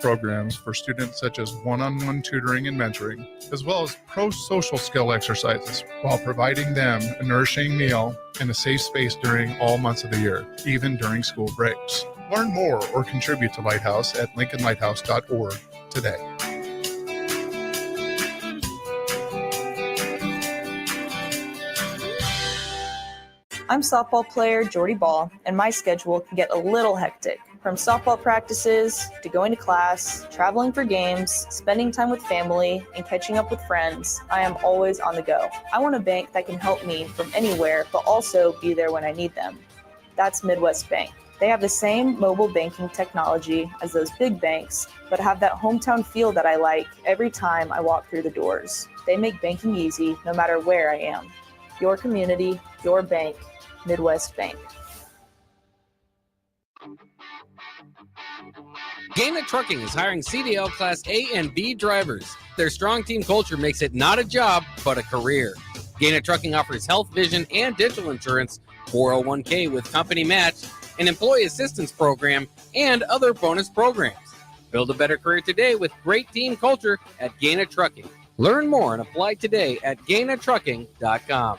programs for students such as one-on-one tutoring and mentoring, as well as pro-social skill exercises, while providing them a nourishing meal and a safe space during all months of the year, even during school breaks. Learn more or contribute to Lighthouse at lincolnlighthouse.org today. I'm softball player Jordy Ball, and my schedule can get a little hectic. From softball practices to going to class, traveling for games, spending time with family, and catching up with friends, I am always on the go. I want a bank that can help me from anywhere, but also be there when I need them. That's Midwest Bank. They have the same mobile banking technology as those big banks, but have that hometown feel that I like every time I walk through the doors. They make banking easy no matter where I am. Your community, your bank, Midwest Bank. Gaina Trucking is hiring CDL Class A and B drivers. Their strong team culture makes it not a job, but a career. Gaina Trucking offers health, vision, and dental insurance, 401k with company match, an employee assistance program, and other bonus programs. Build a better career today with great team culture at Gaina Trucking. Learn more and apply today at GainaTrucking.com.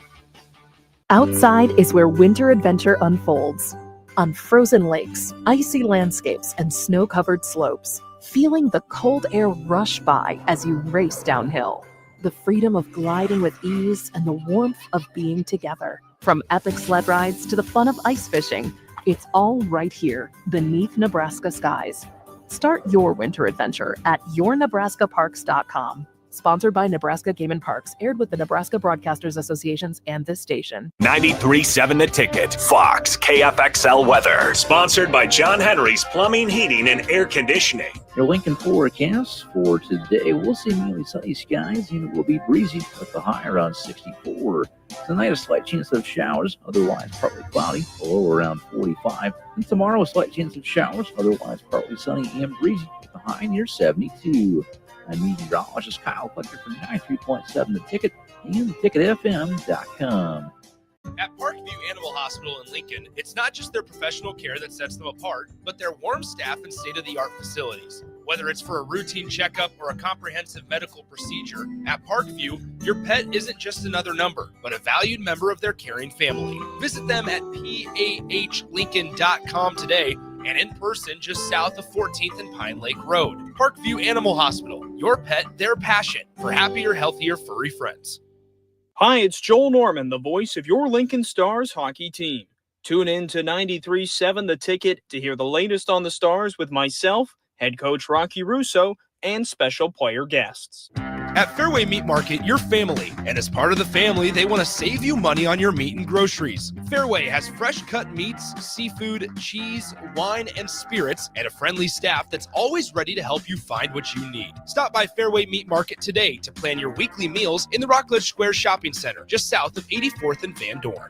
Outside is where winter adventure unfolds. On frozen lakes, icy landscapes, and snow-covered slopes, feeling the cold air rush by as you race downhill. The freedom of gliding with ease and the warmth of being together. From epic sled rides to the fun of ice fishing, it's all right here beneath Nebraska skies. Start your winter adventure at yournebraskaparks.com. Sponsored by Nebraska Game and Parks, aired with the Nebraska Broadcasters Associations and this station. 93.7 The Ticket, Fox, KFXL weather. Sponsored by John Henry's Plumbing, Heating, and Air Conditioning. Your Lincoln forecast for today, we'll see mainly sunny skies and it will be breezy with the high around 64. Tonight, a slight chance of showers, otherwise partly cloudy, a low around 45. And tomorrow, a slight chance of showers, otherwise partly sunny and breezy with the high near 72. I'm meteorologist Kyle Fletcher from 93.7 The Ticket and theticketfm.com. At Parkview Animal Hospital in Lincoln, it's not just their professional care that sets them apart, but their warm staff and state-of-the-art facilities. Whether it's for a routine checkup or a comprehensive medical procedure, at Parkview, your pet isn't just another number, but a valued member of their caring family. Visit them at pahlincoln.com today and in person just south of 14th and Pine Lake Road. Parkview Animal Hospital, your pet, their passion, for happier, healthier, furry friends. Hi, it's Joel Norman, the voice of your Lincoln Stars hockey team. Tune in to 93.7 The Ticket to hear the latest on the Stars with myself, head coach Rocky Russo, and special player guests. At Fairway Meat Market, you're family, and as part of the family, they want to save you money on your meat and groceries. Fairway has fresh cut meats, seafood, cheese, wine, and spirits, and a friendly staff that's always ready to help you find what you need. Stop by Fairway Meat Market today to plan your weekly meals in the Rockledge Square Shopping Center, just south of 84th and Van Dorn.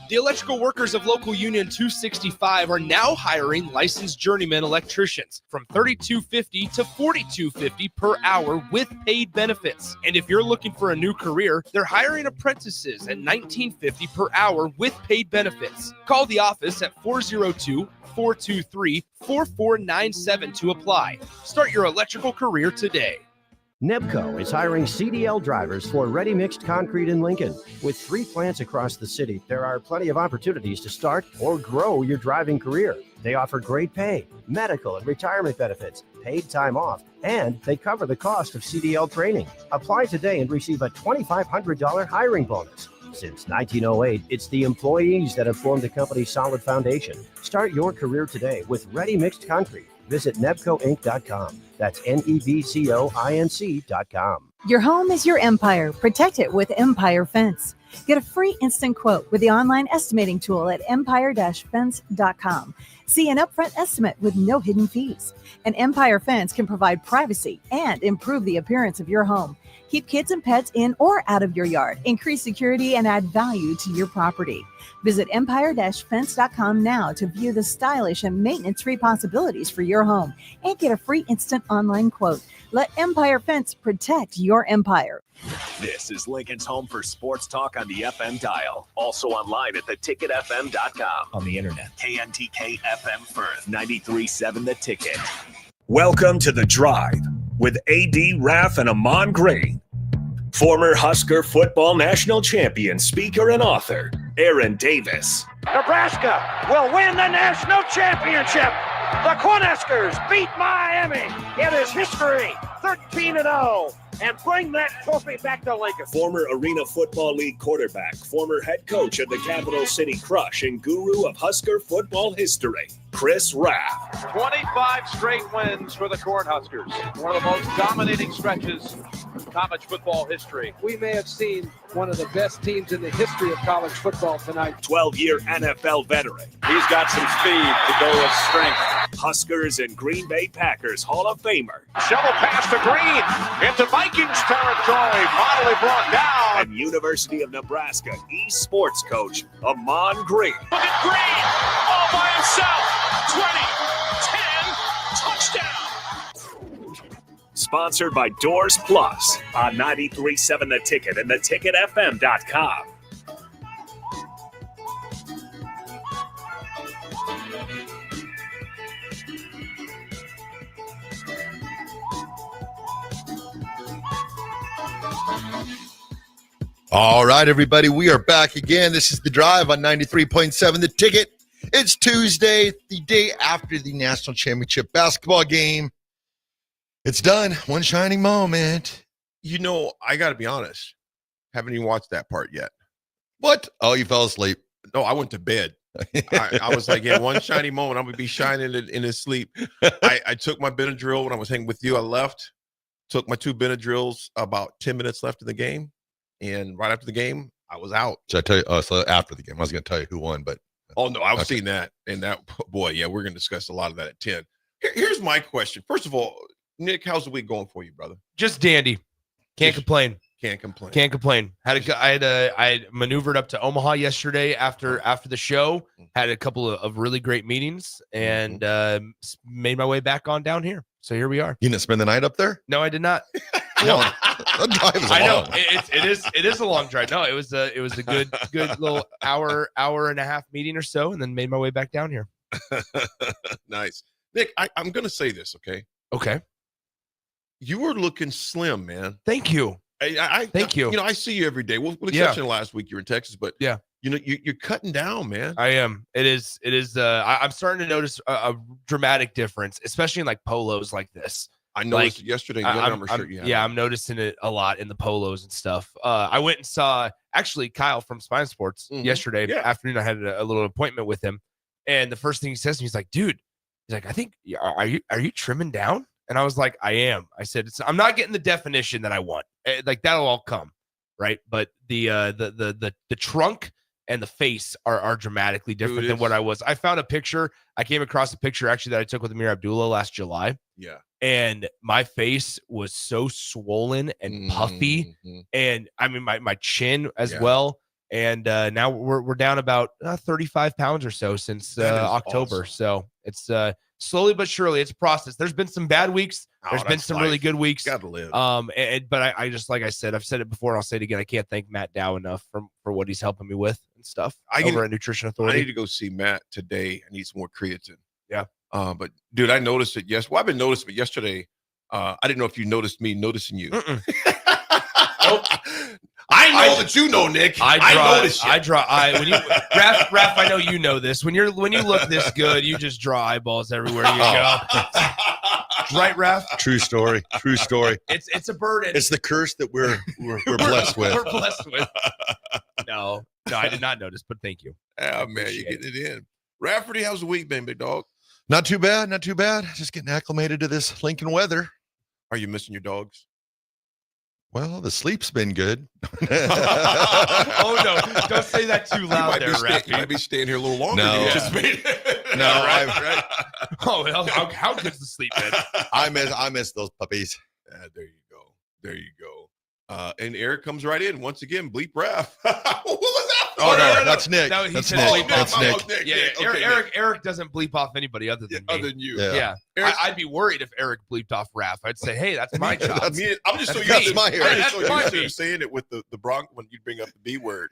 The electrical workers of Local Union 265 are now hiring licensed journeyman electricians from $32.50 to $42.50 per hour with paid benefits. And if you're looking for a new career, they're hiring apprentices at $19.50 per hour with paid benefits. Call the office at 402-423-4497 to apply. Start your electrical career today. Nebco is hiring CDL drivers for ready-mixed concrete in Lincoln. With 3 plants across the city, there are plenty of opportunities to start or grow your driving career. They offer great pay, medical and retirement benefits, paid time off, and they cover the cost of CDL training. Apply today and receive a $2,500 hiring bonus. Since 1908, it's the employees that have formed the company's solid foundation. Start your career today with ready-mixed concrete. Visit nebcoinc.com. That's nebcoinc.com. Your home is your empire. Protect it with Empire Fence. Get a free instant quote with the online estimating tool at empire-fence.com. See an upfront estimate with no hidden fees. And Empire Fence can provide privacy and improve the appearance of your home. Keep kids and pets in or out of your yard. Increase security and add value to your property. Visit empire-fence.com now to view the stylish and maintenance-free possibilities for your home and get a free instant online quote. Let Empire Fence protect your empire. This is Lincoln's home for sports talk on the FM dial. Also online at theticketfm.com. On the internet. KNTK FM Firth, 93.7 The Ticket. Welcome to The Drive with A.D. Raff and Ahman Green. Former Husker football national champion, speaker, and author, Aaron Davis. Nebraska will win the national championship. The Cornhuskers beat Miami. It is history, 13-0, and bring that trophy back to Lincoln. Former Arena Football League quarterback, former head coach of the Capital City Crush, and guru of Husker football history, Chris Raff. 25 straight wins for the Cornhuskers. One of the most dominating stretches in college football history. We may have seen one of the best teams in the history of college football tonight. 12-year NFL veteran. He's got some speed to go with strength. Huskers and Green Bay Packers Hall of Famer. Shovel pass to Green into Vikings territory. Finally brought down. And University of Nebraska eSports coach, Ahman Green. Look at Green all by himself. 20, 10, touchdown. Sponsored by Doors Plus on 93.7 The Ticket and theticketfm.com. All right, everybody, we are back again. This is The Drive on 93.7 The Ticket. It's Tuesday, the day after the national championship basketball game. It's done. One shining moment. You know, I got to be honest. Haven't even watched that part yet. What? Oh, you fell asleep. No, I went to bed. I was like, yeah, one shiny moment. I'm going to be shining in his sleep. I took my Benadryl when I was hanging with you. I left, took my 2 Benadryls about 10 minutes left in the game. And right after the game, I was out. Should I tell you? Oh, so after the game, I was going to tell you who won, but. Oh, no, I've seen that. And that, boy, yeah, we're going to discuss a lot of that at 10. Here's my question. First of all, Nick, how's the week going for you, brother? Just dandy. Can't complain. Can't complain. Can't complain. I maneuvered up to Omaha yesterday after the show. Had a couple of really great meetings and made my way back on down here. So here we are. You didn't spend the night up there? No, I did not. No, that drive is I know long. it is a long drive. No, it was a good little hour and a half meeting or so, and then made my way back down here. Nice, Nick. I'm going to say this, okay? Okay. You were looking slim, man. Thank you. Thank you. You know, I see you every day. Well, with exception of last week, you were in Texas, but yeah, you know, you're cutting down, man. I am. It is. I'm starting to notice a dramatic difference, especially in like polos like this. I noticed it yesterday. I'm noticing it a lot in the polos and stuff. I went and saw actually Kyle from Spine Sports yesterday afternoon. I had a little appointment with him, and the first thing he says to me, he's like, "Dude," he's like, "I think are you trimming down?" And I was like, "I am." I said, "I'm not getting the definition that I want. Like that'll all come, right? But the trunk and the face are dramatically different than what I was." I found a picture. I came across a picture actually that I took with Amir Abdullah last July. Yeah. And my face was so swollen and puffy. And I mean, my chin as well. And now we're down about 35 pounds or so since October. Awesome. So it's slowly but surely, it's a process. There's been some bad weeks. There's been some really good weeks. Gotta live. But I just, like I said, I've said it before and I'll say it again. I can't thank Matt Dow enough for what he's helping me with and stuff over at Nutrition Authority. I need to go see Matt today. I need some more creatine. Yeah. But dude, I noticed it. Yes. Well, I've been noticing it yesterday. I didn't know if you noticed me noticing you. Nope. I know that you know, Nick. I noticed you. When you Raff, I know you know this. When you look this good, you just draw eyeballs everywhere you go. Right, Raff? True story. True story. It's a burden. It's the curse that we're blessed with. We're blessed with. No, I did not notice, but thank you. Oh man, you're getting it in. Rafferty, how's the week been, big dog? Not too bad. Not too bad. Just getting acclimated to this Lincoln weather. Are you missing your dogs? Well, the sleep's been good. Oh, no. Don't say that too loud there, Raff. You might be staying here a little longer than you anticipated. No, right. Oh, well, how good's the sleep, man? I miss those puppies. There you go. And Eric comes right in once again. Bleep Raff. What was that? Oh, no, that's Nick. He That's said Nick. bleep That's off. Nick. Yeah, Okay, Eric doesn't bleep off anybody other than me. other than you. Yeah. I'd be worried if Eric bleeped off Raff. I'd say, hey, that's my job. I'm just so used That's to my hair. I'm just so That's used to my him saying it with the Bronx when you bring up the B word.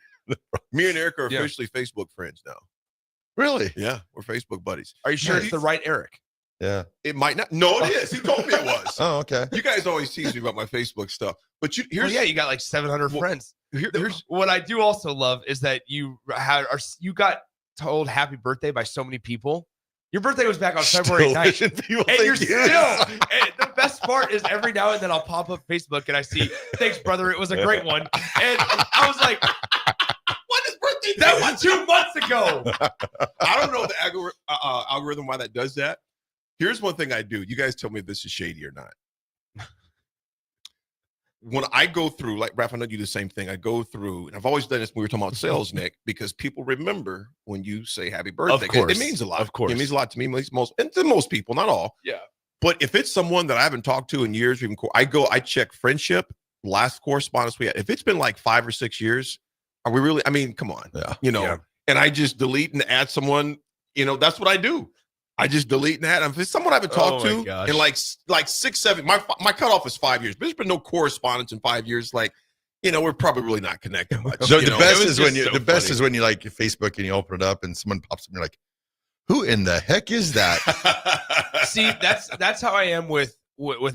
Me and Eric are officially Facebook friends now. Really? Yeah, we're Facebook buddies. Are you sure it's the right Eric? Yeah. It might not. No, it is. He told me it was. Oh, okay. You guys always tease me about my Facebook stuff, but here's You got like 700 friends. here's What I do also love is that you got told happy birthday by so many people. Your birthday was back on February 9th. And you're still. And the best part is every now and then I'll pop up Facebook and I see, thanks, brother. It was a great one. And I was like, what is birthday? that was 2 months ago. I don't know the algorithm why that does that. Here's one thing I do. You guys tell me if this is shady or not. When I go through, like Raff, I know you do the same thing. I go through, and I've always done this when we were talking about sales, Nick, because people remember when you say happy birthday. Of course. It means a lot. Of course. It means a lot to me, and to most people, not all. Yeah. But if it's someone that I haven't talked to in years, even I check friendship, last correspondence we had. If it's been like 5 or 6 years, are we really? I mean, come on. Yeah. And I just delete and add someone. That's what I do. I just delete and add. If it's someone I haven't talked to in like 6, 7, my cutoff is 5 years. But there's been no correspondence in 5 years. Like, we're probably really not connected much. The best is when you like Facebook and you open it up and someone pops up and you're like, who in the heck is that? See, that's how I am with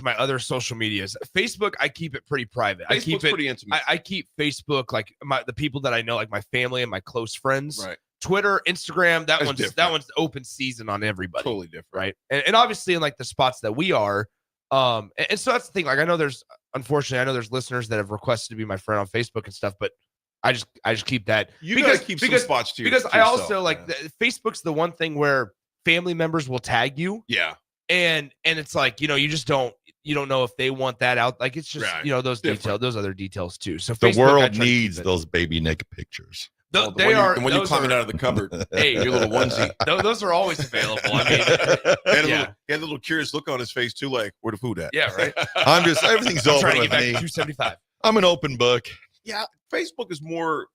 my other social medias. Facebook, I keep it pretty private. I keep it pretty intimate. I keep Facebook like the people that I know, like my family and my close friends. Right. Twitter, Instagram, that That's one's open season on everybody. Totally different. Right. And obviously in like the spots that we are, and so that's the thing. Like I know there's listeners that have requested to be my friend on Facebook and stuff, but I just keep that. You gotta keep some spots to because to I yourself, also like Facebook's the one thing where family members will tag you. Yeah. And it's like, you don't know if they want that out. Like it's just, Right. those other details too. So The Facebook, I world try to keep needs it. those baby Nick pictures. When you're climbing out of the cupboard, Hey, your little onesie. Those are always available. I mean, He had a little curious look on his face too, like, where the food at? yeah, right. Everything's I'm open trying to with get back me. to 275. I'm an open book. Yeah, Facebook is more.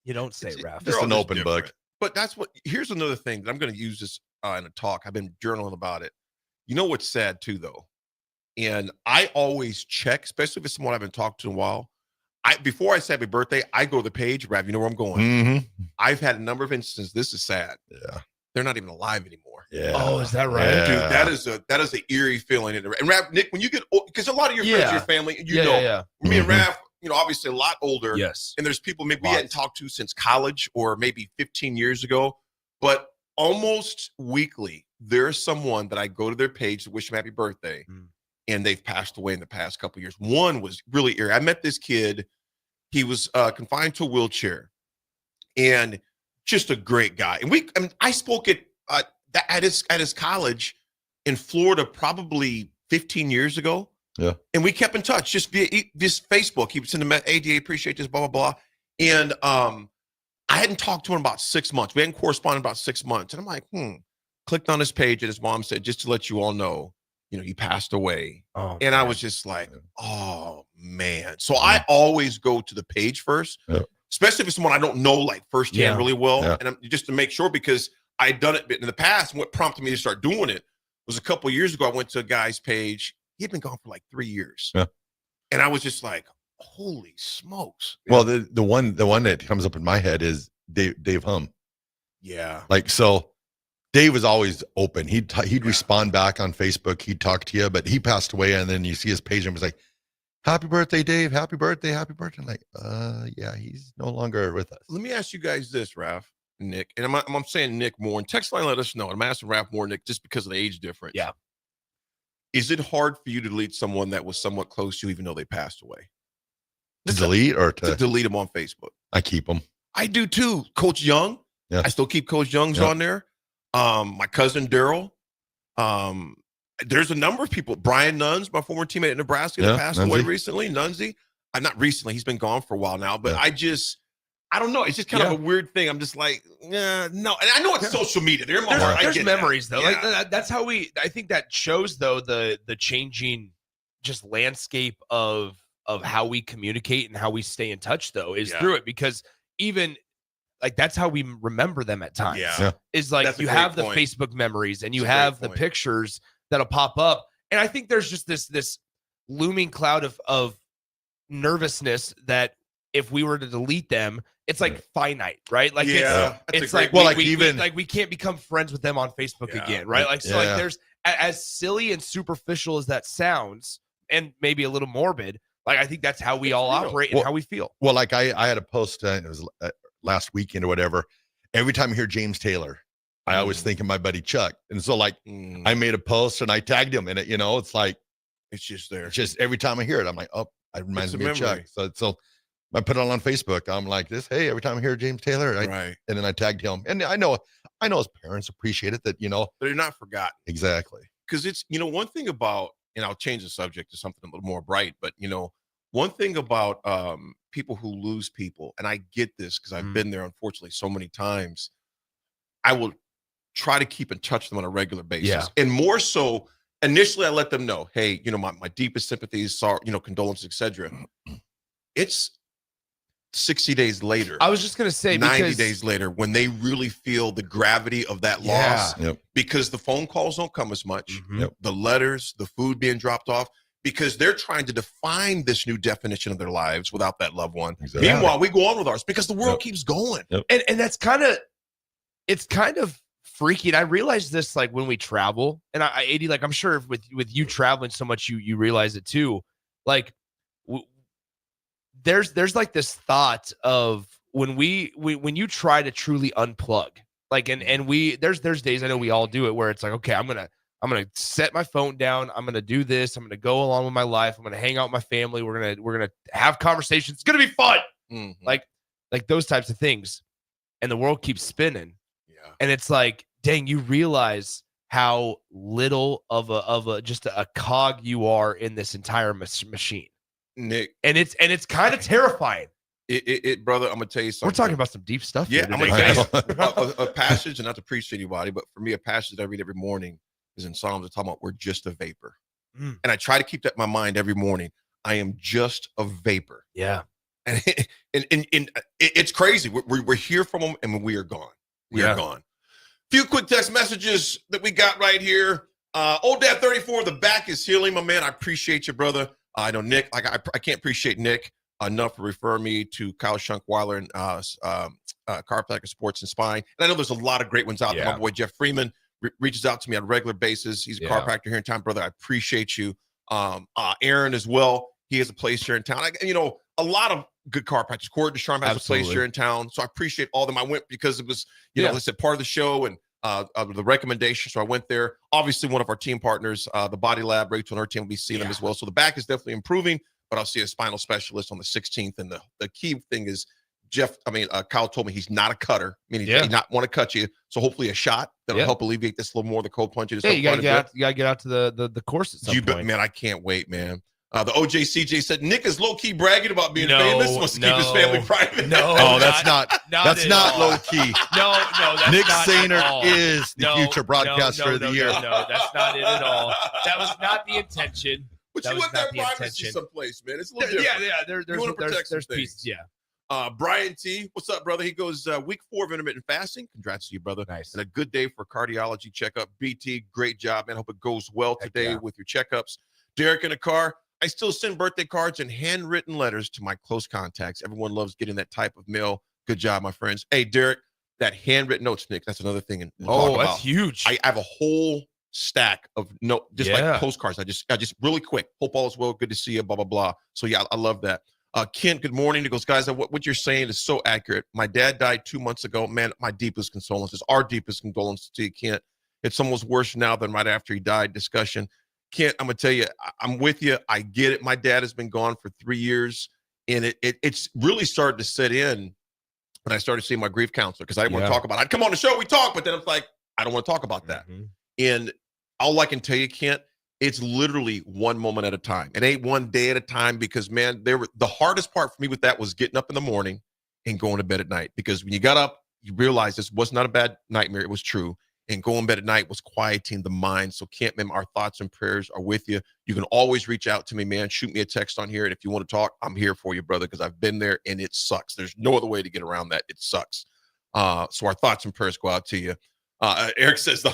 You don't say, Raff. Just an open book. But here's another thing that I'm going to use this in a talk. I've been journaling about it. You know what's sad too, though? And I always check, especially if it's someone I haven't talked to in a while. Before I say happy birthday, I go to the page, Rav, you know where I'm going. Mm-hmm. I've had a number of instances. This is sad. Yeah. They're not even alive anymore. Yeah. Oh, is that right? Yeah. Dude, that is an eerie feeling. And Rav, Nick, when you get old, because a lot of your friends, your family, me and Rav, obviously a lot older. Yes. And there's people maybe we hadn't talked to since college or maybe 15 years ago. But almost weekly, there's someone that I go to their page to wish them happy birthday. And they've passed away in the past couple of years. One was really eerie. I met this kid. He was confined to a wheelchair and just a great guy. And I spoke at his college in Florida probably 15 years ago. Yeah. And we kept in touch just via this Facebook. He would send them, ADA, appreciate this, blah, blah, blah. And I hadn't talked to him about 6 months. We hadn't corresponded about 6 months. And I'm like, clicked on his page and his mom said, just to let you all know, he passed away. Oh, and I was just like, oh, man. So I always go to the page first, especially if it's someone I don't know like firsthand really well. Yeah. And just to make sure, because I'd done it in the past. And what prompted me to start doing it was a couple of years ago, I went to a guy's page. He had been gone for like 3 years. Yeah. And I was just like, holy smokes. Well, the one that comes up in my head is Dave Hum. Yeah. Like, so Dave was always open. He'd respond back on Facebook. He'd talk to you, but he passed away. And then you see his page and was like, happy birthday, Dave. Happy birthday. Happy birthday. I'm like, yeah, he's no longer with us. Let me ask you guys this, Raff, Nick. And I'm saying Nick more. And text line, let us know. I'm asking Raff more, Nick, just because of the age difference. Yeah. Is it hard for you to delete someone that was somewhat close to you, even though they passed away? To delete or to delete them on Facebook? I keep them. I do too. Coach Young. Yeah. I still keep Coach Young's on there. My cousin Daryl. There's a number of people. Brian Nuns, my former teammate at Nebraska, that passed away recently. Nunzi. Not recently. He's been gone for a while now. But I don't know. It's just kind of a weird thing. I'm just like, no. And I know it's social media. There's memories though. Yeah. Like that's how I think that shows though the changing just landscape of of how we communicate and how we stay in touch, though, is through it, because even like that's how we remember them at times. Is like That's a you great have the point. Facebook memories and you That's a have great the point. pictures that'll pop up, and I think there's just this looming cloud of nervousness that if we were to delete them, it's like finite, right? Like it's like we can't become friends with them on Facebook again, right? Like so, like there's as silly and superficial as that sounds, and maybe a little morbid. Like I think that's how we all operate and how we feel. Well, like I had a post, it was last weekend or whatever. Every time I hear James Taylor, I always think of my buddy Chuck. And so like I made a post and I tagged him in it, it's like, it's just there. It's just every time I hear it, I'm like, oh, it reminds me of Chuck. So I put it on Facebook. I'm like this, hey, every time I hear James Taylor, and then I tagged him. And I know his parents appreciate it that, they're not forgotten. Exactly. Because it's, one thing about, and I'll change the subject to something a little more bright, but one thing about people who lose people, and I get this because I've been there, unfortunately, so many times, I will try to keep in touch with them on a regular basis. Yeah. And more so, initially I let them know, hey, my deepest sympathies, sorry, condolences, etc. It's 60 days later. I was just going to say 90 days later when they really feel the gravity of that loss, because the phone calls don't come as much, the letters, the food being dropped off, because they're trying to define this new definition of their lives without that loved one. Exactly. Meanwhile, we go on with ours because the world keeps going. And that's it's kind of freaky. And I realized this like when we travel, and I 80, like I'm sure with you traveling so much, you realize it too. Like there's like this thought of when you try to truly unplug, like, and there's days, I know we all do it, where it's like, okay, I'm gonna set my phone down. I'm gonna do this. I'm gonna go along with my life. I'm gonna hang out with my family. We're gonna have conversations. It's gonna be fun. Like those types of things. And the world keeps spinning. Yeah. And it's like, dang, you realize how little of a just a cog you are in this entire machine, Nick. And it's kind of terrifying. It brother, I'm gonna tell you something. We're talking about some deep stuff. Yeah, I'm gonna tell you a passage, and not to preach to anybody, but for me, a passage that I read every morning is in Psalms. It's talking about we're just a vapor, and I try to keep that in my mind every morning. I am just a vapor. Yeah, and it's crazy. We're here from them, and we are gone. We are gone. Few quick text messages that we got right here. Old Dad 34, the back is healing, my man. I appreciate you, brother. I know Nick. Like I can't appreciate Nick enough to refer me to Kyle Schunkweiler and Chiropractic Sports and Spine. And I know there's a lot of great ones out there. My boy Jeff Freeman reaches out to me on a regular basis. He's a chiropractor here in town, brother. I appreciate you. Aaron as well. He has a place here in town. A lot of good chiropractors. Corey Deschamps has a place here in town. So I appreciate all of them. I went because it was, like I said, part of the show and the recommendation. So I went there. Obviously, one of our team partners, the Body Lab, Rachel and her team will be seeing them as well. So the back is definitely improving, but I'll see a spinal specialist on the 16th. And the key thing is Kyle told me he's not a cutter, meaning he does not want to cut you. So hopefully a shot that'll help alleviate this a little more of the cold plunges. Yeah, you gotta get out to the course at some point. Man, I can't wait, man. The OJCJ said Nick is low key bragging about being famous. Wants to keep his family private. That's not low key. No, that's Nick not Sainer is the future broadcaster of the year. No, that's not it at all. That was not the intention. But that you was want not that the privacy intention. someplace, man. It's a little different. There's pieces. Yeah. Brian T, what's up, brother? He goes, week 4 of intermittent fasting. Congrats to you, brother. Nice. And a good day for cardiology checkup. BT, great job, man. Hope it goes well today with your checkups. Derek in the car. I still send birthday cards and handwritten letters to my close contacts. Everyone loves getting that type of mail. Good job, my friends. Hey, Derek, that handwritten notes, Nick, that's another thing. That's huge. I have a whole stack of like postcards. I just really quick. Hope all is well. Good to see you. Blah, blah, blah. So yeah, I love that. Kent, good morning. He goes, guys, what you're saying is so accurate. My dad died 2 months ago. Man, my deepest condolences. Our deepest condolences to you, Kent. It's almost worse now than right after he died. Discussion. Kent, I'm gonna tell you, I'm with you. I get it. My dad has been gone for 3 years, and it's really started to set in when I started seeing my grief counselor, because I didn't want to talk about it. I'd come on the show, we talk, but then I'm like, I don't want to talk about that. And all I can tell you, Kent, it's literally one moment at a time. It ain't one day at a time, because man, the hardest part for me with that was getting up in the morning and going to bed at night, because when you got up, you realized this was not a bad nightmare. It was true. and going to bed at night was quieting the mind. So Camp Mem, our thoughts and prayers are with you. You can always reach out to me, man. Shoot me a text on here. And if you want to talk, I'm here for you, brother, because I've been there and it sucks. There's no other way to get around that. It sucks. So our thoughts and prayers go out to you. Eric says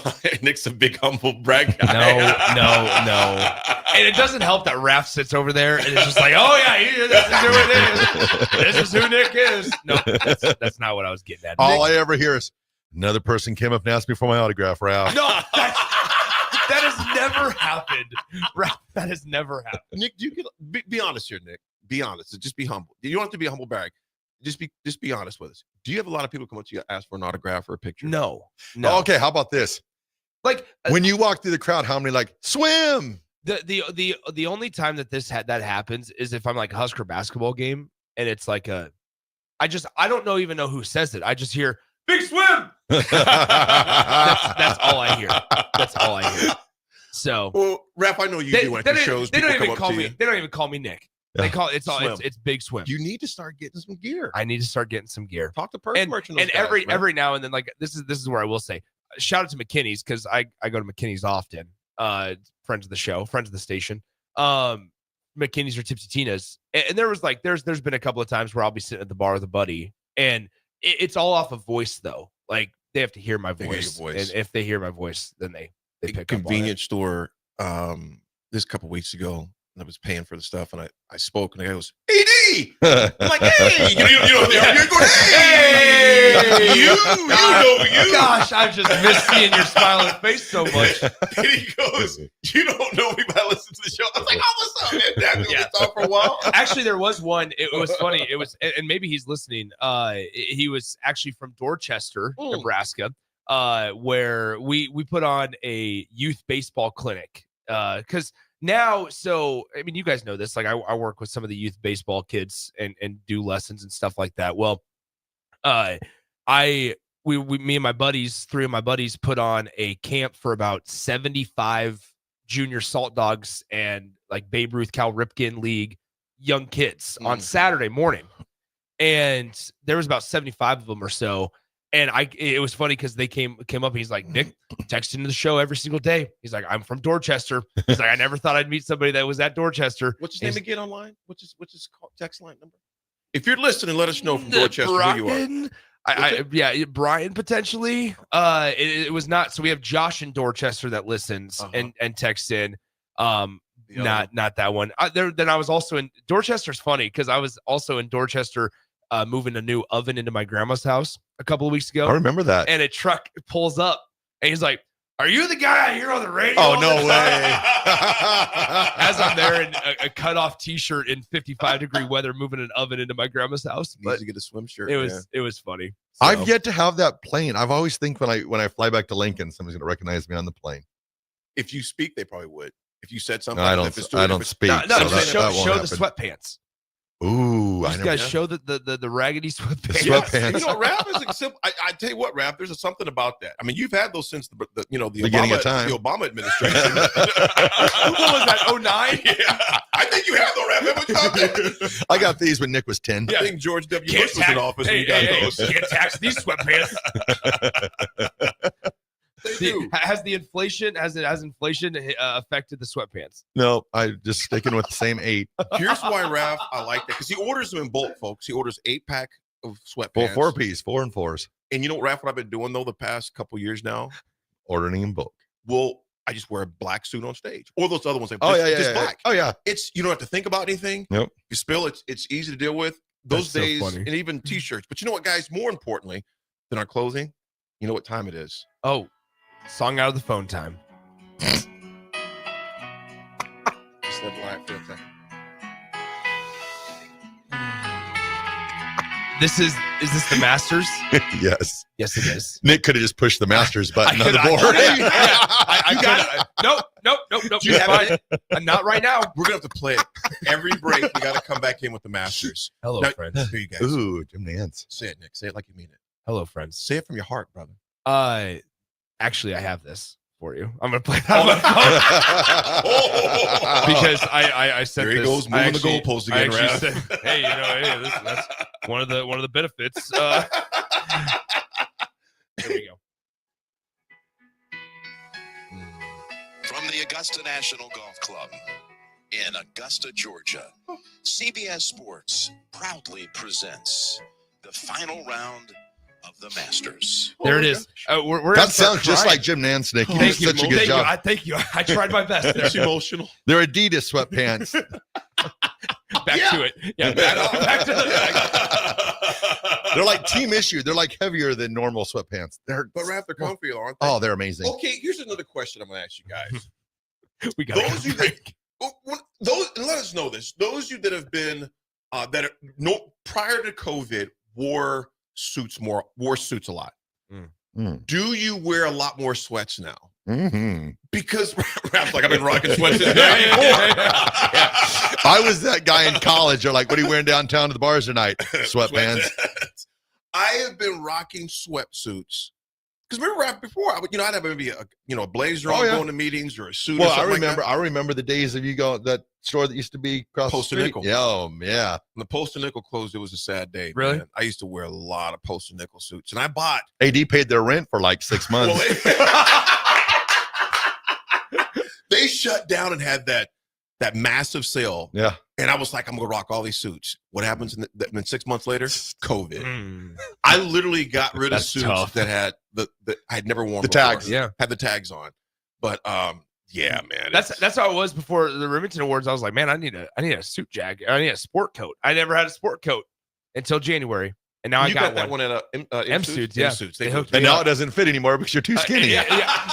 Nick's a big humble brag guy. No. And it doesn't help that Raff sits over there and it's just like, oh yeah, this is who it is. This is who Nick is. No, that's not what I was getting at. All I ever hear is another person came up and asked me for my autograph, Ralph. No, that has never happened. Raff, that has never happened. Nick, you can be honest here, Nick. Be honest. Just be humble. You don't have to be a humble brag. Just be honest with us. Do you have a lot of people come up to you ask for an autograph or a picture? No. Oh, okay, how about this? Like when you walk through the crowd, how many like swim? The only time that that happens is if I'm like a Husker basketball game and it's like I don't even know who says it. I just hear big swim. That's all I hear. That's all I hear. So, well, Raff, I know you do at your shows. They don't even call me. They don't even call me Nick. They call it's big swim. You need to start getting some gear. I need to start getting some gear. Talk to Perk Merch and every now and then, like this is where I will say, shout out to McKinney's because I go to McKinney's often. Friends of the show, friends of the station. McKinney's or Tipsy Tina's, and there was like there's been a couple of times where I'll be sitting at the bar with a buddy, and it's all off of voice though. Like they have to hear my voice, and if they hear my voice, then they pick up. Convenience store. This couple weeks ago. I was paying for the stuff, and I spoke, and the guy goes, "AD." I'm like, "Hey, you know, you're going, hey, you know. Gosh, I've just missed seeing your smiling face so much." And he goes, "You don't know me, but I listen to the show." I was like, "Oh, what's up, man? We've talked for a while." Actually, there was one. It was funny. It was, and maybe he's listening. He was actually from Dorchester, Nebraska, where we put on a youth baseball clinic because. Now, so I mean, you guys know this. Like, I work with some of the youth baseball kids and do lessons and stuff like that. Well, me and my buddies, 3 of my buddies, put on a camp for about 75 junior salt dogs and like Babe Ruth, Cal Ripken League young kids on Saturday morning, and there was about 75 of them or so. And it was funny because they came up and he's like, Nick, texting to the show every single day. He's like, I'm from Dorchester. He's like, I never thought I'd meet somebody that was at Dorchester. What's his name again online? What's his text line number? If you're listening, let us know from Dorchester who you are. Brian potentially. It was not. So we have Josh in Dorchester that listens and texts in. Not that one. Then I was also in Dorchester's funny because I was also in Dorchester. Moving a new oven into my grandma's house a couple of weeks ago. I remember that. And a truck pulls up and he's like, "Are you the guy I hear on the radio?" Oh, no way. As I'm there in a cutoff t-shirt in 55-degree weather, moving an oven into my grandma's house. Needs to get a swim shirt. It was funny. So. I've yet to have that plane. I've always think when I fly back to Lincoln, somebody's gonna recognize me on the plane. If you speak, they probably would. If you said something, no, I don't speak. No, show the sweatpants. Ooh, these guys show the raggedy sweatpants. Sweatpants. You know, Raff is a simple. I tell you what, Raff, there's something about that. I mean, you've had those since the beginning Obama, of time. the Obama administration. What was that? 09? Yeah, I think you have those, Raff. I got these when Nick was 10. Yeah, I think George W. Bush was in office when you got those. Can't tax these sweatpants. Has inflation affected the sweatpants? No, I just sticking with the same 8. Here's why, Raff, I like that because he orders them in bulk, folks. He orders 8-pack of sweatpants. 4-piece, 4 and 4s. And you know, Raff, what I've been doing though the past couple years now, ordering in bulk. Well, I just wear a black suit on stage, or those other ones. Like just black. Oh yeah, it's you don't have to think about anything. Nope. You spill it's easy to deal with. Those That's days, so funny. and even t-shirts. But you know what, guys? More importantly than our clothing, you know what time it is? Oh. Song out of the phone time. Just let black for a second. Is this the Masters? Yes. Yes, it is. Nick could have just pushed the Masters button on the board. Nope. You have it. Not right now. We're gonna have to play it every break. We got to come back in with the Masters. Hello, now, friends. Here you guys. Ooh, Jim Nance. Say it, Nick. Say it like you mean it. Hello, friends. Say it from your heart, brother. Actually, I have this for you. I'm gonna play that on my phone because I said there he goes moving the goalpost again. Said, hey, that's one of the benefits. Here we go. From the Augusta National Golf Club in Augusta, Georgia, CBS Sports proudly presents the final round of the Masters. There it is. That sounds just like Jim Nance, Nick. You did such a good job. Thank you. I tried my best there. It's emotional. They're Adidas sweatpants. Back to it. Yeah, back to They're like team issue. They're like heavier than normal sweatpants. But Raff, they're comfy, aren't they? Oh, they're amazing. Okay, here's another question I'm going to ask you guys. We got those you that, those, and let us know this. Those of you that have been prior to COVID wore suits a lot. Do you wear a lot more sweats now? Mm-hmm. Because Raff's like, I've been rocking sweats since 94. I was that guy in college. They're like, what are you wearing downtown to the bars tonight? Sweatpants. I have been rocking sweatsuits. Because remember, Raff, before, I'd have maybe a blazer on going to meetings or a suit. Well, or something I remember the days of you go that store that used to be across Post the and street. Nickel. Yeah, yeah. When the Post and Nickel closed, it was a sad day. Really? Man. I used to wear a lot of Post and Nickel suits, and I bought. AD paid their rent for like 6 months. They shut down and had that massive sale. Yeah. And I was like, I'm going to rock all these suits. What happens and then 6 months later? COVID. I literally got rid of suits that had I had never worn the before. tags. Yeah. Had the tags on. But yeah, man. That's how it was before the Remington Awards. I was like, man, I need a suit jacket. I need a sport coat. I never had a sport coat until January. And now I got that one at M-Suits. Yeah. They hooked and me now up. it doesn't fit anymore because you're too skinny. Yeah.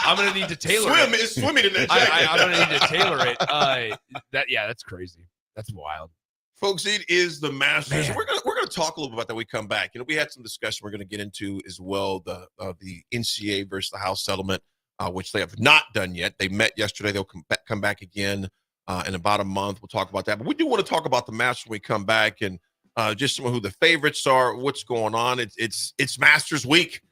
I'm gonna need to tailor It's swimming in that jacket. I'm gonna need to tailor it. That's crazy. That's wild. Folks, it is the Masters. Man. We're gonna talk a little bit about that when we come back. We had some discussion we're gonna get into as well, the NCAA versus the House settlement, which they have not done yet. They met yesterday. They'll come back again in about a month. We'll talk about that. But we do want to talk about the Masters when we come back and just some of who the favorites are, what's going on. It's Masters week.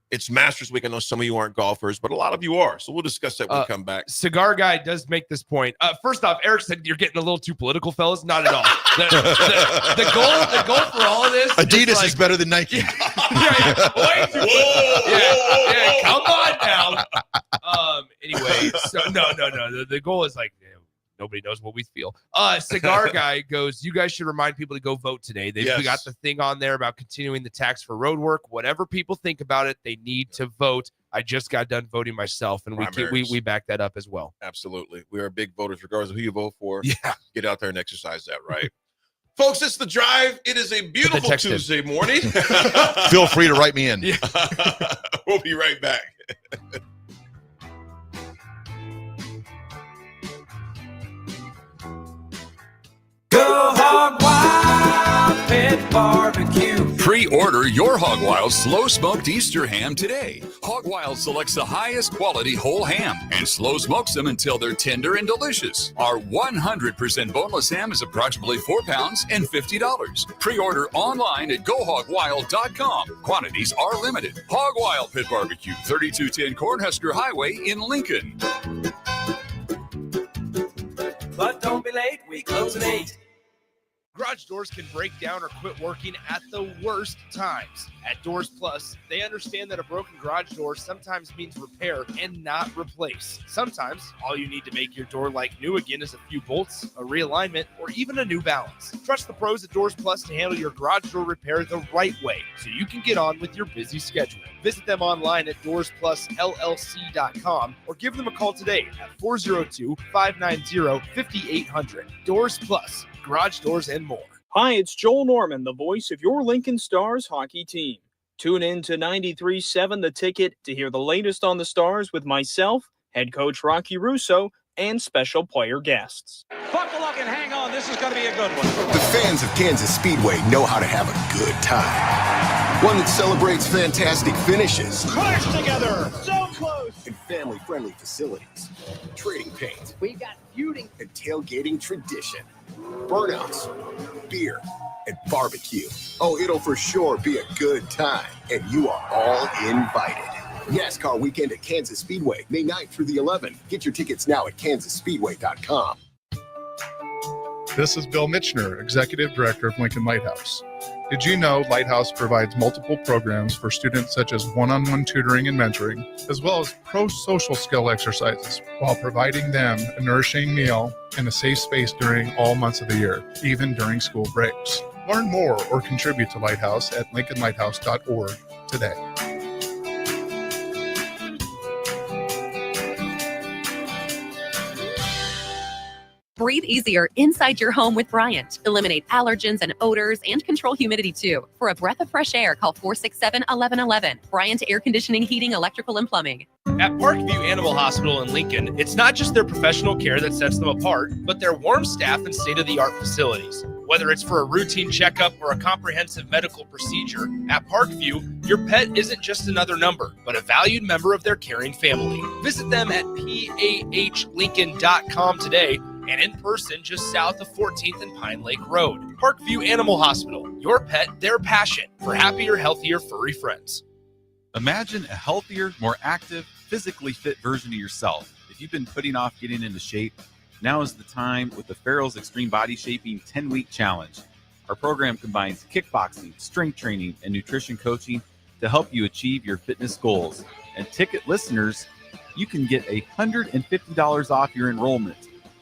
It's Masters week. I know some of you aren't golfers, but a lot of you are. So we'll discuss that when we come back. Cigar Guy does make this point. First off, Eric said you're getting a little too political, fellas. Not at all. The goal for all of this. Adidas is better than Nike. Way too yeah, come on now. Anyway, so no. The goal is like, nobody knows what we feel. Cigar Guy goes, you guys should remind people to go vote today. We got the thing on there about continuing the tax for road work. Whatever people think about it, they need to vote. I just got done voting myself, and we back that up as well. Absolutely. We are big voters, regardless of who you vote for. Yeah. Get out there and exercise that right. Folks, it's The Drive. It is a beautiful Tuesday morning. Feel free to write me in. Yeah. We'll be right back. Go Hog Wild Pit Barbecue. Pre-order your Hog Wild slow-smoked Easter ham today. Hog Wild selects the highest quality whole ham and slow smokes them until they're tender and delicious. Our 100% boneless ham is approximately 4 pounds and $50. Pre-order online at GoHogWild.com. Quantities are limited. Hog Wild Pit Barbecue, 3210 Cornhusker Highway in Lincoln. But don't be late, we close at 8. Garage doors can break down or quit working at the worst times. At Doors Plus, they understand that a broken garage door sometimes means repair and not replace. Sometimes, all you need to make your door like new again is a few bolts, a realignment, or even a new balance. Trust the pros at Doors Plus to handle your garage door repair the right way so you can get on with your busy schedule. Visit them online at DoorsPlusLLC.com or give them a call today at 402-590-5800. Doors Plus. Garage doors and more. Hi, it's Joel Norman, the voice of your Lincoln Stars hockey team. Tune in to 93.7 The Ticket to hear the latest on the Stars with myself, head coach Rocky Russo, and special player guests. Buckle up and hang on. This is going to be a good one. The fans of Kansas Speedway know how to have a good time. One that celebrates fantastic finishes. Crash together. So close. And family-friendly facilities. Trading paint. We've got feuding. And tailgating tradition. Burnouts, beer, and barbecue. Oh, it'll for sure be a good time, and you are all invited. NASCAR weekend at Kansas Speedway, May 9th through the 11th. Get your tickets now at kansasspeedway.com. This is Bill Mitchner, Executive Director of Lincoln Lighthouse. Did you know Lighthouse provides multiple programs for students such as one-on-one tutoring and mentoring, as well as pro-social skill exercises, while providing them a nourishing meal and a safe space during all months of the year, even during school breaks? Learn more or contribute to Lighthouse at lincolnlighthouse.org today. Breathe easier inside your home with Bryant. Eliminate allergens and odors and control humidity too. For a breath of fresh air, call 467-1111. Bryant Air Conditioning, Heating, Electrical, and Plumbing. At Parkview Animal Hospital in Lincoln, it's not just their professional care that sets them apart, but their warm staff and state-of-the-art facilities. Whether it's for a routine checkup or a comprehensive medical procedure, at Parkview, your pet isn't just another number, but a valued member of their caring family. Visit them at pahlincoln.com today and in person just south of 14th and Pine Lake Road. Parkview Animal Hospital, your pet, their passion for happier, healthier, furry friends. Imagine a healthier, more active, physically fit version of yourself. If you've been putting off getting into shape, now is the time with the Farrell's Extreme Body Shaping 10-Week Challenge. Our program combines kickboxing, strength training, and nutrition coaching to help you achieve your fitness goals. And ticket listeners, you can get $150 off your enrollment.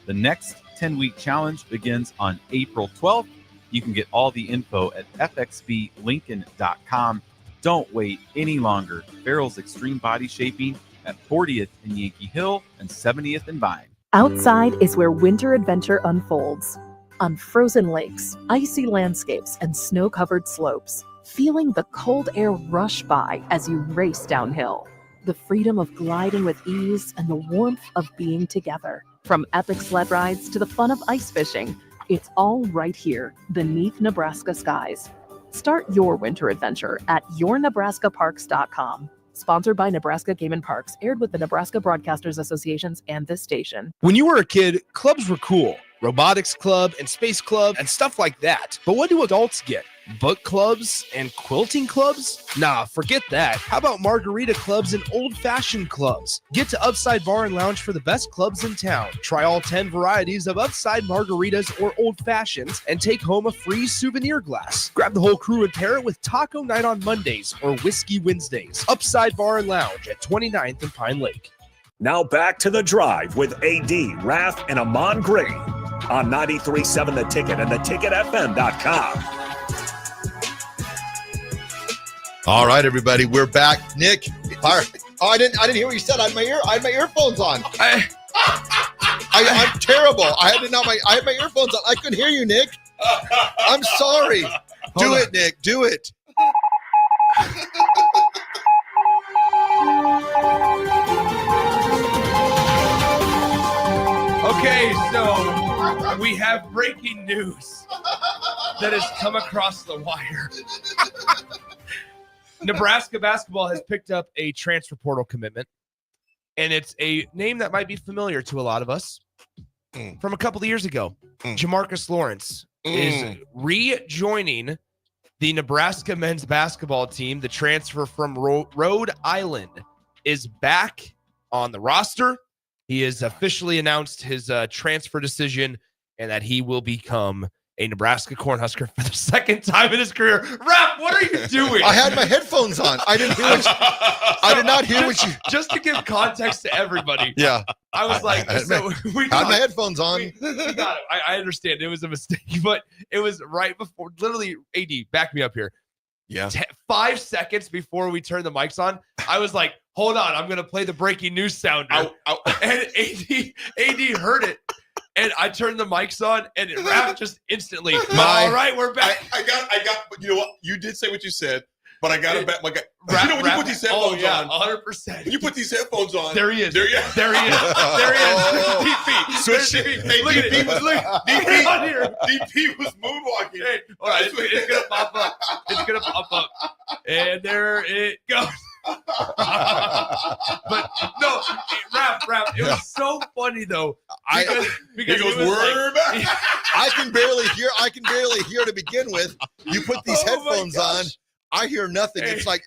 The next 10-week challenge begins on April 12th. You can get all the info at fxblincoln.com. Don't wait any longer. Farrell's Extreme Body Shaping at 40th and Yankee Hill and 70th and Vine. Outside is where winter adventure unfolds. On frozen lakes, icy landscapes, and snow-covered slopes, feeling the cold air rush by as you race downhill. The freedom of gliding with ease and the warmth of being together. From epic sled rides to the fun of ice fishing, it's all right here beneath Nebraska skies. Start your winter adventure at yournebraskaparks.com. Sponsored by Nebraska Game and Parks, aired with the Nebraska Broadcasters Associations and this station. When you were a kid, clubs were cool. Robotics club and space club and stuff like that. But what do adults get? Book clubs and quilting clubs? Nah, forget that. How about margarita clubs and old-fashioned clubs? Get to Upside Bar and Lounge for the best clubs in town. Try all 10 varieties of Upside margaritas or old fashions and take home a free souvenir glass. Grab the whole crew and pair it with taco night on Mondays or whiskey Wednesdays. Upside Bar and Lounge at 29th and Pine Lake. Now back to The Drive with AD, Raff, and Ahman Grady on 93.7 The Ticket and theticketfm.com. All right, everybody, we're back. Nick, I didn't hear what you said. I had my earphones on. I'm terrible. I had my earphones on. I couldn't hear you, Nick. I'm sorry. Do it, Nick. Do it. Okay, so we have breaking news that has come across the wire. Nebraska basketball has picked up a transfer portal commitment, and it's a name that might be familiar to a lot of us from a couple of years ago. Jamarcus Lawrence is rejoining the Nebraska men's basketball team. The transfer from Rhode Island is back on the roster. He has officially announced his transfer decision and that he will become a Nebraska Cornhusker for the second time in his career. Raff, what are you doing? I had my headphones on. I did not hear what you. Just to give context to everybody. Yeah. I was like, we had my headphones on. We got it. I understand it was a mistake, but it was right before. Literally, AD, back me up here. Yeah. 5 seconds before we turned the mics on, I was like, hold on, I'm gonna play the breaking news sounder. And AD heard it. And I turned the mics on, and it rapped just instantly. All right, we're back. I got. You know what? You did say what you said, but I got to bet my guy. You know when you put these headphones on, 100%. When you put these headphones on, there he is. There he is. DP. Switch. Hey, Look at it. DP was moonwalking. Hey, all right, it's gonna pop up. It's gonna pop up, and there it goes. But no, Raff, it was so funny though. Because he goes, we're back. I can barely hear to begin with. You put these headphones on. I hear nothing. Hey, it's like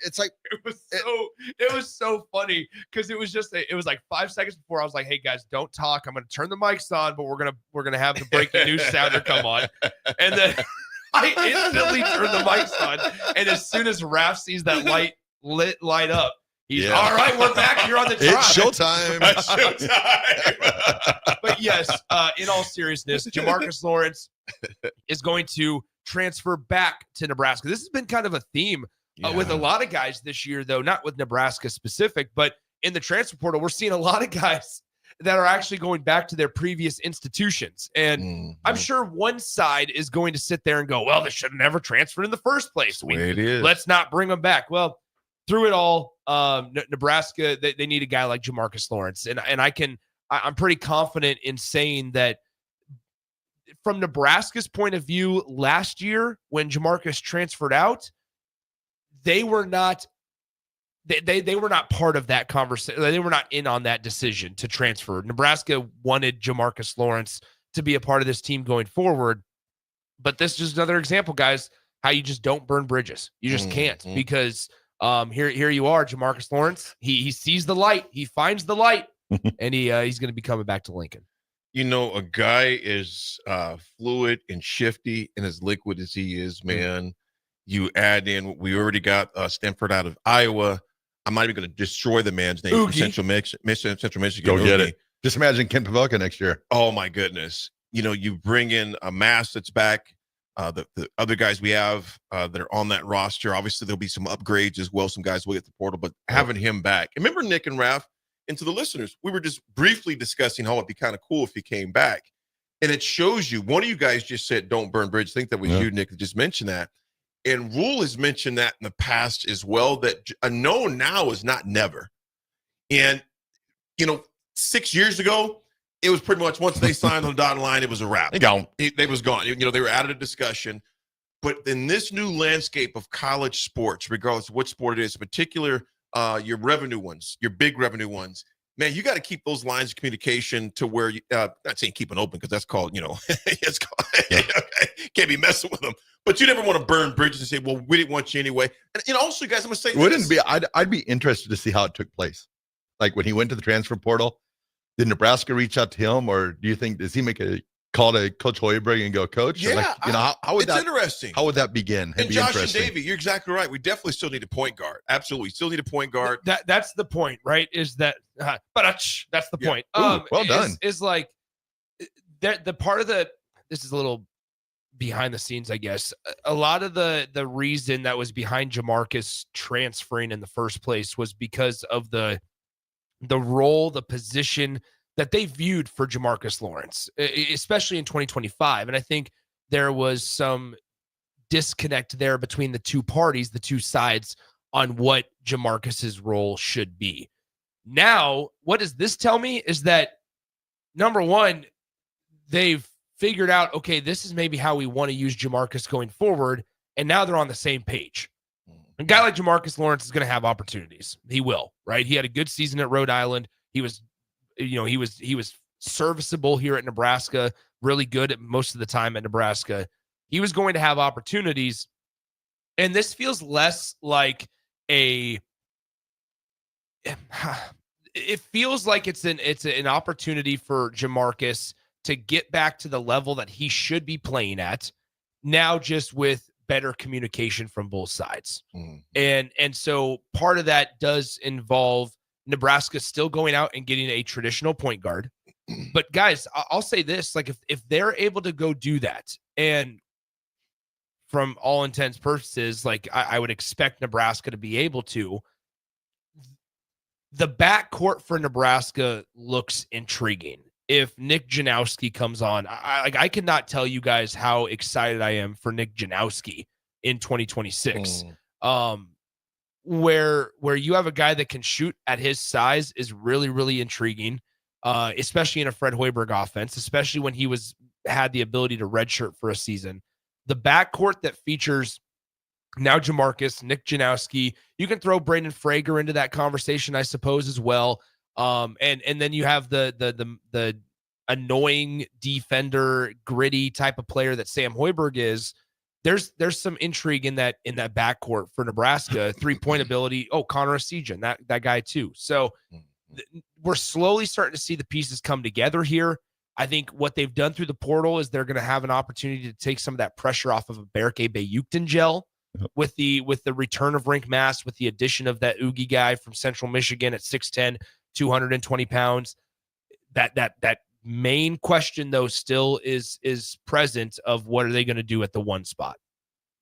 it was so funny because it was like 5 seconds before I was like, hey guys, don't talk. I'm gonna turn the mics on, but we're gonna have the breaking news sounder come on. And then I instantly turned the mics on, and as soon as Raff sees that light up, he's all right. We're back here on the drive. It's showtime. It's showtime. But yes, in all seriousness, Jamarcus Lawrence is going to transfer back to Nebraska. This has been kind of a theme with a lot of guys this year, though, not with Nebraska specific, but in the transfer portal, we're seeing a lot of guys that are actually going back to their previous institutions. And I'm sure one side is going to sit there and go, well, they should have never transferred in the first place. It is. Let's not bring them back. Well, through it all, Nebraska, they need a guy like Jamarcus Lawrence. And I'm pretty confident in saying that from Nebraska's point of view, last year when Jamarcus transferred out, they were not They were not part of that conversation. They were not in on that decision to transfer. Nebraska wanted Jamarcus Lawrence to be a part of this team going forward. But this is just another example, guys, how you just don't burn bridges. You just can't, because here you are, Jamarcus Lawrence. He sees the light. He finds the light, and he's going to be coming back to Lincoln. You know, a guy is fluid and shifty and as liquid as he is, man. You add in, we already got Stanford out of Iowa. I'm not even going to destroy the man's name from Central Michigan. Go get it. Just imagine Kent Pavelka next year. Oh, my goodness. You know, you bring in a Mass that's back. The other guys we have that are on that roster, obviously there'll be some upgrades as well. Some guys will get the portal, but having him back. Remember Nick and Raff, and to the listeners, we were just briefly discussing how it'd be kind of cool if he came back. And it shows you, one of you guys just said, don't burn bridges. I think that was you, Nick, that just mentioned that. And Rule has mentioned that in the past as well, that a no now is not never. And, 6 years ago, it was pretty much once they signed on the dotted line, it was a wrap. They was gone. They were out of the discussion. But in this new landscape of college sports, regardless of what sport it is, in particular, your revenue ones, your big revenue ones, man, you got to keep those lines of communication to where you, not saying keep it open, because that's called, it's called, can't be messing with them. But you never want to burn bridges and say, well, we didn't want you anyway. And also, guys, I'm going to say, I'd be interested to see how it took place. Like when he went to the transfer portal, did Nebraska reach out to him, or do you think, does he make a call to Coach Hoiberg and go, Coach? Yeah, how would it's that, interesting. How would that begin? And Josh and Davey, you're exactly right. We definitely still need a point guard. Absolutely. Still need a point guard. That's the point, right? Is that, that's the point. Ooh, well done. Is like the part of this is a little behind the scenes, I guess. A lot of the reason that was behind Jamarcus transferring in the first place was because of the role, the position that they viewed for Jamarcus Lawrence, especially in 2025. And I think there was some disconnect there between the two parties, the two sides, on what Jamarcus's role should be. Now, what does this tell me is that, number one, they've figured out, okay, this is maybe how we want to use Jamarcus going forward, and now they're on the same page. A guy like Jamarcus Lawrence is going to have opportunities. He will, right? He had a good season at Rhode Island. He was, he was serviceable here at Nebraska, really good at most of the time at Nebraska. He was going to have opportunities, and this feels less like it feels like it's an opportunity for Jamarcus to get back to the level that he should be playing at now, just with better communication from both sides. And so part of that does involve Nebraska still going out and getting a traditional point guard. But guys, I'll say this, like if they're able to go do that, and from all intents purposes, like I would expect Nebraska to be able to, the backcourt for Nebraska looks intriguing. If Nick Janowski comes on, I cannot tell you guys how excited I am for Nick Janowski in 2026. Where you have a guy that can shoot at his size is really, really intriguing, especially in a Fred Hoiberg offense, especially when he had the ability to redshirt for a season. The backcourt that features now Jamarcus, Nick Janowski, you can throw Braden Frager into that conversation, I suppose, as well. And then you have the annoying defender, gritty type of player that Sam Hoiberg is. There's some intrigue in that backcourt for Nebraska. 3-point ability. Oh, Connor Esijan, that guy too. So we're slowly starting to see the pieces come together here. I think what they've done through the portal is they're going to have an opportunity to take some of that pressure off of a Berke Bayuktan gel with the return of Rink Mass, with the addition of that Oogie guy from Central Michigan at 6'10", 220 pounds. That main question, though, still is present of what are they going to do at the one spot?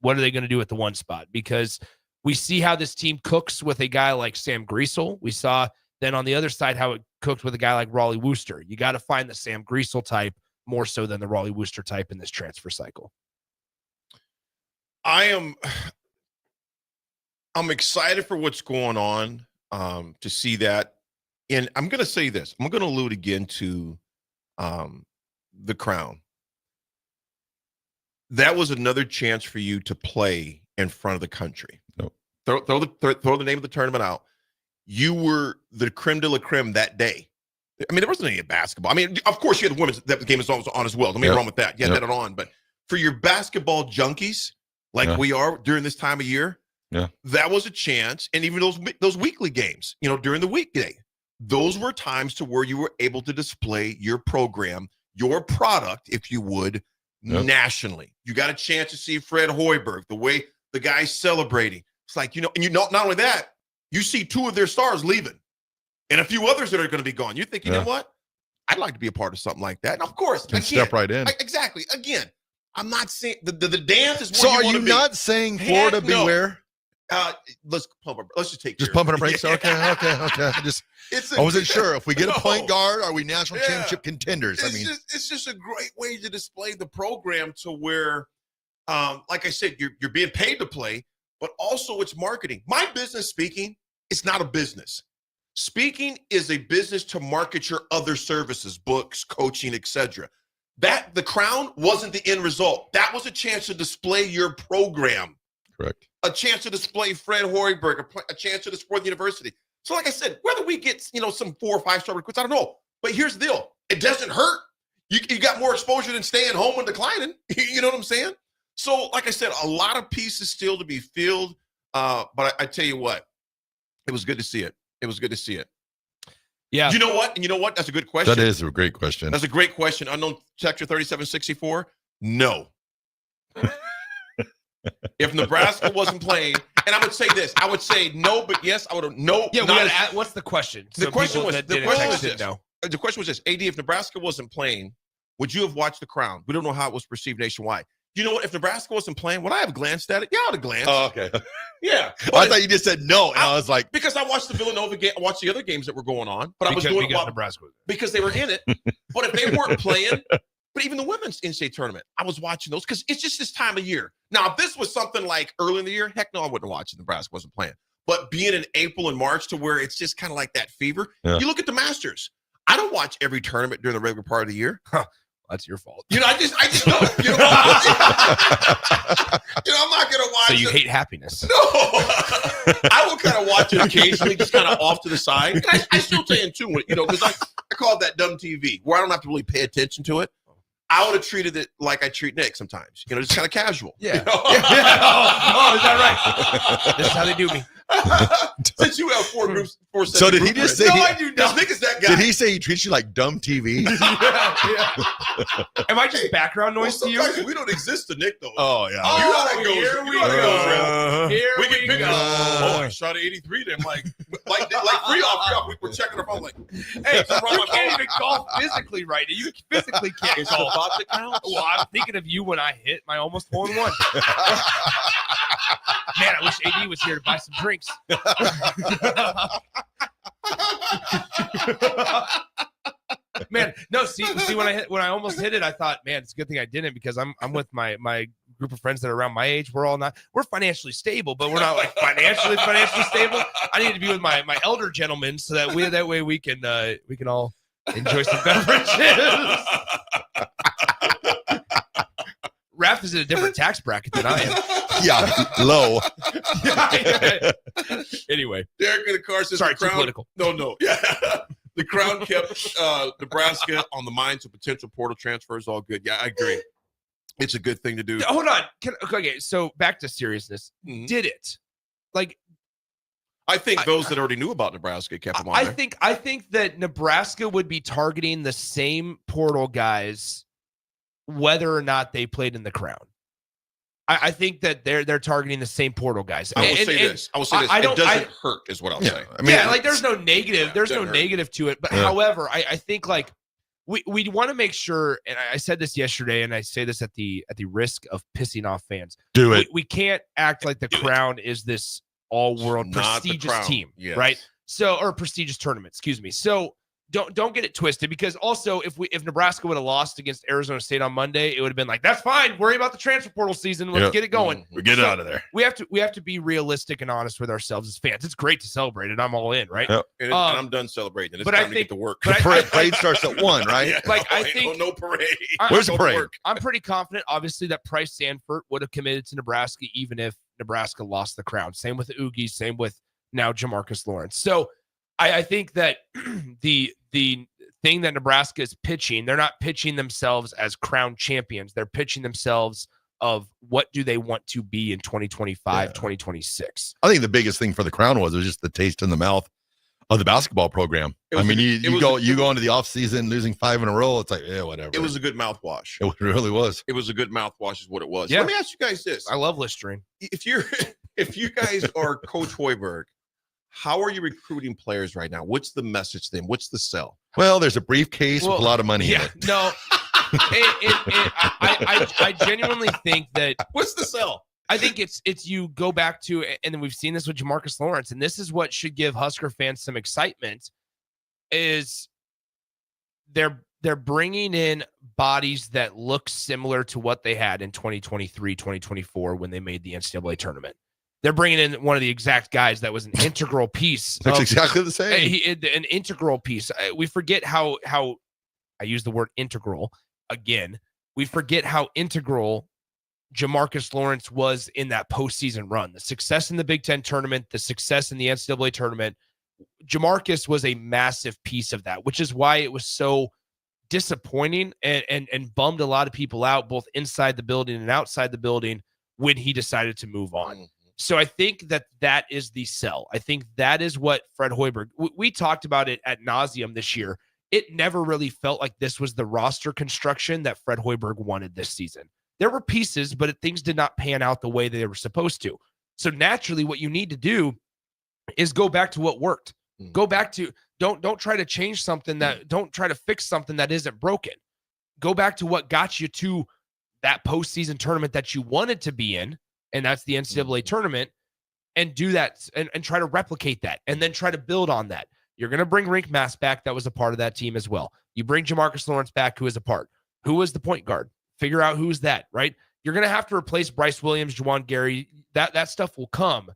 What are they going to do at the one spot? Because we see how this team cooks with a guy like Sam Griesel. We saw then on the other side how it cooked with a guy like Raleigh Wooster. You got to find the Sam Griesel type more so than the Raleigh Wooster type in this transfer cycle. I'm excited for what's going on to see that. And I'm going to say this. I'm going to allude again to the Crown. That was another chance for you to play in front of the country. No. Throw the name of the tournament out. You were the creme de la creme that day. I mean, there wasn't any basketball. I mean, of course, you had the women's that game is on as well. Don't get me wrong with that. You had that on. But for your basketball junkies, like we are during this time of year, that was a chance. And even those weekly games, during the weekday, those were times to where you were able to display your program, your product, if you would, nationally. You got a chance to see Fred Hoiberg, the way the guy's celebrating. It's like, not only that, you see two of their stars leaving and a few others that are going to be gone. You think, you know what? I'd like to be a part of something like that. And of course, can step right in. Exactly. Again, I'm not saying the dance is. So are you not saying Florida beware? Let's just take pumping our brakes. Okay. I wasn't sure if we get a point guard, are we national championship contenders? It's just a great way to display the program to where, like I said, you're being paid to play, but also it's marketing. My business speaking, it's not a business. Speaking is a business to market your other services, books, coaching, etc. That the Crown wasn't the end result. That was a chance to display your program. Correct. A chance to display Fred Hoiberg, a chance to display the university. So like I said, whether we get, some 4 or 5 star recruits, I don't know. But here's the deal. It doesn't hurt. You got more exposure than staying home and declining. You know what I'm saying? So like I said, a lot of pieces still to be filled. But I tell you what, it was good to see it. It was good to see it. Yeah. You know what? And you know what? That's a good question. That is a great question. That's a great question. Unknown Texture 3764. No. If Nebraska wasn't playing, and I would say this, I would say no, but yes, I would have no. Yeah, what's the question? The question was this. AD, if Nebraska wasn't playing, would you have watched The Crown? We don't know how it was perceived nationwide. You know what? If Nebraska wasn't playing, would I have glanced at it? Yeah, I would have glanced. Oh, okay. Yeah. I thought you just said no, and I was like, because I watched the Villanova game, I watched the other games that were going on, but I was doing because Nebraska was because they were in it. But if they weren't playing, but even the women's NCAA tournament, I was watching those because it's just this time of year. Now, if this was something like early in the year, heck no, I wouldn't watch it. Nebraska wasn't playing. But being in April and March to where it's just kind of like that fever, you look at the Masters. I don't watch every tournament during the regular part of the year. That's your fault. I just don't. I'm not going to watch. So you hate happiness? No. I will kind of watch it occasionally, just kind of off to the side. And I still stay in tune with it, because I call it that dumb TV, where I don't have to really pay attention to it. I would have treated it like I treat Nick sometimes, just kind of casual. Yeah. Oh, is that right? This is how they do me. Since you have 4 groups, 4 sets. So did he just say? No, I do not. Nick is that guy. Did he say he treats you like dumb TV? Yeah. Am I just background noise to you? We don't exist to Nick, though. Oh, yeah. You know how that goes. Here we go. Here we can pick go. up. I shot 83. Then like free off. We're checking our phone. Like, hey, you can't even golf physically right now. You physically can't it's golf. the thought that counts. Well, I'm thinking of you when I hit my almost hole-in-one. Man, I wish AD was here to buy some drinks. Man, no, see when I almost hit it, I thought, man, it's a good thing I didn't, because I'm with my group of friends that are around my age. We're financially stable, but we're not like financially stable. I need to be with my elder gentlemen so that way we can all enjoy some beverages. Raff is in a different tax bracket than I am. Yeah, low. Anyway, Derek in the car says, sorry, the Crown, too political. No. Yeah. The Crown kept Nebraska on the minds of potential portal transfers. All good. Yeah, I agree. It's a good thing to do. Hold on. Okay, so back to seriousness. Mm-hmm. Did it? Like, I think those that already knew about Nebraska kept them on there. I think that Nebraska would be targeting the same portal guys whether or not they played in the Crown. I think that they're targeting the same portal guys. I will say this. It doesn't hurt, is what I'll say. I mean, like there's no negative. There's no negative to it. But however, I think like we want to make sure, and I said this yesterday, and I say this at the risk of pissing off fans. Do it. We can't act like the Crown is this all-world prestigious team, right? So, or prestigious tournament, excuse me. So don't get it twisted, because also if Nebraska would have lost against Arizona State on Monday, it would have been like, that's fine. Worry about the transfer portal season. Let's get it going. We get out of there. We have to be realistic and honest with ourselves as fans. It's great to celebrate it. I'm all in, right? Yep. And I'm done celebrating. It's time to get to work. The parade starts at 1, right? I think no parade. Where's the parade? I'm pretty confident, obviously, that Price Sanford would have committed to Nebraska even if Nebraska lost the Crown. Same with Oogie. Same with now Jamarcus Lawrence. So I think that the thing that Nebraska is pitching, they're not pitching themselves as Crown champions. They're pitching themselves of what do they want to be in 2025, 2026. I think the biggest thing for the Crown was just the taste in the mouth of the basketball program. I mean, you go into the offseason losing 5 in a row. It's like, yeah, whatever. It was a good mouthwash. It really was. It was a good mouthwash is what it was. Yeah. Let me ask you guys this. I love Listerine. If you guys are Coach Hoiberg, how are you recruiting players right now? What's the message then? What's the sell? Well, there's a briefcase with a lot of money in it. No, I genuinely think that. What's the sell? I think it's you go back to, and then we've seen this with Jamarcus Lawrence, and this is what should give Husker fans some excitement, is they're bringing in bodies that look similar to what they had in 2023, 2024 when they made the NCAA tournament. They're bringing in one of the exact guys that was an integral piece. Looks exactly the same. An integral piece. We forget how I use the word integral again. We forget how integral Jamarcus Lawrence was in that postseason run. The success in the Big Ten tournament, the success in the NCAA tournament. Jamarcus was a massive piece of that, which is why it was so disappointing and bummed a lot of people out, both inside the building and outside the building, when he decided to move on. So I think that is the sell. I think that is what Fred Hoiberg, we talked about it ad nauseum this year. It never really felt like this was the roster construction that Fred Hoiberg wanted this season. There were pieces, but things did not pan out the way they were supposed to. So naturally, what you need to do is go back to what worked. Go back to, don't try to change something don't try to fix something that isn't broken. Go back to what got you to that postseason tournament that you wanted to be in, and that's the NCAA tournament, and do that and try to replicate that, and then try to build on that. You're going to bring Rink Mass back. That was a part of that team as well. You bring Jamarcus Lawrence back, who is a part. Who was the point guard? Figure out who's that, right? You're going to have to replace Bryce Williams, Juwan Gary. That stuff will come.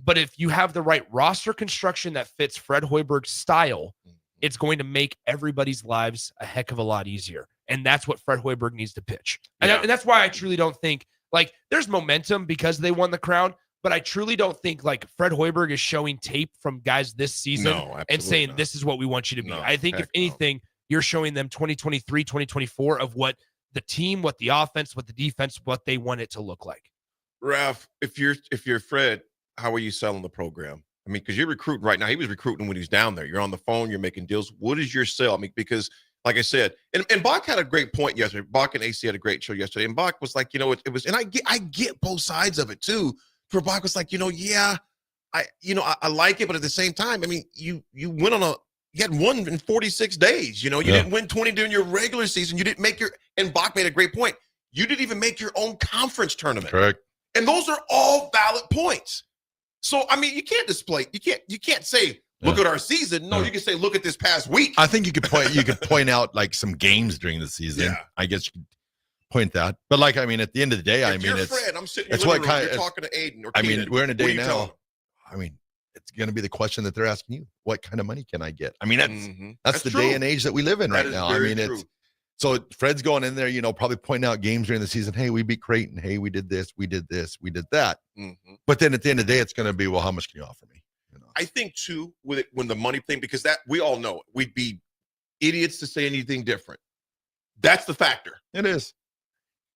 But if you have the right roster construction that fits Fred Hoiberg's style, it's going to make everybody's lives a heck of a lot easier. And that's what Fred Hoiberg needs to pitch. And that's why I truly don't think, like, there's momentum because they won the Crown, but I truly don't think, like, Fred Hoiberg is showing tape from guys this season and saying, this is what we want you to be. I think, if anything, you're showing them 2023, 2024 of what the team, what the offense, what the defense, what they want it to look like. Raff, if you're Fred, how are you selling the program? I mean, because you're recruiting right now. He was recruiting when he's down there. You're on the phone. You're making deals. What is your sell? I mean, because like I said, and Bach had a great point yesterday. Bach and AC had a great show yesterday. And Bach was like, it was, and I get both sides of it too. For Bach was like, I like it, but at the same time, I mean, you went on you had won in 46 days. You didn't win 20 during your regular season. You didn't make and Bach made a great point. You didn't even make your own conference tournament. Correct. And those are all valid points. So, I mean, you can't say, look at our season. No, you can say, look at this past week. I think you could point out like some games during the season. Yeah. I guess you could point that. But like, I mean, at the end of the day, it's Fred, I'm sitting in your living room, you're talking to Aiden or Keenan. I mean, we're in a day now. I mean, it's going to be the question that they're asking you. What kind of money can I get? I mean, that's the day and age that we live in right now. I mean, so Fred's going in there, probably pointing out games during the season. Hey, we beat Creighton. Hey, we did this, we did this, we did that. But then at the end of the day, it's going to be, well, how much can you offer me? I think too, when the money thing, because that we all know we'd be idiots to say anything different. That's the factor. It is.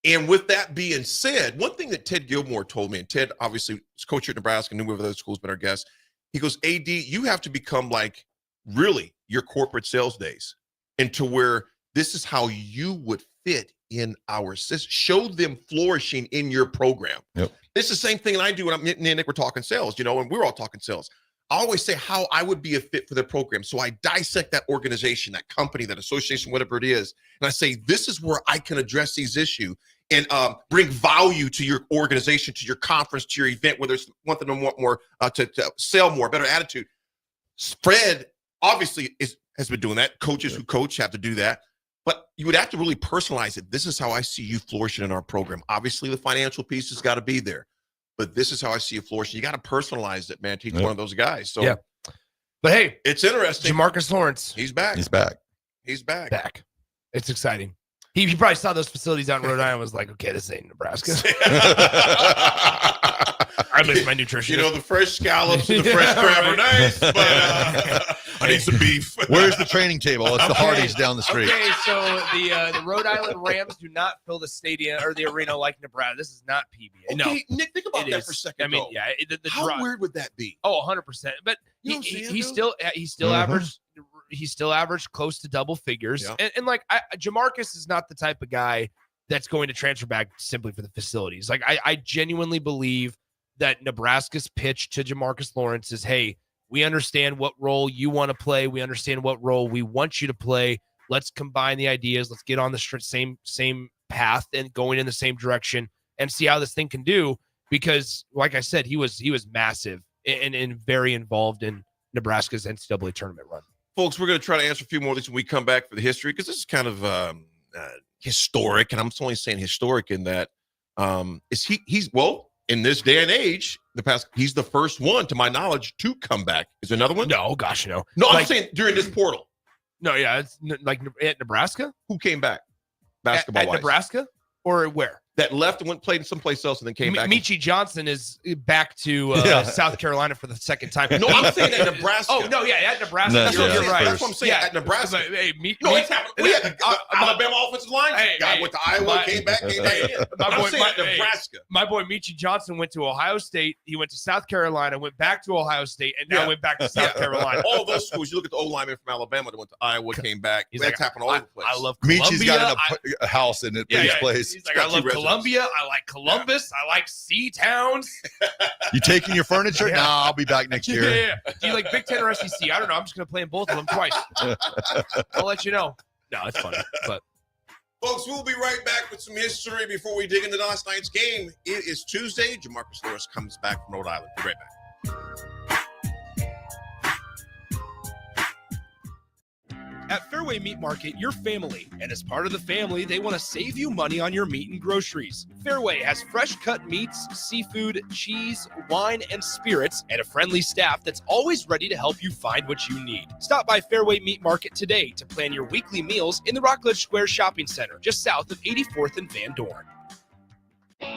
And with that being said, one thing that Ted Gilmore told me, and Ted obviously was coach at Nebraska, knew of other schools, been our guest. He goes, AD, you have to become like really your corporate sales days, and to where this is how you would fit in our system. Show them flourishing in your program. Yep. It's the same thing that I do when me and Nick were talking sales, and we're all talking sales. I always say how I would be a fit for the program. So I dissect that organization, that company, that association, whatever it is. And I say, this is where I can address these issues and bring value to your organization, to your conference, to your event, whether it's want them to want more, to sell more, better attitude. Fred obviously has been doing that. Coaches who coach have to do that. But you would have to really personalize it. This is how I see you flourishing in our program. Obviously, the financial piece has got to be there. But this is how I see you flourishing. You got to personalize it, man. He's one of those guys. So, yeah. But hey, it's interesting. Jamarcus Lawrence. He's back. He's back. He's back. Back. It's exciting. He probably saw those facilities out in Rhode Island and was like, okay, this ain't Nebraska. I miss my nutrition. The fresh scallops and the fresh crab are nice, but I need some beef. Where's the training table? It's the Hardee's down the street. Okay, so the Rhode Island Rams do not fill the stadium or the arena like Nebraska. This is not PBA. No. Nick, think about that for a second. I mean, though. yeah. How weird would that be? Oh, 100%. But he still averaged. He still averaged close to double figures. Yeah. And like Jamarcus is not the type of guy that's going to transfer back simply for the facilities. Like I genuinely believe that Nebraska's pitch to Jamarcus Lawrence is, hey, we understand what role you want to play. We understand what role we want you to play. Let's combine the ideas. Let's get on the same path and going in the same direction and see how this thing can do. Because, like I said, he was massive and very involved in Nebraska's NCAA tournament run. Folks, we're going to try to answer a few more of these when we come back for the history, because this is kind of historic, and I'm only saying historic in that he's in this day and age, he's the first one, to my knowledge, to come back. Is there another one? No, gosh, no. No, I'm saying during this portal. No, yeah, it's like at Nebraska. Who came back? Basketball-wise. At Nebraska or where? That left and played someplace else and then came back. Michi Johnson is back to South Carolina for the second time. No, I'm saying at Nebraska. Oh, no, yeah, at Nebraska. You're right. That's what I'm saying. Yeah. At Nebraska. It's happened. We had the Alabama offensive line. Guy went to Iowa, came back in. I'm saying at Nebraska. My boy Michi Johnson went to Ohio State. He went to South Carolina, went back to Ohio State, and now went back to South Carolina. All those schools. You look at the O-lineman from Alabama that went to Iowa, came back. That's happened all over the place. I love Columbia. Michi's got a house in each place. He's like, I love Columbia. I like Columbus. I like sea towns. You taking your furniture? Yeah. Nah, I'll be back next year. Yeah. Do you like Big Ten or SEC? I don't know. I'm just going to play in both of them twice. I'll let you know. No, it's funny. But folks, we'll be right back with some history before we dig into last night's game. It is Tuesday. Jamarcus Lawrence comes back from Rhode Island. Be right back. At Fairway Meat Market, you're family, and as part of the family, they want to save you money on your meat and groceries. Fairway has fresh cut meats, seafood, cheese, wine, and spirits, and a friendly staff that's always ready to help you find what you need. Stop by Fairway Meat Market today to plan your weekly meals in the Rockledge Square Shopping Center, just south of 84th and Van Dorn.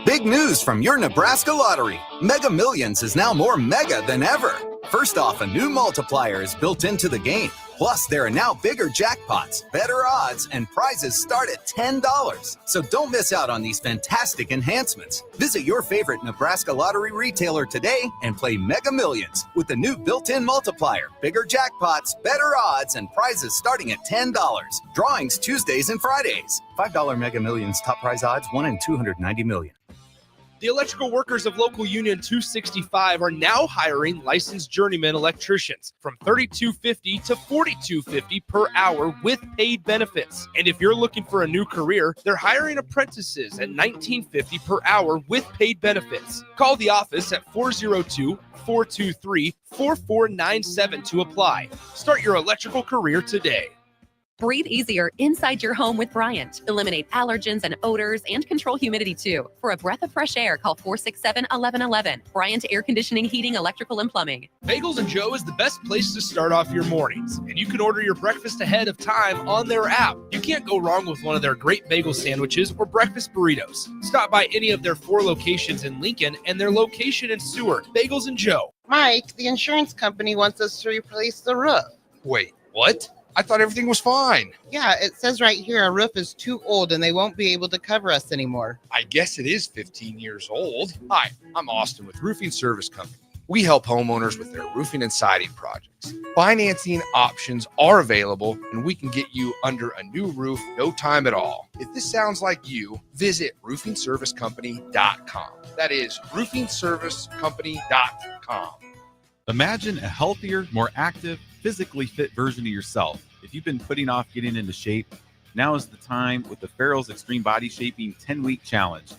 Big news from your Nebraska Lottery. Mega Millions is now more mega than ever. First off, a new multiplier is built into the game. Plus, there are now bigger jackpots, better odds, and prizes start at $10. So don't miss out on these fantastic enhancements. Visit your favorite Nebraska Lottery retailer today and play Mega Millions with the new built-in multiplier, bigger jackpots, better odds, and prizes starting at $10. Drawings Tuesdays and Fridays. $5 Mega Millions top prize odds, 1 in 290 million. The electrical workers of Local Union 265 are now hiring licensed journeyman electricians from $32.50 to $42.50 per hour with paid benefits. And if you're looking for a new career, they're hiring apprentices at $19.50 per hour with paid benefits. Call the office at 402-423-4497 to apply. Start your electrical career today. Breathe easier inside your home with Bryant. Eliminate allergens and odors and control humidity too. For a breath of fresh air, call 467-1111. Bryant Air Conditioning, Heating, Electrical, and Plumbing. Bagels and Joe is the best place to start off your mornings, and you can order your breakfast ahead of time on their app. You can't go wrong with one of their great bagel sandwiches or breakfast burritos. Stop by any of their 4 locations in Lincoln and their location in Seward. Bagels and Joe. Mike, the insurance company wants us to replace the roof. Wait, what? I thought everything was fine. Yeah, it says right here our roof is too old and they won't be able to cover us anymore. I guess it is 15 years old. Hi, I'm Austin with Roofing Service Company. We help homeowners with their roofing and siding projects. Financing options are available, and we can get you under a new roof no time at all. If this sounds like you, visit roofingservicecompany.com. That is roofingservicecompany.com. Imagine a healthier, more active, physically fit version of yourself. If you've been putting off getting into shape, now is the time with the Farrell's Extreme Body Shaping 10-Week Challenge.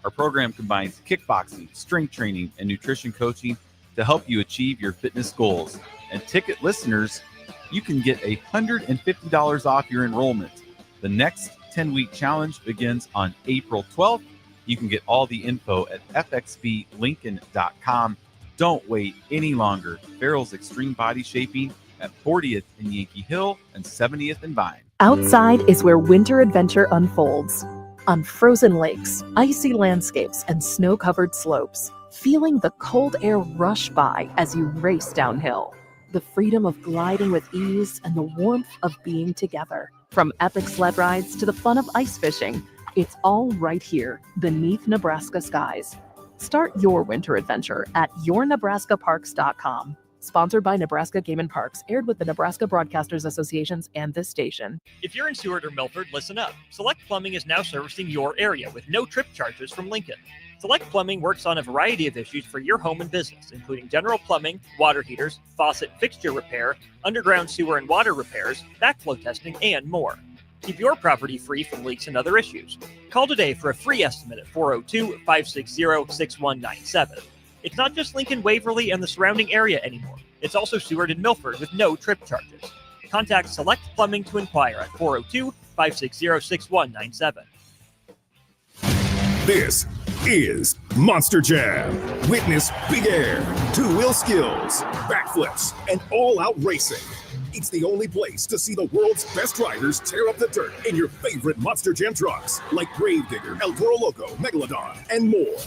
Our program combines kickboxing, strength training, and nutrition coaching to help you achieve your fitness goals. And ticket listeners, you can get $150 off your enrollment. The next 10-week challenge begins on April 12th. You can get all the info at fxblincoln.com. Don't wait any longer. Farrell's Extreme Body Shaping at 40th and Yankee Hill and 70th and Vine. Outside is where winter adventure unfolds. On frozen lakes, icy landscapes, and snow-covered slopes, feeling the cold air rush by as you race downhill. The freedom of gliding with ease and the warmth of being together. From epic sled rides to the fun of ice fishing, it's all right here beneath Nebraska skies. Start your winter adventure at yournebraskaparks.com. Sponsored by Nebraska Game and Parks, aired with the Nebraska Broadcasters Associations and this station. If you're in Seward or Milford, listen up. Select Plumbing is now servicing your area with no trip charges from Lincoln. Select Plumbing works on a variety of issues for your home and business, including general plumbing, water heaters, faucet fixture repair, underground sewer and water repairs, backflow testing, and more. Keep your property free from leaks and other issues. Call today for a free estimate at 402-560-6197. It's not just Lincoln, Waverly, and the surrounding area anymore. It's also Seward and Milford with no trip charges. Contact Select Plumbing to inquire at 402-560-6197. This is Monster Jam. Witness big air, two-wheel skills, backflips, and all-out racing. It's the only place to see the world's best drivers tear up the dirt in your favorite Monster Jam trucks like Gravedigger, El Toro Loco, Megalodon, and more.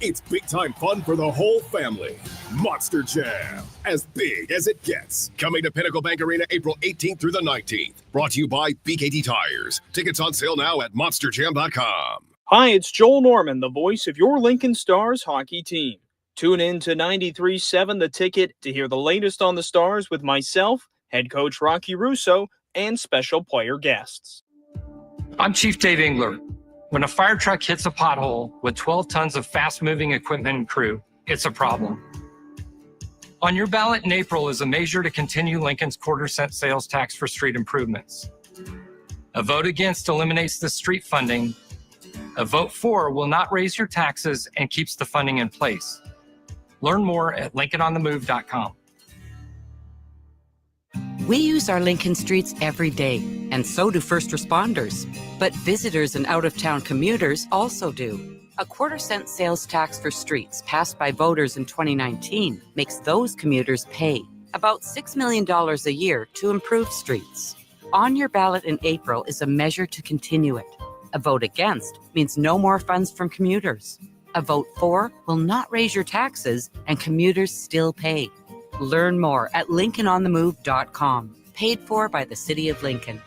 It's big-time fun for the whole family. Monster Jam, as big as it gets. Coming to Pinnacle Bank Arena April 18th through the 19th. Brought to you by BKT Tires. Tickets on sale now at monsterjam.com. Hi, it's Joel Norman, the voice of your Lincoln Stars hockey team. Tune in to 93.7 The Ticket to hear the latest on the Stars with myself, head coach Rocky Russo, and special player guests. I'm Chief Dave Engler. When a fire truck hits a pothole with 12 tons of fast-moving equipment and crew, it's a problem. On your ballot in April is a measure to continue Lincoln's quarter-cent sales tax for street improvements. A vote against eliminates the street funding. A vote for will not raise your taxes and keeps the funding in place. Learn more at LincolnOnTheMove.com. We use our Lincoln streets every day, and so do first responders. But visitors and out-of-town commuters also do. A quarter-cent sales tax for streets passed by voters in 2019 makes those commuters pay about $6 million a year to improve streets. On your ballot in April is a measure to continue it. A vote against means no more funds from commuters. A vote for will not raise your taxes, and commuters still pay. Learn more at LincolnOnTheMove.com. Paid for by the City of Lincoln.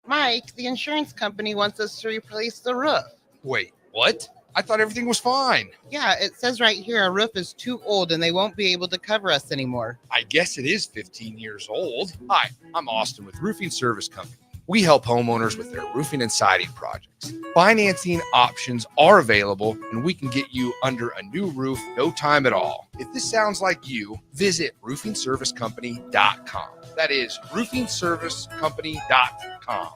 Mike, the insurance company wants us to replace the roof. Wait, what? I thought everything was fine. Yeah, it says right here our roof is too old and they won't be able to cover us anymore. I guess it is 15 years old. Hi, I'm Austin with Roofing Service Company. We help homeowners with their roofing and siding projects. Financing options are available, and we can get you under a new roof no time at all. If this sounds like you, visit roofingservicecompany.com. That is roofingservicecompany.com.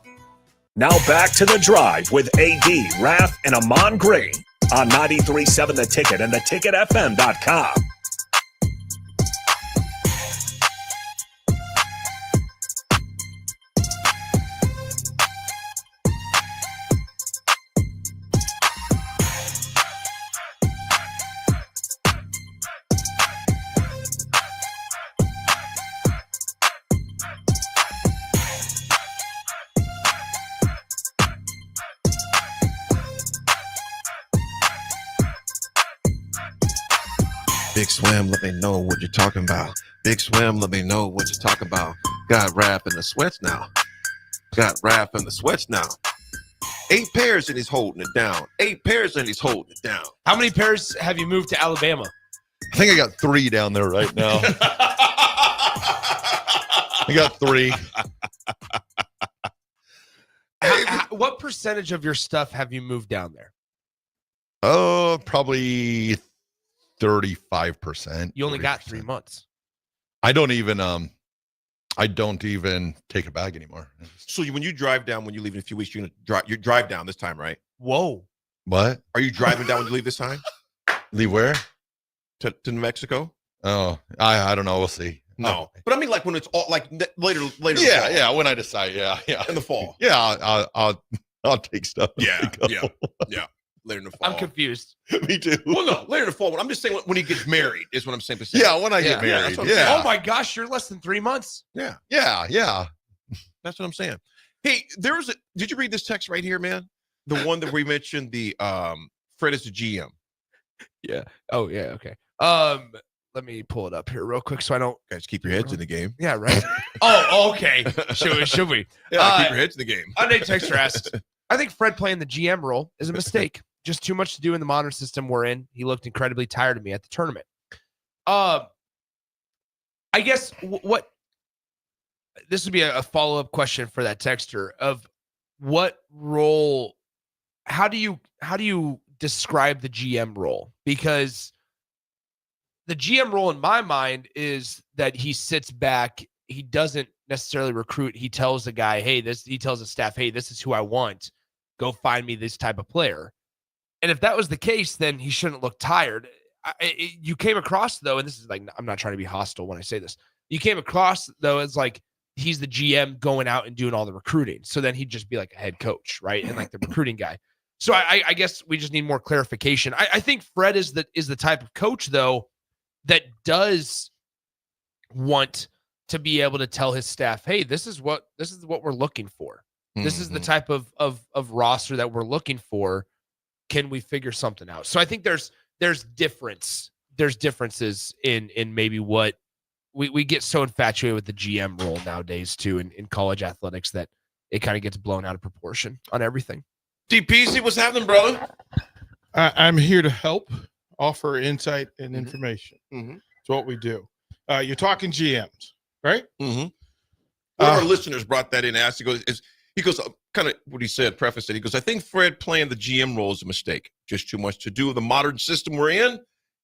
Now back to the drive with AD, Raff, and Ahman Green on 93.7 The Ticket and theticketfm.com. Big Swim, let me know what you're talking about. Big Swim, let me know what you're talking about. Got Raff in the sweats now. Got Raff in the sweats now. 8 pairs and he's holding it down. 8 pairs and he's holding it down. How many pairs have you moved to Alabama? I think I got 3 down there right now. I got 3. What percentage of your stuff have you moved down there? Oh, probably 35%. You only got 3 months. I don't even take a bag anymore. So when you drive down, when you leave in a few weeks, you drive down this time, right? Whoa. What? Are you driving down when you leave this time? Leave where? To New Mexico? Oh, I don't know. We'll see. No, but I mean, like when it's all like later. Yeah. When I decide, yeah. In the fall. Yeah, I'll take stuff. Yeah. Later in the fall. I'm confused. Me too. Well, no, later in the fall. I'm just saying when he gets married is what I'm saying. Yeah, when I get married. Oh my gosh, you're less than 3 months. Yeah. That's what I'm saying. Hey, did you read this text right here, man? The one that we mentioned, the Fred is the GM. Yeah. Oh yeah. Okay. Let me pull it up here real quick so I don't. Guys, keep your heads in the game. Yeah. Right. Oh, okay. Should we? Yeah, keep your heads in the game. Unnamed texter asks, I think Fred playing the GM role is a mistake. Just too much to do in the modern system we're in. He looked incredibly tired of me at the tournament. I guess what this would be a follow-up question for that texter of what role, how do you describe the GM role? Because the GM role in my mind is that he sits back, he doesn't necessarily recruit. He tells the guy, he tells the staff, hey, this is who I want. Go find me this type of player. And if that was the case, then he shouldn't look tired. You came across, though, and this is like, I'm not trying to be hostile when I say this. You came across, though, as like he's the GM going out and doing all the recruiting. So then he'd just be like a head coach, right? And like the recruiting guy. So I guess we just need more clarification. I think Fred is the type of coach, though, that does want to be able to tell his staff, hey, this is what we're looking for. This is the type of roster that we're looking for. Can we figure something out? So I think there's differences in maybe what we get so infatuated with the GM role nowadays too in college athletics that it kind of gets blown out of proportion on everything. DPC, what's happening, brother? I'm here to help, offer insight and information. It's what we do. You're talking GMs, right? One of our listeners brought that in. Asked, he goes, kind of what he said, prefaced it. He goes, I think Fred playing the GM role is a mistake. Just too much to do with the modern system we're in.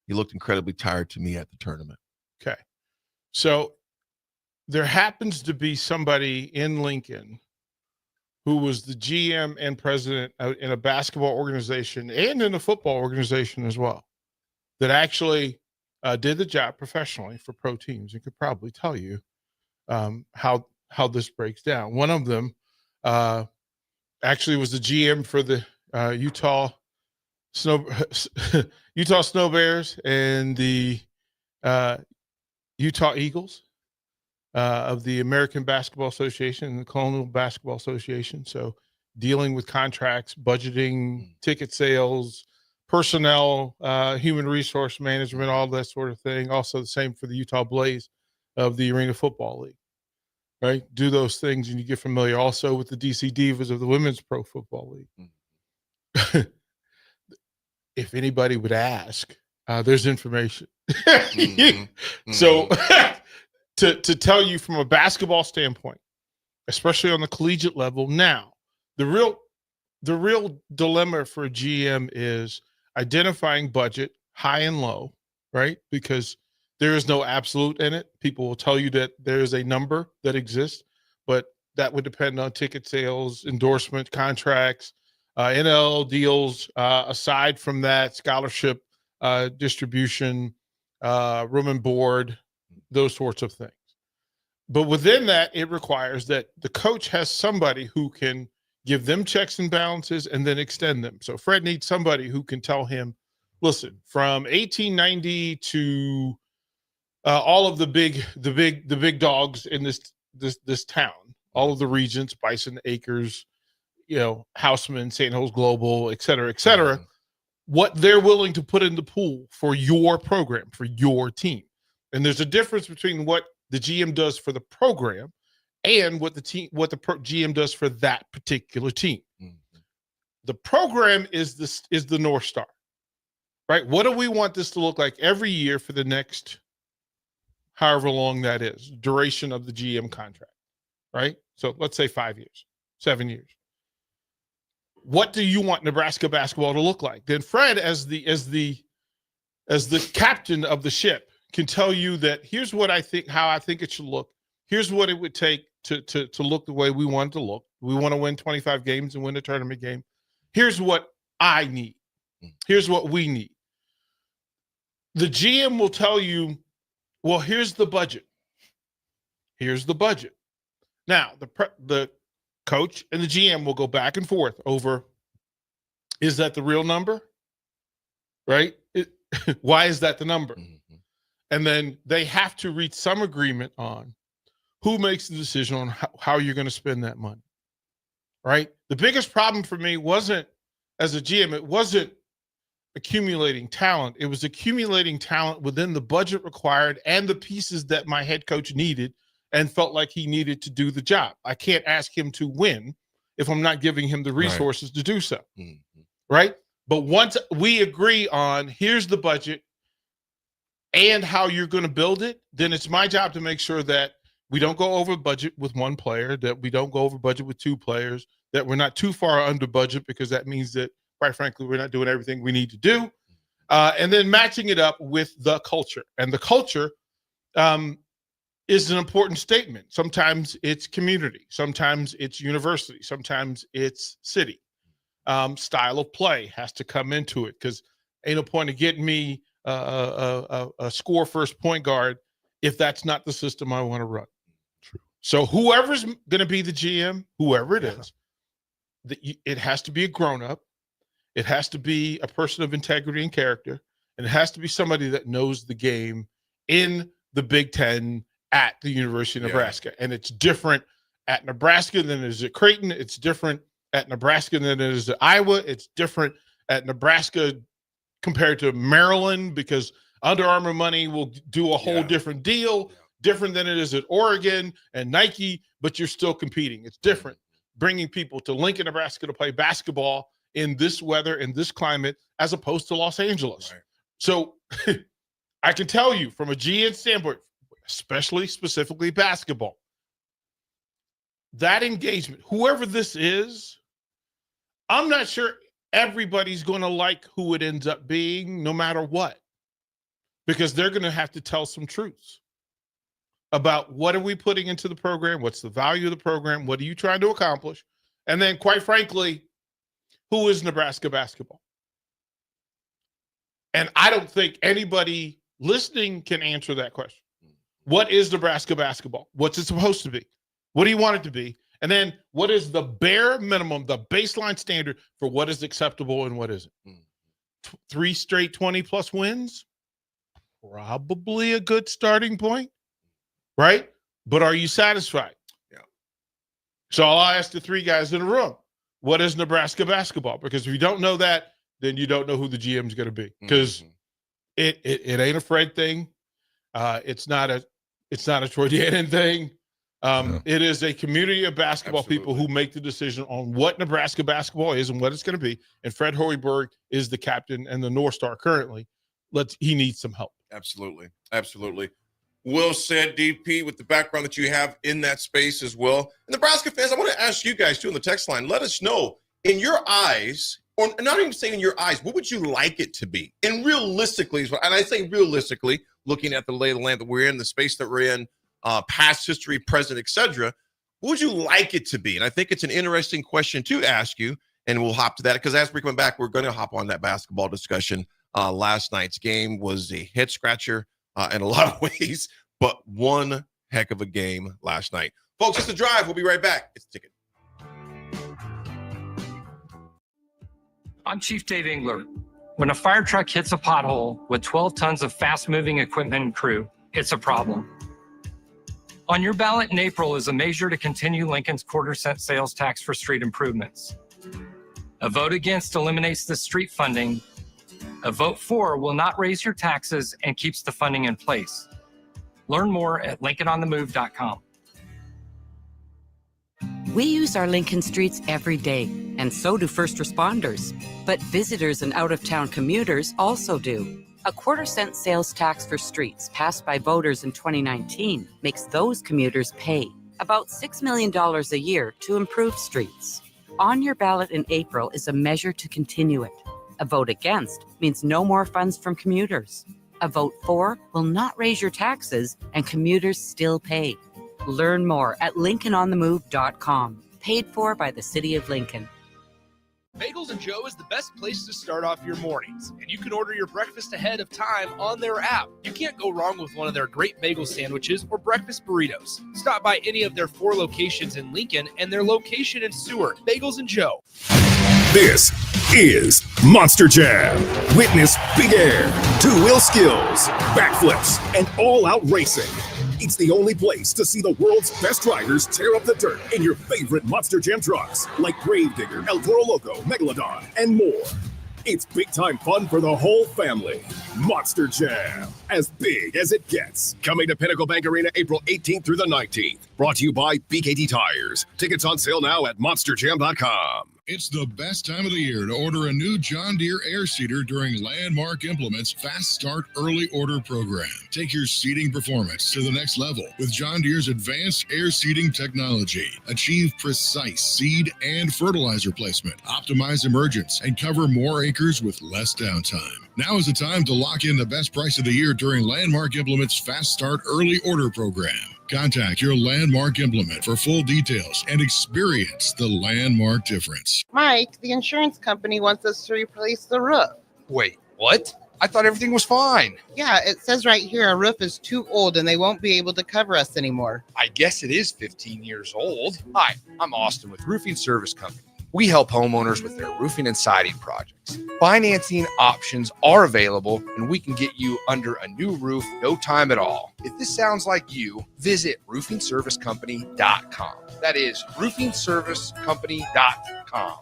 He looked incredibly tired to me at the tournament. Okay. So there happens to be somebody in Lincoln who was the GM and president in a basketball organization and in a football organization as well, that actually did the job professionally for pro teams and could probably tell you how this breaks down. One of them actually was the GM for the Utah Snow Bears and the Utah Eagles of the American Basketball Association and the Colonial Basketball Association. So dealing with contracts, budgeting, ticket sales, personnel, human resource management, all that sort of thing. Also the same for the Utah Blaze of the Arena Football League. Right? Do those things and you get familiar also with the DC Divas of the Women's Pro Football League. If anybody would ask, there's information. So to tell you from a basketball standpoint, especially on the collegiate level now, the real dilemma for a GM is identifying budget, high and low, right? Because there is no absolute in it. People will tell you that there is a number that exists, but that would depend on ticket sales, endorsement, contracts, NL deals. Aside from that, scholarship distribution, room and board, those sorts of things. But within that, it requires that the coach has somebody who can give them checks and balances and then extend them. So Fred needs somebody who can tell him, listen, from 1890 to all of the big dogs in this town, all of the regents, Bison Acres, Houseman, St. Joe's Global, et cetera, what they're willing to put in the pool for your program, for your team. And there's a difference between what the GM does for the program and what the GM does for that particular team. The program is the North Star. right? What do we want this to look like every year for the next however long that is, duration of the GM contract, right? So let's say 5 years, 7 years. What do you want Nebraska basketball to look like? Then Fred, as the captain of the ship, can tell you that here's what I think, how I think it should look. Here's what it would take to look the way we want it to look. We want to win 25 games and win a tournament game. Here's what I need. Here's what we need. The GM will tell you, well, here's the budget. Here's the budget. Now, the coach and the GM will go back and forth over, is that the real number? Right? Why is that the number? And then they have to reach some agreement on who makes the decision on how you're going to spend that money. Right? The biggest problem for me wasn't, as a GM, it wasn't accumulating talent. It was accumulating talent within the budget required and the pieces that my head coach needed and felt like he needed to do the job. I can't ask him to win if I'm not giving him the resources to do so. Right? But once we agree on here's the budget and how you're going to build it, then it's my job to make sure that we don't go over budget with one player, that we don't go over budget with two players, that we're not too far under budget, because that means that, quite frankly, we're not doing everything we need to do. And then matching it up with the culture. And the culture is an important statement. Sometimes it's community. Sometimes it's university. Sometimes it's city. Style of play has to come into it, because ain't no point of getting me a score first point guard if that's not the system I want to run. True. So whoever's going to be the GM, whoever it is, it has to be a grown-up. It has to be a person of integrity and character, and it has to be somebody that knows the game in the Big Ten at the University of Nebraska. And it's different at Nebraska than it is at Creighton. It's different at Nebraska than it is at Iowa. It's different at Nebraska compared to Maryland, because Under Armour money will do a whole different deal, different than it is at Oregon and Nike, but you're still competing. It's different bringing people to Lincoln, Nebraska to play basketball in this weather, in this climate, as opposed to Los Angeles. Right. So I can tell you from a GM standpoint, especially specifically basketball, that engagement, whoever this is, I'm not sure everybody's going to like who it ends up being, no matter what, because they're going to have to tell some truths about what are we putting into the program, what's the value of the program, what are you trying to accomplish, and then, quite frankly, who is Nebraska basketball? And I don't think anybody listening can answer that question. What is Nebraska basketball? What's it supposed to be? What do you want it to be? And then what is the bare minimum, the baseline standard for what is acceptable and what isn't? 3 straight 20-plus wins? Probably a good starting point, right? But are you satisfied? Yeah. So I'll ask the 3 guys in the room, what is Nebraska basketball? Because if you don't know that, then you don't know who the GM is going to be, because it ain't a Fred thing. It's not a Troy Dannon thing. It is a community of basketball people who make the decision on what Nebraska basketball is and what it's going to be. And Fred Hoiberg is the captain and the North Star currently. He needs some help. Absolutely. Absolutely. Will said, DP, with the background that you have in that space as well. And Nebraska fans, I want to ask you guys too on the text line. Let us know, in your eyes, or not even saying in your eyes, what would you like it to be? And realistically, and I say realistically, looking at the lay of the land that we're in, the space that we're in, past history, present, etc., what would you like it to be? And I think it's an interesting question to ask you, and we'll hop to that, because as we're coming back, we're going to hop on that basketball discussion. Last night's game was a head scratcher in a lot of ways, but one heck of a game last night. Folks, it's The Drive. We'll be right back. It's The Ticket. I'm Chief Dave Engler. When a fire truck hits a pothole with 12 tons of fast-moving equipment and crew, it's a problem. On your ballot in April is a measure to continue Lincoln's quarter-cent sales tax for street improvements. A vote against eliminates the street funding. A vote for will not raise your taxes and keeps the funding in place. Learn more at LincolnOnTheMove.com. We use our Lincoln streets every day, and so do first responders. But visitors and out-of-town commuters also do. A quarter-cent sales tax for streets passed by voters in 2019 makes those commuters pay about $6 million a year to improve streets. On your ballot in April is a measure to continue it. A vote against means no more funds from commuters. A vote for will not raise your taxes and commuters still pay. Learn more at LincolnOnTheMove.com. Paid for by the City of Lincoln. Bagels and Joe is the best place to start off your mornings, and you can order your breakfast ahead of time on their app. You can't go wrong with one of their great bagel sandwiches or breakfast burritos. Stop by any of their 4 locations in Lincoln and their location in Seward. Bagels and Joe. This is Monster Jam. Witness big air, two-wheel skills, backflips, and all-out racing. It's the only place to see the world's best drivers tear up the dirt in your favorite Monster Jam trucks, like Gravedigger, El Toro Loco, Megalodon, and more. It's big-time fun for the whole family. Monster Jam, as big as it gets. Coming to Pinnacle Bank Arena April 18th through the 19th. Brought to you by BKT Tires. Tickets on sale now at monsterjam.com. It's the best time of the year to order a new John Deere air seeder during Landmark Implement's Fast Start Early Order program. Take your seeding performance to the next level with John Deere's advanced air seeding technology. Achieve precise seed and fertilizer placement, optimize emergence, and cover more acres with less downtime. Now is the time to lock in the best price of the year during Landmark Implement's Fast Start Early Order program. Contact your Landmark Implement for full details and experience the Landmark difference. Mike, the insurance company wants us to replace the roof. Wait, what? I thought everything was fine. Yeah, it says right here our roof is too old and they won't be able to cover us anymore. I guess it is 15 years old. Hi, I'm Austin with Roofing Service Company. We help homeowners with their roofing and siding projects. Financing options are available, and we can get you under a new roof no time at all. If this sounds like you, visit roofingservicecompany.com. That is roofingservicecompany.com.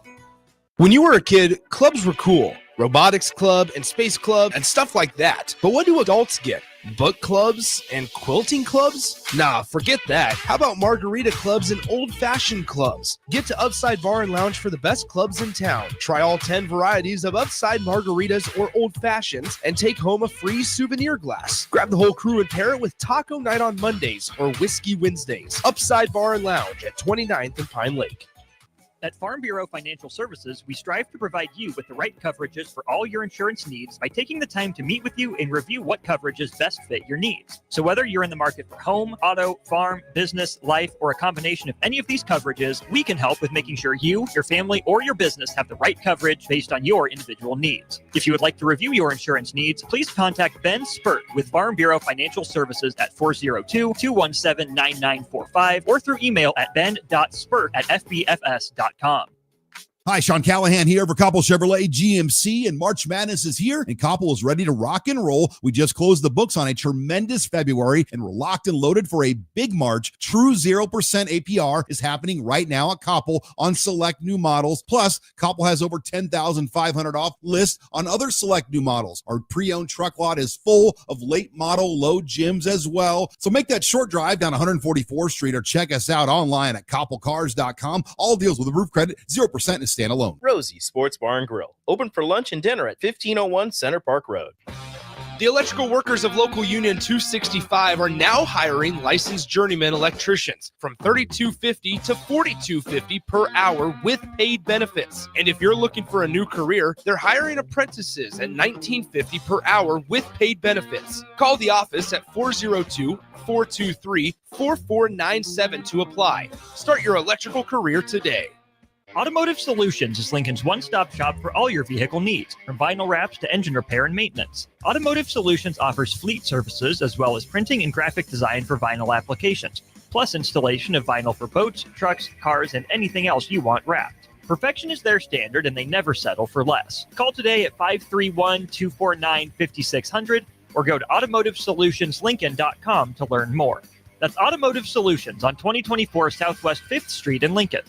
When you were a kid, clubs were cool. Robotics club and space club and stuff like that. But what do adults get? Book clubs and quilting clubs? Nah, forget that. How about margarita clubs and old-fashioned clubs? Get to Upside Bar and Lounge for the best clubs in town. Try all 10 varieties of Upside margaritas or old fashions and take home a free souvenir glass. Grab the whole crew and pair it with taco night on Mondays or whiskey Wednesdays. Upside Bar and Lounge at 29th and Pine Lake. At Farm Bureau Financial Services, we strive to provide you with the right coverages for all your insurance needs by taking the time to meet with you and review what coverages best fit your needs. So whether you're in the market for home, auto, farm, business, life, or a combination of any of these coverages, we can help with making sure you, your family, or your business have the right coverage based on your individual needs. If you would like to review your insurance needs, please contact Ben Spurt with Farm Bureau Financial Services at 402-217-9945 or through email at ben.spurt@fbfs.com. Hi, Sean Callahan here for Koppel Chevrolet GMC, and March Madness is here, and Koppel is ready to rock and roll. We just closed the books on a tremendous February, and we're locked and loaded for a big March. True 0% APR is happening right now at Koppel on select new models. Plus, Koppel has over $10,500 off list on other select new models. Our pre-owned truck lot is full of late model low gyms as well. So make that short drive down 144th Street or check us out online at koppelcars.com. All deals with a roof credit, 0% is standalone. Rosie Sports Bar and Grill, open for lunch and dinner at 1501 Center Park Road. The electrical workers of Local Union 265 are now hiring licensed journeyman electricians from $32.50 to $42.50 per hour with paid benefits. And if you're looking for a new career, they're hiring apprentices at $19.50 per hour with paid benefits. Call the office at 402-423-4497 to apply. Start your electrical career today. Automotive Solutions is Lincoln's one-stop shop for all your vehicle needs, from vinyl wraps to engine repair and maintenance. Automotive Solutions offers fleet services as well as printing and graphic design for vinyl applications, plus installation of vinyl for boats, trucks, cars, and anything else you want wrapped. Perfection is their standard, and they never settle for less. Call today at 531-249-5600 or go to automotivesolutionslincoln.com to learn more. That's Automotive Solutions on 2024 Southwest 5th Street in Lincoln.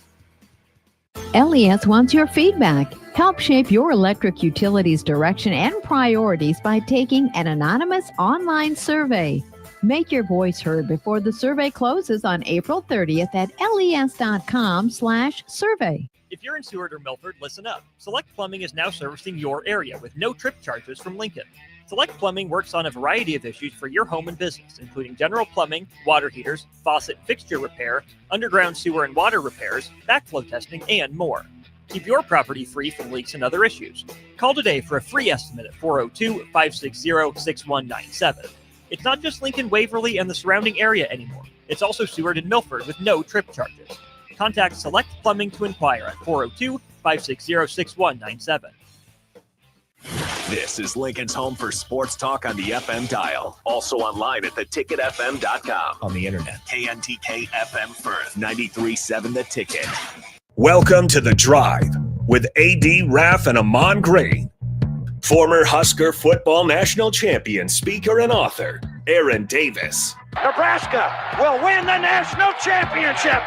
LES wants your feedback. Help shape your electric utilities direction and priorities by taking an anonymous online survey. Make your voice heard before the survey closes on April 30th at les.com/survey. If you're in Seward or Milford, listen up. Select Plumbing is now servicing your area with no trip charges from Lincoln. Select Plumbing works on a variety of issues for your home and business, including general plumbing, water heaters, faucet and fixture repair, underground sewer and water repairs, backflow testing, and more. Keep your property free from leaks and other issues. Call today for a free estimate at 402-560-6197. It's not just Lincoln, Waverly, and the surrounding area anymore. It's also Seward and Milford with no trip charges. Contact Select Plumbing to inquire at 402-560-6197. This is Lincoln's home for sports talk on the FM dial. Also online at theticketfm.com. On the internet. KNTK FM Firth, 93.7 The Ticket. Welcome to The Drive with AD Raff and Ahman Green. Former Husker football national champion, speaker, and author, Aaron Davis. Nebraska will win the national championship.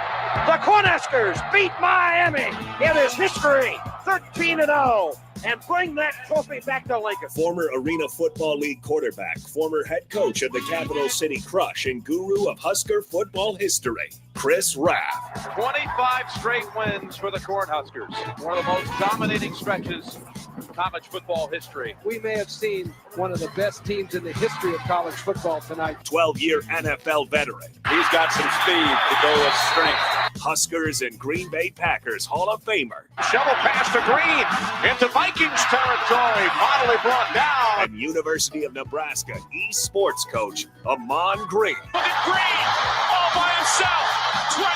The Cornhuskers beat Miami. It is history, 13-0, and bring that trophy back to Lincoln. Former Arena Football League quarterback, former head coach of the Capital City Crush, and guru of Husker football history, Chris Raff. 25 straight wins for the Cornhuskers. One of the most dominating stretches in college football history. We may have seen one of the best teams in the history of college football tonight. 12-year NFL veteran. He's got some speed to go with strength. Huskers and Green Bay Packers Hall of Famer. Shovel pass to Green into Vikings territory. Finally brought down. And University of Nebraska eSports coach, Ahman Green. Look at Green all by himself. 20,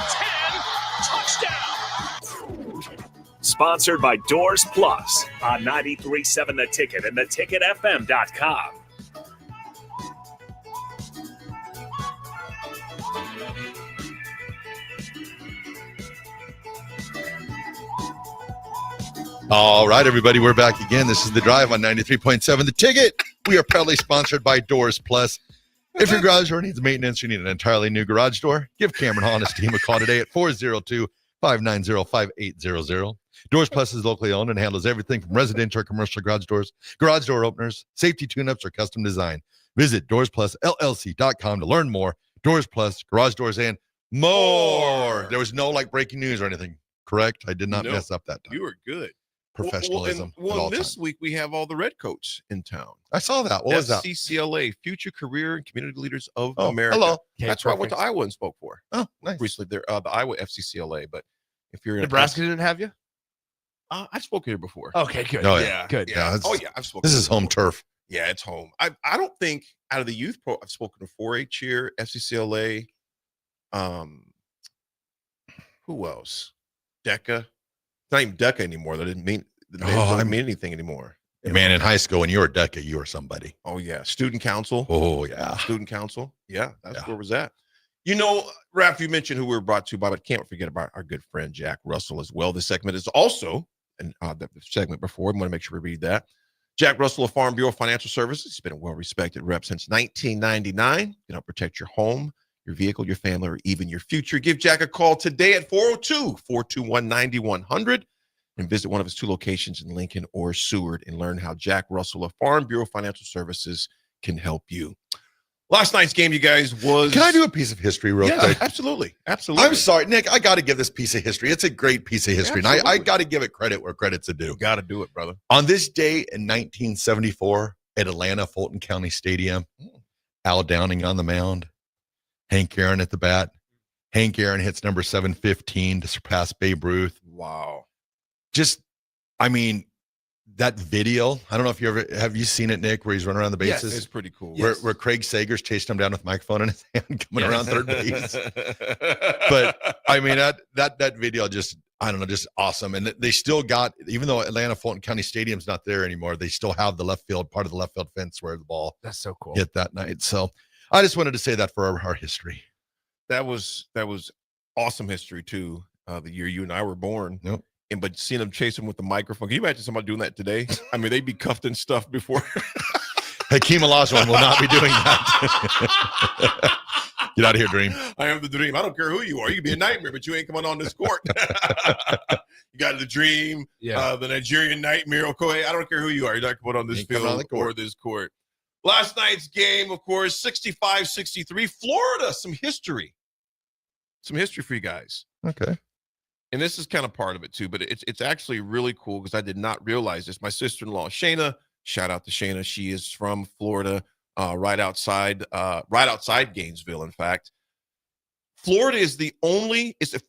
10, touchdown. Sponsored by Doors Plus on 93.7 The Ticket and theticketfm.com. All right, everybody, we're back again. This is The Drive on 93.7 The Ticket. We are proudly sponsored by Doors Plus. If your garage door needs maintenance, you need an entirely new garage door, give Cameron Hall and his team a call today at 402-590-5800. Doors Plus is locally owned and handles everything from residential or commercial garage doors, garage door openers, safety tune-ups, or custom design. Visit DoorsPlusLLC.com to learn more. Doors Plus, garage doors, and more. There was no breaking news or anything, correct? I did not mess up that time. You were good. Professionalism. Well, this week we have all the Red Coats in town. I saw that. What was that? FCCLA, Future Career and Community Leaders of America. Hello. Okay, that's where I went to Iowa and spoke for. Oh, nice. Recently, there, the Iowa FCCLA. But if you're in Nebraska didn't have you? I've spoken here before. Okay, good. Oh, yeah. Good. Yeah, Oh, yeah. I've spoken. This is home turf. Yeah, it's home. I don't think out of the youth pro, I've spoken to 4-H here, FCCLA. Who else? DECA. It's not even DECA anymore. That didn't mean. The names don't mean anything anymore. Man, in high school, when you were DECA, you were somebody. Oh, yeah. Student council. Oh, yeah. Student council. Yeah, that's where it was at. You know, Raff, you mentioned who we were brought to by, but can't forget about our good friend Jack Russell as well. This segment is also, and the segment before, I'm going to make sure we read that. Jack Russell of Farm Bureau Financial Services. He's been a well-respected rep since 1999. You know, protect your home, your vehicle, your family, or even your future. Give Jack a call today at 402-421-9100. And visit one of his 2 locations in Lincoln or Seward and learn how Jack Russell of Farm Bureau Financial Services can help you. Last night's game, you guys, was... Can I do a piece of history real quick? Absolutely. Absolutely. I'm sorry, Nick. I got to give this piece of history. It's a great piece of history. And I got to give it credit where credit's due. Got to do it, brother. On this day in 1974 at Atlanta Fulton County Stadium, Al Downing on the mound, Hank Aaron at the bat. Hank Aaron hits number 715 to surpass Babe Ruth. Wow. That video, I don't know if have you seen it, Nick, where he's running around the bases? Yes, it's pretty cool. Where Craig Sager's chasing him down with a microphone in his hand, coming around third base. But that video just awesome. And they still got, even though Atlanta Fulton County Stadium's not there anymore, they still have the part of the left field fence where the ball that's so cool hit that night. So I just wanted to say that for our history. That was awesome history too. The year you and I were born. Yep. But seeing them chase him with the microphone, can you imagine somebody doing that today? I mean, they'd be cuffed and stuff before. Hakeem Olajuwon will not be doing that. Get out of here, Dream. I am the Dream. I don't care who you are. You can be a nightmare, but you ain't coming on this court. You got the Dream, the Nigerian Nightmare, Okoye. I don't care who you are. You're not coming on this field or this court. Last night's game, of course, 65-63. Florida, some history. Some history for you guys. Okay. And this is kind of part of it too, but it's actually really cool because I did not realize this. My sister-in-law, Shayna, shout out to Shayna. She is from Florida, right outside Gainesville, in fact. Florida is the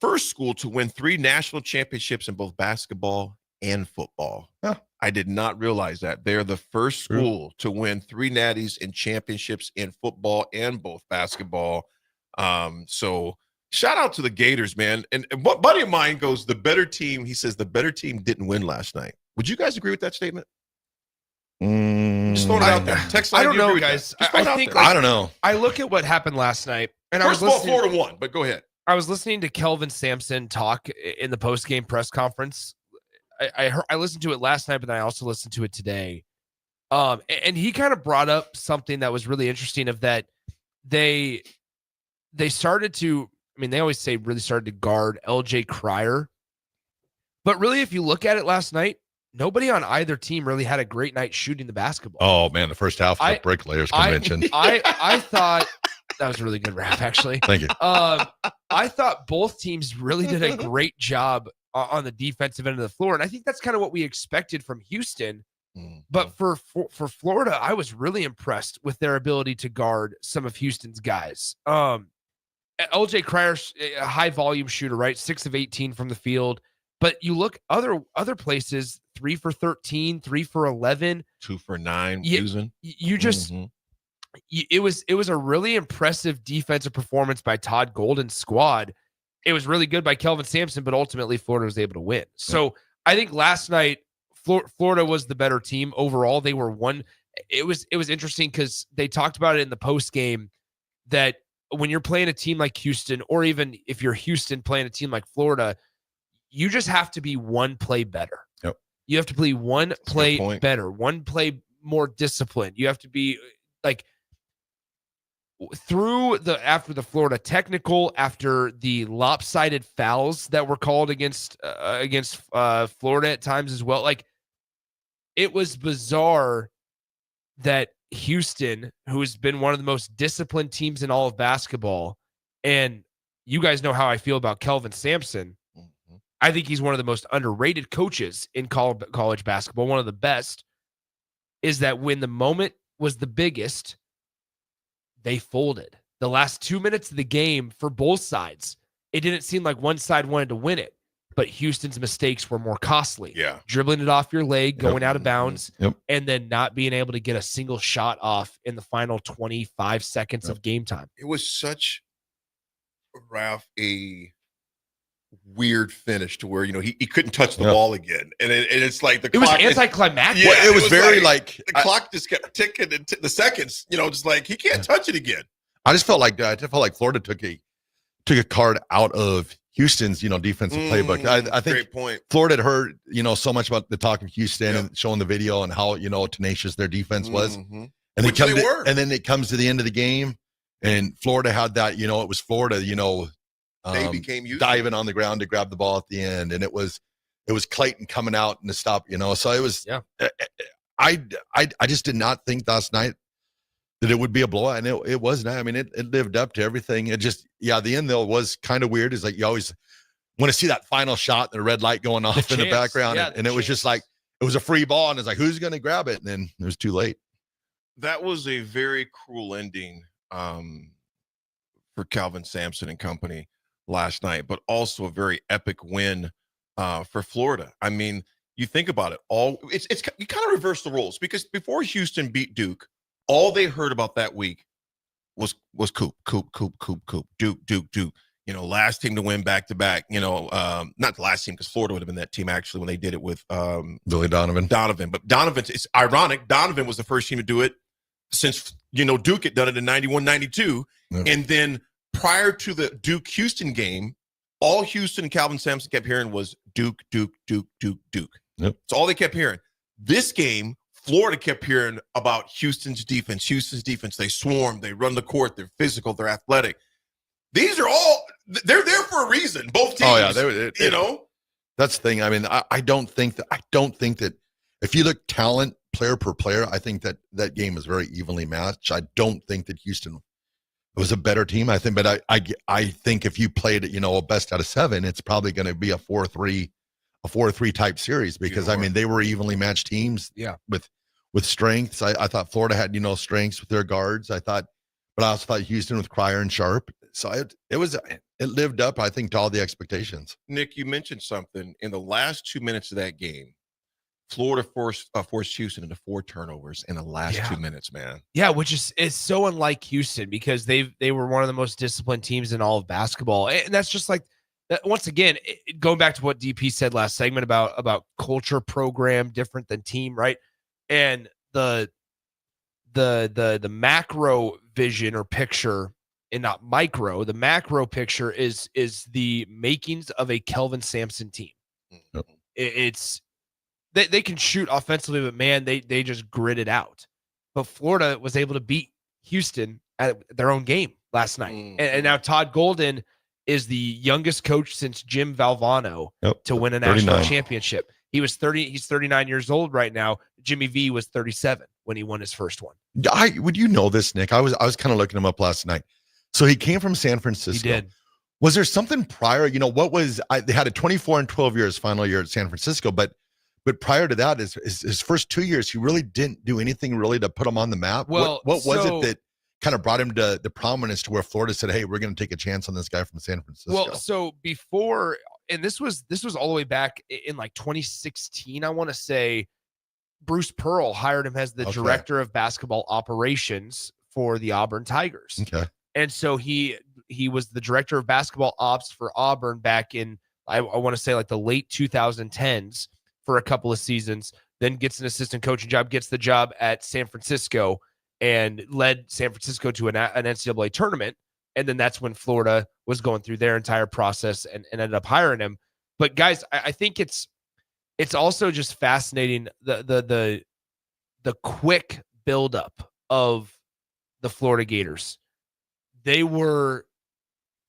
first school to win 3 national championships in both basketball and football. Huh. I did not realize that. They're the first school to win 3 natties and championships in football and both basketball. So shout out to the Gators, man. And what buddy of mine goes, the better team, he says the better team didn't win last night. Would you guys agree with that statement? Just throwing it out there. Text line, I don't do you know, agree with guys. that? Just I think I don't know. I look at what happened last night, and First of I was all, listening. Florida won, but go ahead. I was listening to Kelvin Sampson talk in the post-game press conference. I listened to it last night, but then I also listened to it today. And he kind of brought up something that was really interesting of that they started to, I mean, they always say really started to guard LJ Cryer. But really, if you look at it last night, nobody on either team really had a great night shooting the basketball. Oh, man, the first half of the Bricklayers Convention. I thought that was a really good rap, actually. Thank you. I thought both teams really did a great job on the defensive end of the floor. And I think that's kind of what we expected from Houston. But for Florida, I was really impressed with their ability to guard some of Houston's guys. LJ Cryer, a high volume shooter, right? 6 of 18 from the field. But you look other places, 3 for 13, 3 for 11, 2 for 9 using. You just it was a really impressive defensive performance by Todd Golden's squad. It was really good by Kelvin Sampson, but ultimately Florida was able to win. So I think last night Florida was the better team overall. They were one. It was interesting because they talked about it in the post game that when you're playing a team like Houston, or even if you're Houston playing a team like Florida, you just have to be one play better. Yep. You have to play one play better, one play more disciplined. You have to be like after the Florida technical, after the lopsided fouls that were called against Florida at times as well. Like, it was bizarre that Houston, who has been one of the most disciplined teams in all of basketball, and you guys know how I feel about Kelvin Sampson. I think he's one of the most underrated coaches in college basketball, one of the best, is that when the moment was the biggest, they folded. The last 2 minutes of the game for both sides, it didn't seem like one side wanted to win it, but Houston's mistakes were more costly. Yeah. Dribbling it off your leg, going out of bounds, and then not being able to get a single shot off in the final 25 seconds of game time. It was such, Raff, a weird finish to where, he couldn't touch the ball again. And it's like it was anticlimactic. Yeah, it was very like the clock just kept ticking and the seconds, just like he can't touch it again. I just felt like Florida took a card out of Houston's, defensive playbook. I think great point. Florida had heard, so much about the talk of Houston and showing the video and how, tenacious their defense was. And then it comes to the end of the game and Florida had that, it was Florida, they became used diving on the ground to grab the ball at the end. And it was Clayton coming out and to stop, so it was, I just did not think last night that it would be a blowout, and it wasn't. I mean, it lived up to everything. It just, the end though was kind of weird. It's like you always want to see that final shot, the red light going off in the background, and it was just like it was a free ball, and it's like who's going to grab it, and then it was too late. That was a very cruel ending for Kelvin Sampson and company last night, but also a very epic win for Florida. I mean, you think about it, you kind of reverse the roles because before Houston beat Duke, all they heard about that week was Coop, Duke. Last team to win back-to-back. Not the last team because Florida would have been that team actually when they did it with Billy Donovan. But Donovan, it's ironic. Donovan was the first team to do it since Duke had done it in 91-92, and then prior to the Duke-Houston game, all Houston and Calvin Sampson kept hearing was Duke. Yep. That's all they kept hearing. This game, Florida kept hearing about Houston's defense. They swarm, they run the court, they're physical, they're athletic. These are all, they're there for a reason. Both teams, that's the thing. I mean, I don't think that if you look talent player per player, I think that game is very evenly matched. I don't think that Houston was a better team. I think, but I think if you played it, a best out of 7, it's probably going to be a 4-3 type series because I mean they were evenly matched teams. Yeah. With strengths. I thought Florida had strengths with their guards. But I also thought Houston with Cryer and Sharp. So it lived up, I think, to all the expectations. Nick, you mentioned something in the last 2 minutes of that game. Florida forced Houston into 4 turnovers in the last 2 minutes, man. Yeah, which is so unlike Houston because they were one of the most disciplined teams in all of basketball, and that's just like that. Once again, going back to what DP said last segment about culture, program different than team, right? And the macro vision or picture, and not micro, the macro picture is the makings of a Kelvin Sampson team. Yep. It's they can shoot offensively, but man, they just grit it out. But Florida was able to beat Houston at their own game last night. And now Todd Golden is the youngest coach since Jim Valvano to win a national championship. He's 39 years old right now. Jimmy V was 37 when he won his first one. Would you know this, Nick? I was kind of looking him up last night. So he came from San Francisco. He did. Was there something prior? What was they had a 24 and 12 years final year at San Francisco, but prior to that, his first 2 years, he really didn't do anything really to put him on the map. Well, what was it that kind of brought him to the prominence to where Florida said, "Hey, we're going to take a chance on this guy from San Francisco"? Well, so before, and this was all the way back in like 2016, I want to say. Bruce Pearl hired him as the director of basketball operations for the Auburn Tigers. Okay. And so he was the director of basketball ops for Auburn back in, I want to say like the late 2010s for a couple of seasons, then gets an assistant coaching job, gets the job at San Francisco and led San Francisco to an NCAA tournament. And then that's when Florida was going through their entire process and ended up hiring him. But guys, I think it's also just fascinating the quick buildup of the Florida Gators. They were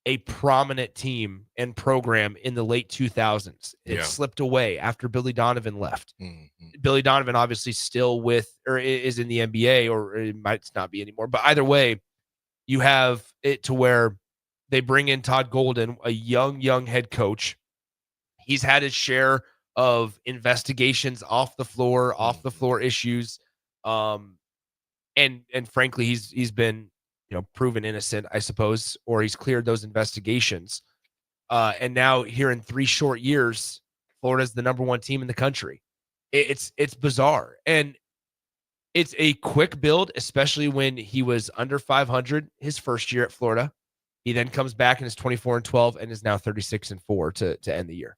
a prominent team and program in the late 2000s. It slipped away after Billy Donovan left. Mm-hmm. Billy Donovan obviously still is in the NBA, or it might not be anymore. But either way, you have it to where they bring in Todd Golden, a young head coach. He's had his share of investigations off the floor issues. And frankly, he's been, proven innocent, I suppose, or he's cleared those investigations. And now here in 3 short years, Florida's the number 1 team in the country. It's bizarre. And it's a quick build, especially when he was under 500 his first year at Florida. He then comes back and is 24-12 and is now 36-4 to end the year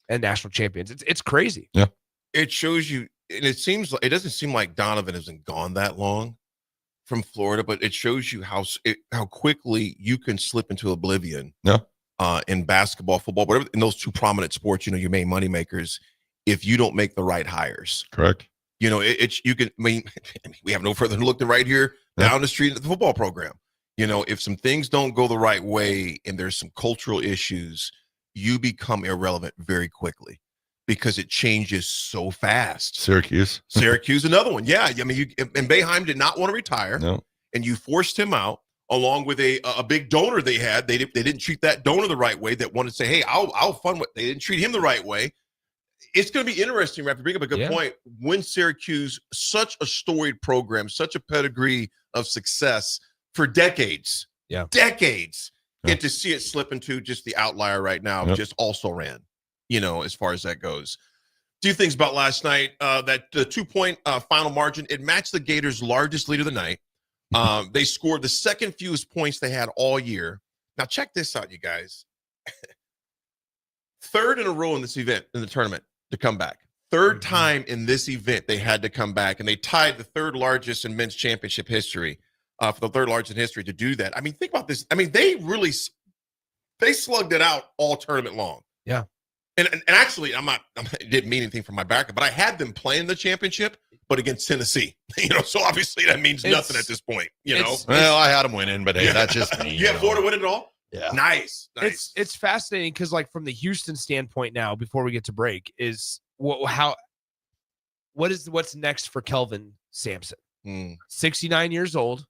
and national champions. It's crazy. Yeah. It shows you, and it doesn't seem like Donovan hasn't gone that long from Florida, but it shows you how quickly you can slip into oblivion. Yeah. In basketball, football, whatever, in those 2 prominent sports, your main money makers, if you don't make the right hires. Correct. We have no further to look than right here down the street at the football program. If some things don't go the right way and there's some cultural issues, you become irrelevant very quickly because it changes so fast. Syracuse, another one. Yeah. I mean, and Boeheim did not want to retire. No. And you forced him out along with a big donor they had. They didn't treat that donor the right way that wanted to say, hey, I'll fund what they didn't treat him the right way. It's going to be interesting, Raff, to bring up a good point. When Syracuse, such a storied program, such a pedigree of success for decades, and to see it slip into just the outlier right now, just also ran, as far as that goes. A few things about last night. That the 2-point final margin, it matched the Gators' largest lead of the night. They scored the second fewest points they had all year. Now, check this out, you guys. 3rd in a row in this event, in the tournament, to come back. 3rd time in this event they had to come back, and they tied the 3rd largest in men's championship history. For the 3rd largest in history to do that. I mean, think about this. I mean, they slugged it out all tournament long. Yeah. And actually, it didn't mean anything for my background, but I had them playing the championship, but against Tennessee. So obviously that means nothing at this point. Well, I had them winning, but hey, that's just me. You have Florida winning it all? Yeah. Nice. It's fascinating because, like, from the Houston standpoint now, before we get to break, is how what's next for Kelvin Sampson? 69 years old.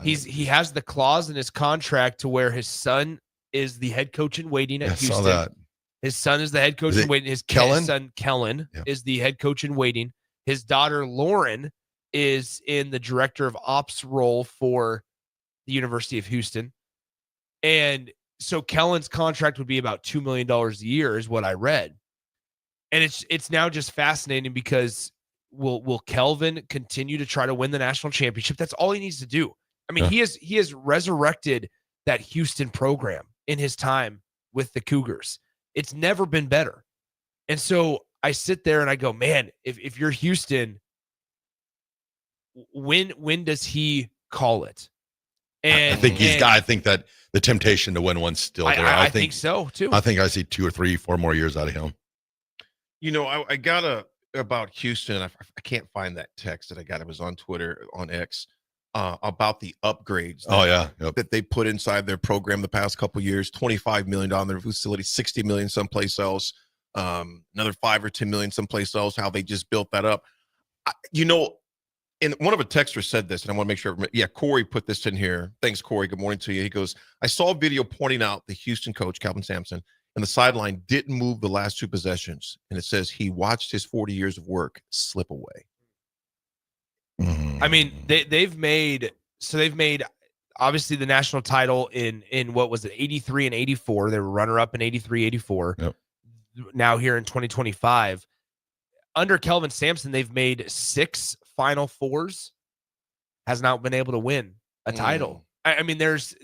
He has the clause in his contract to where his son is the head coach in waiting at Houston. Saw that. His son is the head coach in waiting. His son Kellen is the head coach in waiting. His daughter Lauren is in the director of ops role for the University of Houston. And so Kellen's contract would be about $2 million a year is what I read. And it's now just fascinating because will Kelvin continue to try to win the national championship? That's all he needs to do. I mean, he has resurrected that Houston program in his time with the Cougars. It's never been better. And so I sit there and I go, man, if you're Houston, when does he call it? And I think that the temptation to win one's still there. I think so too. I think I see 2 or 3, 4 more years out of him. You know, I got about Houston. I can't find that text that I got. It was on Twitter, on X, about the upgrades. That they put inside their program the past couple of years. $25 million in their facility, $60 million someplace else, another $5 or $10 million someplace else. How they just built that up. And one of the texters said this, and I want to make sure. Yeah, Corey put this in here. Thanks, Corey. Good morning to you. He goes, I saw a video pointing out the Houston coach, Kelvin Sampson, and the sideline didn't move the last 2 possessions. And it says he watched his 40 years of work slip away. I mean, they've made obviously the national title in what was it, 83 and 84. They were runner-up in 83, 84. Yep. Now here in 2025. Under Kelvin Sampson, they've made 6 Final Fours, has not been able to win a title. I mean, there's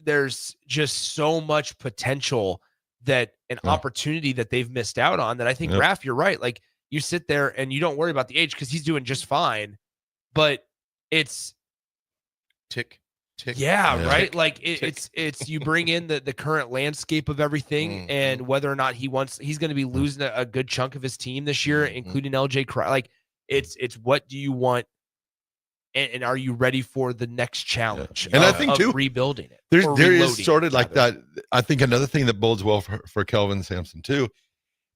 just so much potential that an opportunity that they've missed out on that I think, Raff, you're right. Like, you sit there and you don't worry about the age because he's doing just fine, but it's tick. Yeah, right. Like it's you bring in the current landscape of everything and whether or not he's going to be losing a good chunk of his team this year, including LJ Cry. Like it's what do you want? And are you ready for the next challenge? And I think too, rebuilding it. There is sort of like that. I think another thing that bodes well for Kelvin Sampson too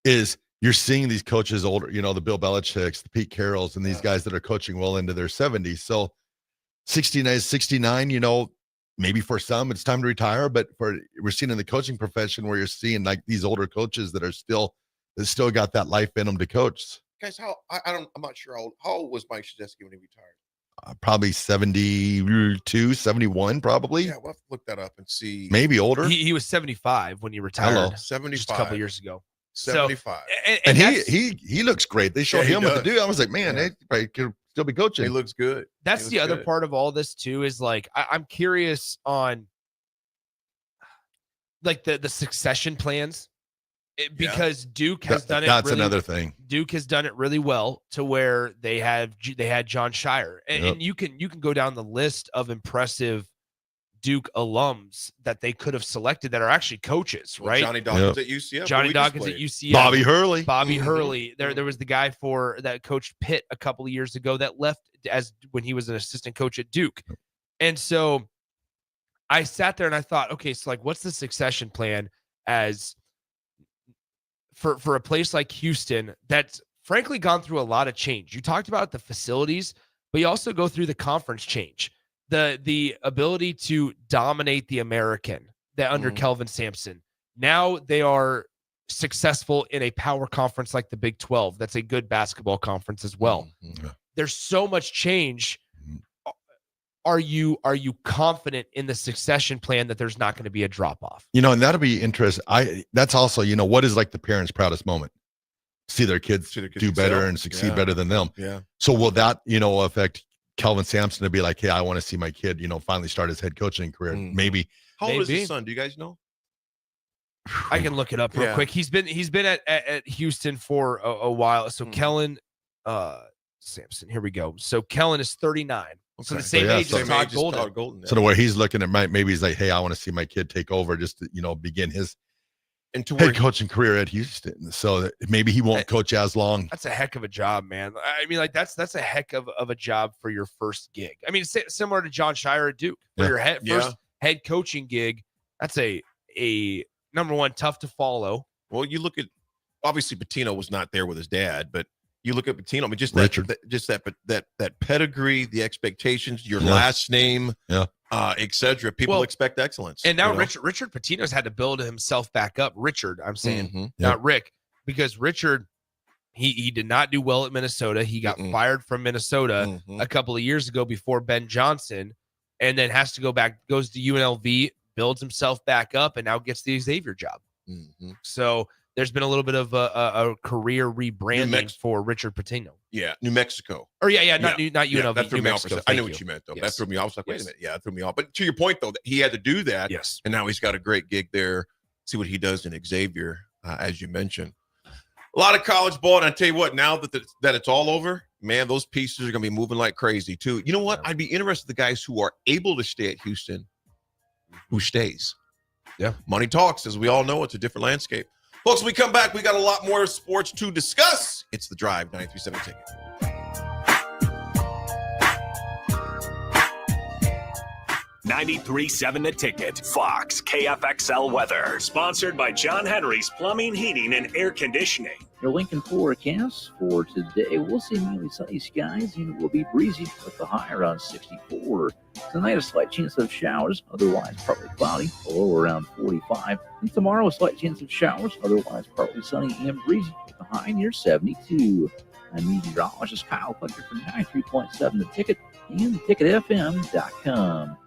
is you're seeing these coaches older, the Bill Belichick's, the Pete Carrolls, and these guys that are coaching well into their 70s. So 69, maybe for some it's time to retire, but we're seeing in the coaching profession where you're seeing like these older coaches that still got that life in them to coach. Guys, I'm not sure how old was Mike Krzyzewski when he retired? Probably 72, 71, probably. Yeah, we'll have to look that up and see. Maybe older. He was 75 when he retired. 75. Just a couple years ago. 75. So, and he looks great. They showed him what to do. I was like, man, they probably could still be coaching. He looks good. That's the other part of all this too, is like I'm curious on like the succession plans. Because Duke has done it. That's another thing. Duke has done it really well to where they had John Shire, and you can go down the list of impressive Duke alums that they could have selected that are actually coaches, right? Johnny Dawkins at UCF. Johnny Dawkins at UCF. Bobby Hurley. Bobby Hurley. There was the guy that coached Pitt a couple of years ago that left when he was an assistant coach at Duke, and so I sat there and I thought, okay, so like, what's the succession plan as for a place like Houston that's frankly gone through a lot of change? You talked about the facilities, but you also go through the conference change, the ability to dominate the American that under Kelvin Sampson. Now they are successful in a power conference like the Big 12. That's a good basketball conference as well. There's so much change. Are you confident in the succession plan that there's not going to be a drop off? And that'll be interesting. That's also, what is like the parents' proudest moment? See their kids do better and succeed better than them. Yeah. So will that, affect Kelvin Sampson to be like, hey, I want to see my kid, finally start his head coaching career? Maybe. How old is his son? Do you guys know? I can look it up real quick. He's been at Houston for a while. So Kellen Sampson, here we go. So Kellen is 39. So the same age as Todd Golden. So the way he's looking at maybe he's like, hey, I want to see my kid take over just to, begin his head coaching career at Houston. So that maybe he won't coach as long. That's a heck of a job, man. I mean, like that's a heck of a job for your first gig. I mean, similar to John Shire at Duke. For your first head coaching gig, that's a number one, tough to follow. Well, you look at, obviously Pitino was not there with his dad, but You look at Patino, I mean, just Richard. that pedigree, the expectations, your Yeah. last name, Yeah. etc. People expect excellence. And now you know? Richard Patino's had to build himself back up. Richard, I'm saying, Mhm. not Rick, because Richard, he did not do well at Minnesota. He got fired from Minnesota a couple of years ago before Ben Johnson, and then has to go back, goes to UNLV, builds himself back up, and now gets the Xavier job. So there's been a little bit of a career rebranding for Richard Patino. Yeah, New Mexico. Or not UNLV. That threw New me Mexico. off. I knew Thank what you meant, though. Yes. That threw me off. I was like, wait a Yes. minute. Yeah, that threw me off. But to your point, though, that he had to do that. Yes. And now he's got a great gig there. See what he does in Xavier, as you mentioned. A lot of college ball, and I tell you what, now that it's all over, man, those pieces are going to be moving like crazy, too. You know what? I'd be interested in the guys who are able to stay at Houston, who stays. Yeah. Money talks, as we all know. It's a different landscape. Folks, when we come back, we got a lot more sports to discuss. It's The Drive, 93.7 Ticket. $93.7 The Ticket. Fox KFXL weather. Sponsored by John Henry's Plumbing, Heating, and Air Conditioning. Your Lincoln forecast for today, we'll see mainly sunny skies and it will be breezy with the high around 64. Tonight, a slight chance of showers, otherwise partly cloudy, a low around 45. And tomorrow, a slight chance of showers, otherwise partly sunny and breezy with the high near 72. I'm meteorologist Kyle Fletcher from 93.7 The Ticket and theticketfm.com.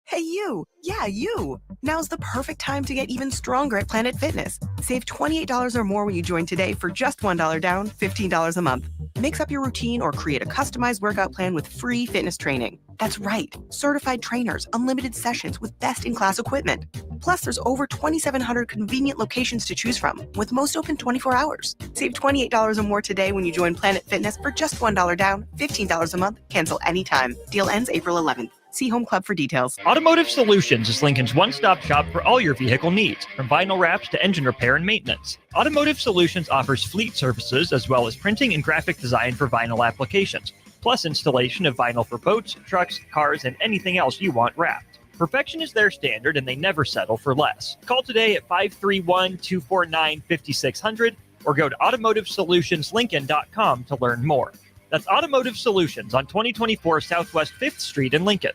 Hey, you. Yeah, you. Now's the perfect time to get even stronger at Planet Fitness. Save $28 or more when you join today for just $1 down, $15 a month. Mix up your routine or create a customized workout plan with free fitness training. That's right. Certified trainers, unlimited sessions with best-in-class equipment. Plus, there's over 2,700 convenient locations to choose from, with most open 24 hours. Save $28 or more today when you join Planet Fitness for just $1 down, $15 a month. Cancel anytime. Deal ends April 11th. See Home Club for details. Automotive Solutions is Lincoln's one-stop shop for all your vehicle needs, from vinyl wraps to engine repair and maintenance. Automotive Solutions offers fleet services as well as printing and graphic design for vinyl applications, plus installation of vinyl for boats, trucks, cars, and anything else you want wrapped. Perfection is their standard, and they never settle for less. Call today at 531-249-5600 or go to automotivesolutionslincoln.com to learn more. That's Automotive Solutions on 2024 Southwest 5th Street in Lincoln.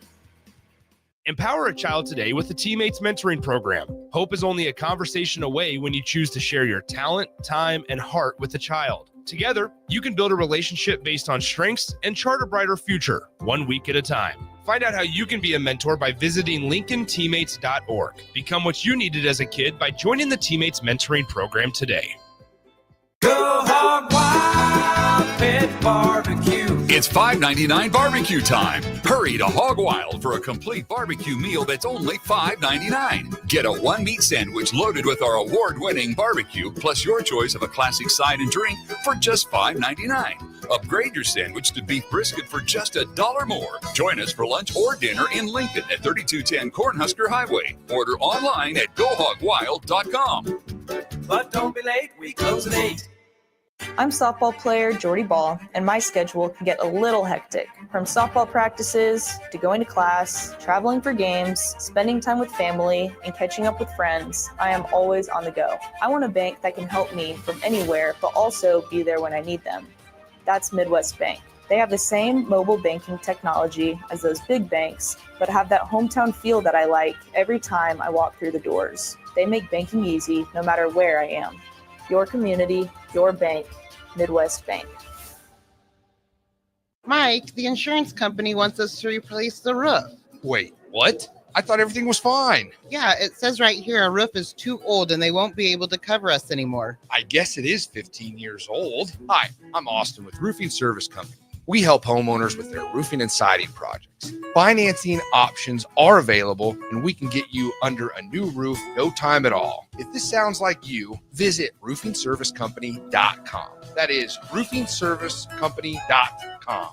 Empower a child today with the Teammates Mentoring Program. Hope is only a conversation away when you choose to share your talent, time, and heart with a child. Together, you can build a relationship based on strengths and chart a brighter future, 1 week at a time. Find out how you can be a mentor by visiting LincolnTeammates.org. Become what you needed as a kid by joining the Teammates Mentoring Program today. Go Hog Wild Pit Barbecue. It's $5.99 barbecue time. Hurry to Hog Wild for a complete barbecue meal that's only $5.99. Get a one-meat sandwich loaded with our award-winning barbecue, plus your choice of a classic side and drink for just $5.99. Upgrade your sandwich to beef brisket for just $1 more. Join us for lunch or dinner in Lincoln at 3210 Cornhusker Highway. Order online at GoHogWild.com. But don't be late, we close at 8. I'm softball player Jordy Ball, and my schedule can get a little hectic. From softball practices to going to class, traveling for games, spending time with family, and catching up with friends, I am always on the go. I want a bank that can help me from anywhere, but also be there when I need them. That's Midwest Bank. They have the same mobile banking technology as those big banks, but have that hometown feel that I like every time I walk through the doors. They make banking easy no matter where I am. Your community, your bank, Midwest Bank. Mike, the insurance company wants us to replace the roof. Wait, what? I thought everything was fine. Yeah, it says right here our roof is too old and they won't be able to cover us anymore. I guess it is 15 years old. Hi, I'm Austin with Roofing Service Company. We help homeowners with their roofing and siding projects. Financing options are available, and we can get you under a new roof no time at all. If this sounds like you, visit roofingservicecompany.com. That is roofingservicecompany.com.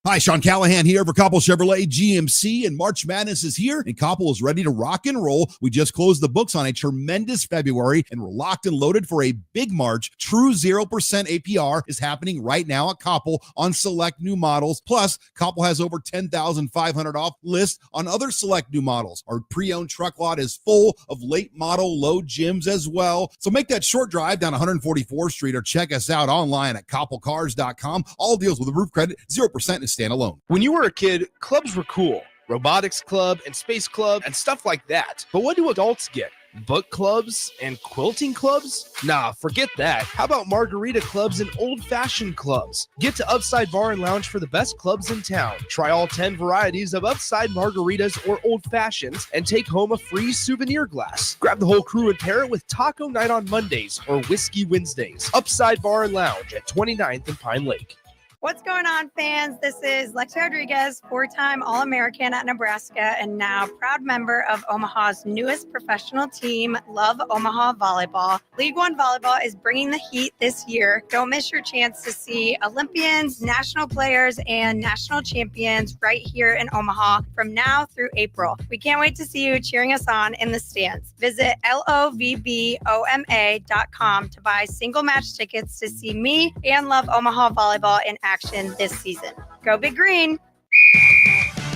Hi, Sean Callahan here for Koppel Chevrolet GMC, and March Madness is here, and Koppel is ready to rock and roll. We just closed the books on a tremendous February, and we're locked and loaded for a big March. True 0% APR is happening right now at Koppel on select new models. Plus, Koppel has over 10,500 off list on other select new models. Our pre-owned truck lot is full of late model low gyms as well. So make that short drive down 144th Street or check us out online at koppelcars.com. All deals with a roof credit, 0% is standalone. When you were a kid, clubs were cool. Robotics club and space club and stuff like that. But what do adults get? Book clubs and quilting clubs? Nah, forget that. How about margarita clubs and old-fashioned clubs? Get to Upside Bar and Lounge for the best clubs in town. Try all 10 varieties of Upside margaritas or old-fashions and take home a free souvenir glass. Grab the whole crew and pair it with taco night on Mondays or whiskey Wednesdays. Upside Bar and Lounge at 29th and Pine Lake. What's going on, fans? This is Lexi Rodriguez, four-time All-American at Nebraska and now proud member of Omaha's newest professional team, Love Omaha Volleyball. League One Volleyball is bringing the heat this year. Don't miss your chance to see Olympians, national players, and national champions right here in Omaha from now through April. We can't wait to see you cheering us on in the stands. Visit lovboma.com to buy single match tickets to see me and Love Omaha Volleyball in action this season. Go Big Green!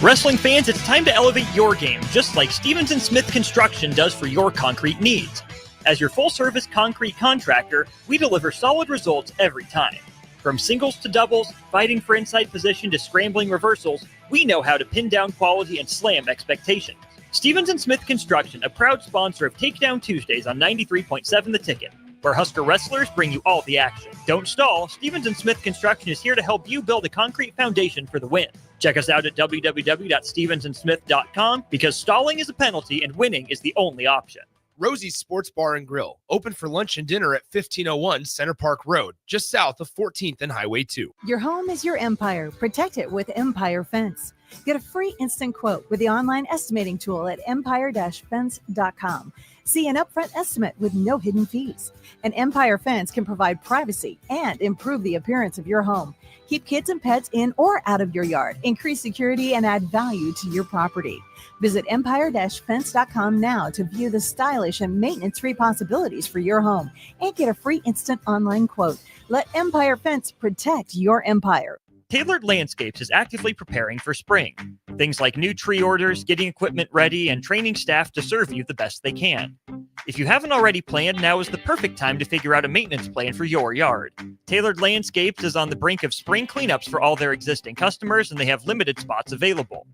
Wrestling fans, it's time to elevate your game, just like Stevens & Smith Construction does for your concrete needs. As your full-service concrete contractor, we deliver solid results every time. From singles to doubles, fighting for inside position to scrambling reversals, we know how to pin down quality and slam expectations. Stevens & Smith Construction, a proud sponsor of Takedown Tuesdays on 93.7 The Ticket, where Husker wrestlers bring you all the action. Don't stall. Stevens & Smith Construction is here to help you build a concrete foundation for the win. Check us out at www.stevensandsmith.com because stalling is a penalty and winning is the only option. Rosie's Sports Bar and Grill, open for lunch and dinner at 1501 Center Park Road, just south of 14th and Highway 2. Your home is your empire. Protect it with Empire Fence. Get a free instant quote with the online estimating tool at empire-fence.com. See an upfront estimate with no hidden fees. An Empire Fence can provide privacy and improve the appearance of your home. Keep kids and pets in or out of your yard. Increase security and add value to your property. Visit empire-fence.com now to view the stylish and maintenance-free possibilities for your home and get a free instant online quote. Let Empire Fence protect your empire. Tailored Landscapes is actively preparing for spring. Things like new tree orders, getting equipment ready, and training staff to serve you the best they can. If you haven't already planned, now is the perfect time to figure out a maintenance plan for your yard. Tailored Landscapes is on the brink of spring cleanups for all their existing customers, and they have limited spots available.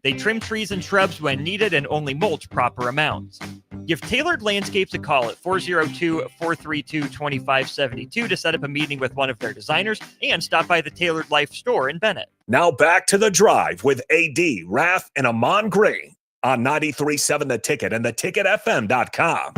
They trim trees and shrubs when needed and only mulch proper amounts. Give Tailored Landscapes a call at 402-432-2572 to set up a meeting with one of their designers and stop by the Tailored Life store in Bennett. Now back to The Drive with AD, Raff, and Ahman Green on 93.7 The Ticket and theticketfm.com.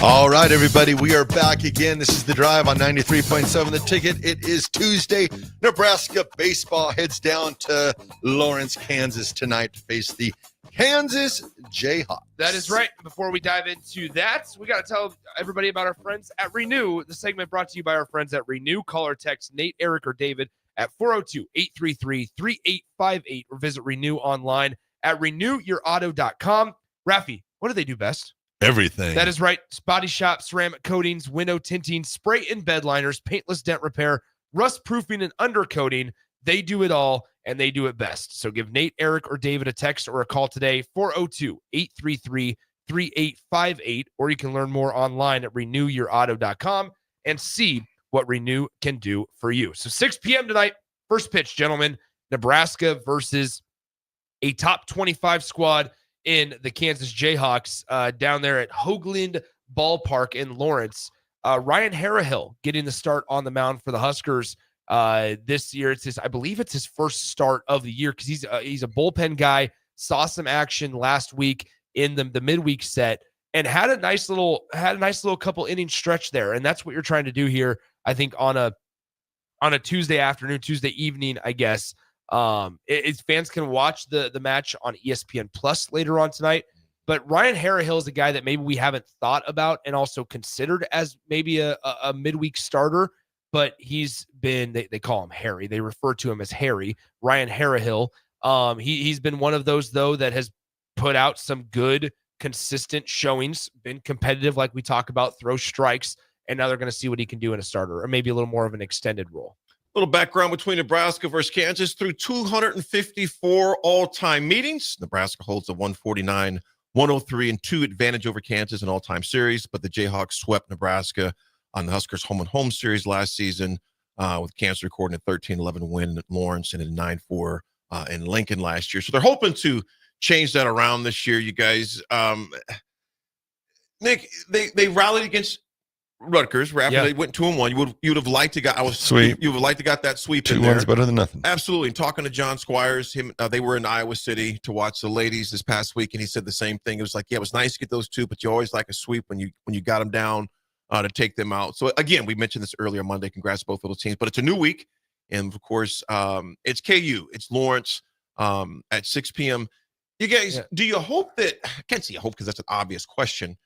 All right, everybody, we are back again. This is The Drive on 93.7 The Ticket. It is Tuesday. Nebraska baseball heads down to Lawrence, Kansas tonight to face the Kansas Jayhawks. That is right. Before we dive into that, we got to tell everybody about our friends at Renew. The segment brought to you by our friends at Renew. Call or text Nate, Eric, or David at 402-833-3858 or visit Renew online at renewyourauto.com. Raffy, what do they do best? Everything. That is right. Body shop, ceramic coatings, window tinting, spray and bed liners, paintless dent repair, rust proofing, and undercoating. They do it all, and they do it best. So give Nate, Eric, or David a text or a call today, 402-833-3858, or you can learn more online at renewyourauto.com and see what Renew can do for you. So 6 p.m. tonight, first pitch, gentlemen, Nebraska versus a top 25 squad in the Kansas Jayhawks down there at Hoagland Ballpark in Lawrence. Ryan Harrahill getting the start on the mound for the Huskers this year. I believe it's his first start of the year because he's a bullpen guy. Saw some action last week in the midweek set and had a nice little couple inning stretch there. And that's what you're trying to do here, I think, on a Tuesday afternoon, Tuesday evening, I guess. Fans can watch the match on ESPN Plus later on tonight. But Ryan Harrahill is a guy that maybe we haven't thought about and also considered as maybe a midweek starter. But he's been, they call him Harry. They refer to him as Harry, Ryan Harrahill. He's been one of those, though, that has put out some good, consistent showings, been competitive like we talk about, throw strikes, and now they're going to see what he can do in a starter or maybe a little more of an extended role. A little background between Nebraska versus Kansas. Through 254 all-time meetings, Nebraska holds a 149-103-2 advantage over Kansas in all-time series, but the Jayhawks swept Nebraska on the Huskers home-and-home series last season, with Kansas recording a 13-11 win at Lawrence and a 9-4 in Lincoln last year. So they're hoping to change that around this year, you guys. Nick, they rallied against Rutgers. Raff, they went 2-1. You would have liked to sweep. You would like to got that sweep. 2-1's better than nothing. Absolutely. And talking to John Squires, they were in Iowa City to watch the ladies this past week, and he said the same thing. It was like, yeah, it was nice to get those two, but you always like a sweep when you got them down to take them out. So again, we mentioned this earlier Monday. Congrats to both of those teams. But it's a new week, and of course, it's KU, it's Lawrence at 6 p.m. You guys, do you hope that? I can't say hope because that's an obvious question.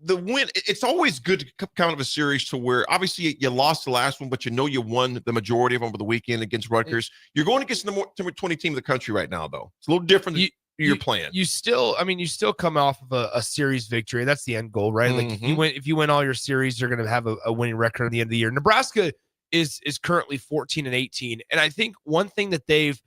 The win, it's always good to kind of a series to where obviously you lost the last one, but you won the majority of them over the weekend against Rutgers. You're going against the number 20 team of the country right now, though. It's a little different than your plan. You still come off of a series victory. That's the end goal, right? Like if you win all your series, you're going to have a winning record at the end of the year. Nebraska is currently 14-18, and I think one thing that they've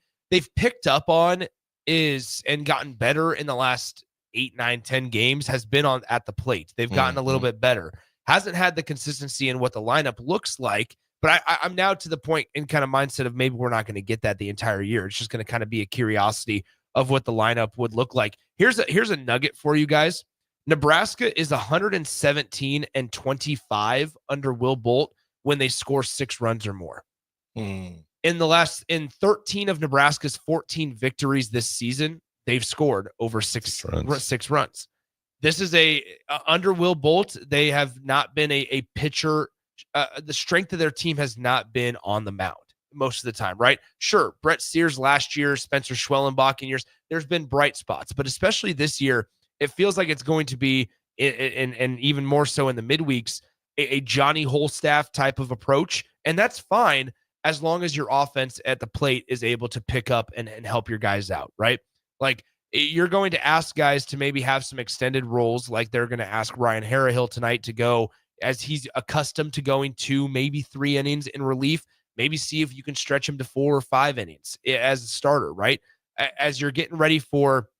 picked up on is and gotten better in the last 8, 9, 10 games has been at the plate. They've gotten a little bit better. Hasn't had the consistency in what the lineup looks like, but I'm now to the point in kind of mindset of maybe we're not going to get that the entire year. It's just going to kind of be a curiosity of what the lineup would look like. Here's a nugget for you guys. Nebraska is 117-25 under Will Bolt when they score 6 runs or more. In 13 of Nebraska's 14 victories this season, they've scored over 6 runs. This is under Will Bolt, they have not been a pitcher. The strength of their team has not been on the mound most of the time, right? Sure, Brett Sears last year, Spencer Schwellenbach in years, there's been bright spots, but especially this year, it feels like it's going to be, and even more so in the midweeks, a Johnny Holstaff type of approach, and that's fine as long as your offense at the plate is able to pick up and help your guys out, right? Like, you're going to ask guys to maybe have some extended roles, like they're going to ask Ryan Harrahill tonight to go, as he's accustomed to going 2, maybe 3 innings in relief. Maybe see if you can stretch him to 4 or 5 innings as a starter, right? As you're getting ready for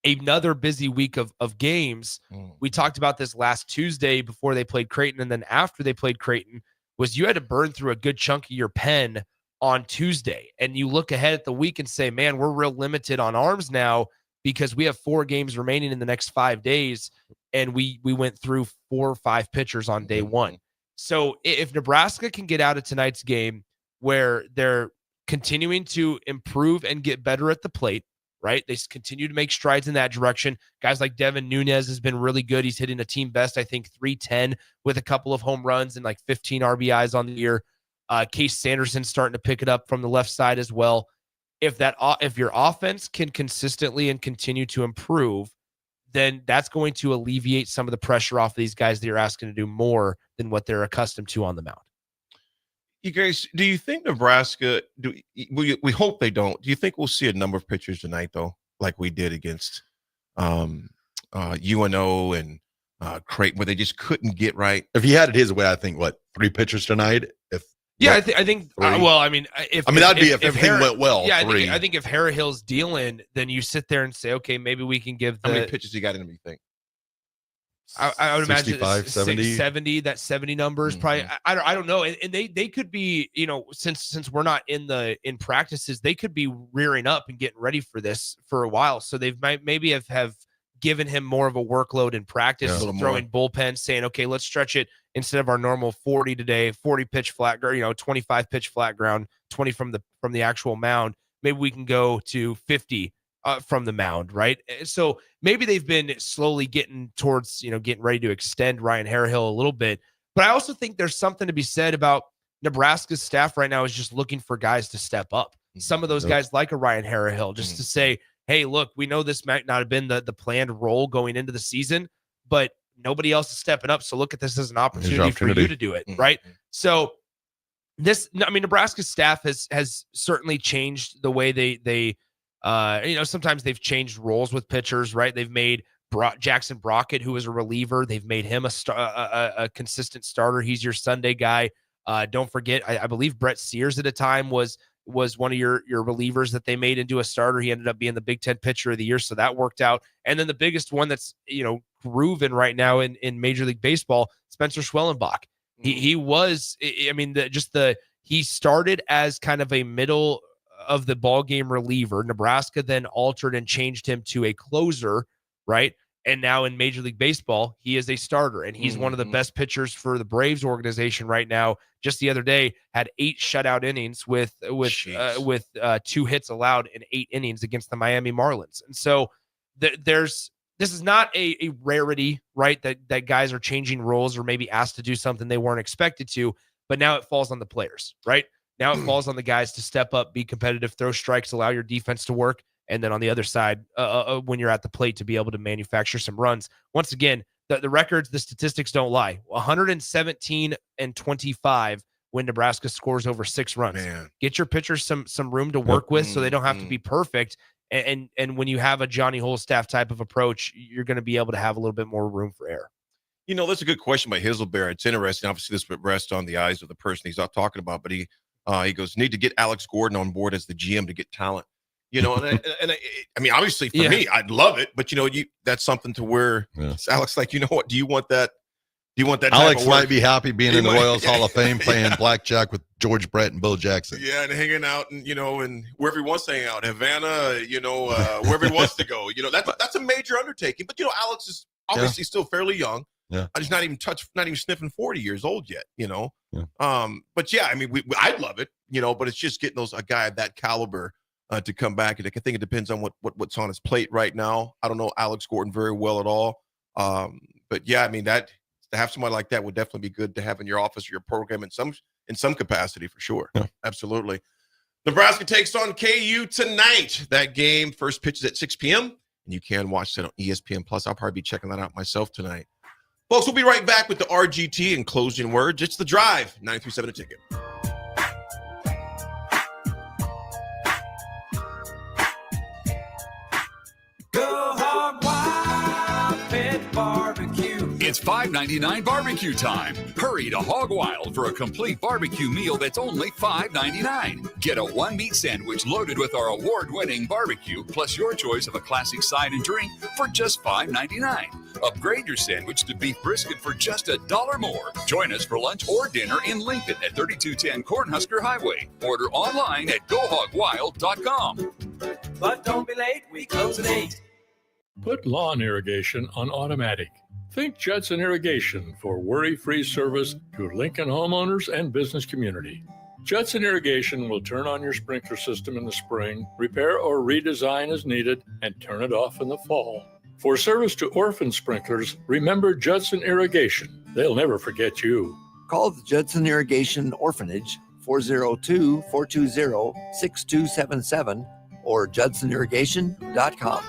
another busy week of games, we talked about this last Tuesday before they played Creighton, and then after they played Creighton, was you had to burn through a good chunk of your pen on Tuesday, and you look ahead at the week and say, man, we're real limited on arms now because we have 4 games remaining in the next 5 days, and we went through 4 or 5 pitchers on day 1. So if Nebraska can get out of tonight's game where they're continuing to improve and get better at the plate, right? They continue to make strides in that direction. Guys like Devin Nunez has been really good. He's hitting a team best, I think, 310 with a couple of home runs and like 15 RBIs on the year. Case Sanderson's starting to pick it up from the left side as well. If your offense can consistently and continue to improve, then that's going to alleviate some of the pressure off of these guys that you're asking to do more than what they're accustomed to on the mound. You guys, do you think Nebraska, we hope they don't, do you think we'll see a number of pitchers tonight, though, like we did against UNO and Creighton, where they just couldn't get right? If he had it his way, I think, 3 pitchers tonight? I think that'd be if everything went well. Yeah, I think if Harrahill's dealing, then you sit there and say, okay, maybe we can give how many pitches you got in him, you think? I would 65, imagine 70. 70. That 70 number is probably. I don't know, and they could be, since we're not in practices, they could be rearing up and getting ready for this for a while. So they've maybe have given him more of a workload in practice, throwing bullpens, saying, okay, let's stretch it instead of our normal 40 today, 40 pitch flat, 25 pitch flat ground, 20 from the actual mound. Maybe we can go to 50 from the mound, right? So maybe they've been slowly getting towards, getting ready to extend Ryan Harehill a little bit. But I also think there's something to be said about Nebraska's staff right now is just looking for guys to step up. Some of those guys like a Ryan Harehill, just to say, hey, look, we know this might not have been the planned role going into the season, but nobody else is stepping up. So look at this as an opportunity for you to do it, right? So Nebraska's staff has certainly changed the way they sometimes they've changed roles with pitchers, right? They've made Jackson Brockett, who was a reliever, they've made him a consistent starter. He's your Sunday guy. Don't forget, I believe Brett Sears at a time was one of your relievers that they made into a starter. He ended up being the Big Ten Pitcher of the Year, so that worked out. And then the biggest one that's grooving right now in Major League Baseball, Spencer Schwellenbach. He was, he started as kind of a middle of the ball game reliever. Nebraska then altered and changed him to a closer, right? And now in Major League Baseball, he is a starter, and he's one of the best pitchers for the Braves organization right now. Just the other day, had 8 shutout innings with 2 hits allowed in 8 innings against the Miami Marlins. And so this is not a rarity, right? That guys are changing roles or maybe asked to do something they weren't expected to, but now it falls on the players, right? Now it falls on the guys to step up, be competitive, throw strikes, allow your defense to work. And then on the other side, when you're at the plate, to be able to manufacture some runs. Once again, the records, the statistics don't lie. 117-25 when Nebraska scores over 6 runs. Man. Get your pitchers some room to work with, so they don't have to be perfect. And when you have a Johnny Holstaff type of approach, you're going to be able to have a little bit more room for error. That's a good question by Hazelbear. It's interesting. Obviously, this would rest on the eyes of the person he's not talking about, but he goes, need to get Alex Gordon on board as the GM to get talent. Obviously for me, I'd love it, but that's something to where Alex, like, what, do you want that? Do you want that? Alex might be happy being in the Royals Hall of Fame, playing blackjack with George Brett and Bill Jackson. Yeah, and hanging out and and wherever he wants to hang out, Havana, wherever he wants to go. That's a major undertaking. But Alex is obviously still fairly young. Yeah, he's not even sniffing 40 years old yet. But I'd love it. But it's just getting a guy of that caliber to come back. And I think it depends on what's on his plate right now. I don't know Alex Gordon very well at all. But yeah, that to have somebody like that would definitely be good to have in your office or your program in some capacity for sure. Yeah. Absolutely. Nebraska takes on KU tonight. That game, first pitch is at 6 p.m. and you can watch that on ESPN Plus. I'll probably be checking that out myself tonight. Folks, we'll be right back with the RGT and closing words. It's The Drive, 93.7 The Ticket. It's $5.99 barbecue time. Hurry to Hog Wild for a complete barbecue meal that's only $5.99. Get a 1-meat sandwich loaded with our award-winning barbecue, plus your choice of a classic side and drink for just $5.99. Upgrade your sandwich to beef brisket for just $1 more. Join us for lunch or dinner in Lincoln at 3210 Cornhusker Highway. Order online at GoHogWild.com. But don't be late, we close at 8. Put lawn irrigation on automatic. Think Judson Irrigation for worry-free service to Lincoln homeowners and business community. Judson Irrigation will turn on your sprinkler system in the spring, repair or redesign as needed, and turn it off in the fall. For service to orphan sprinklers, remember Judson Irrigation. They'll never forget you. Call the Judson Irrigation Orphanage, 402-420-6277 or judsonirrigation.com.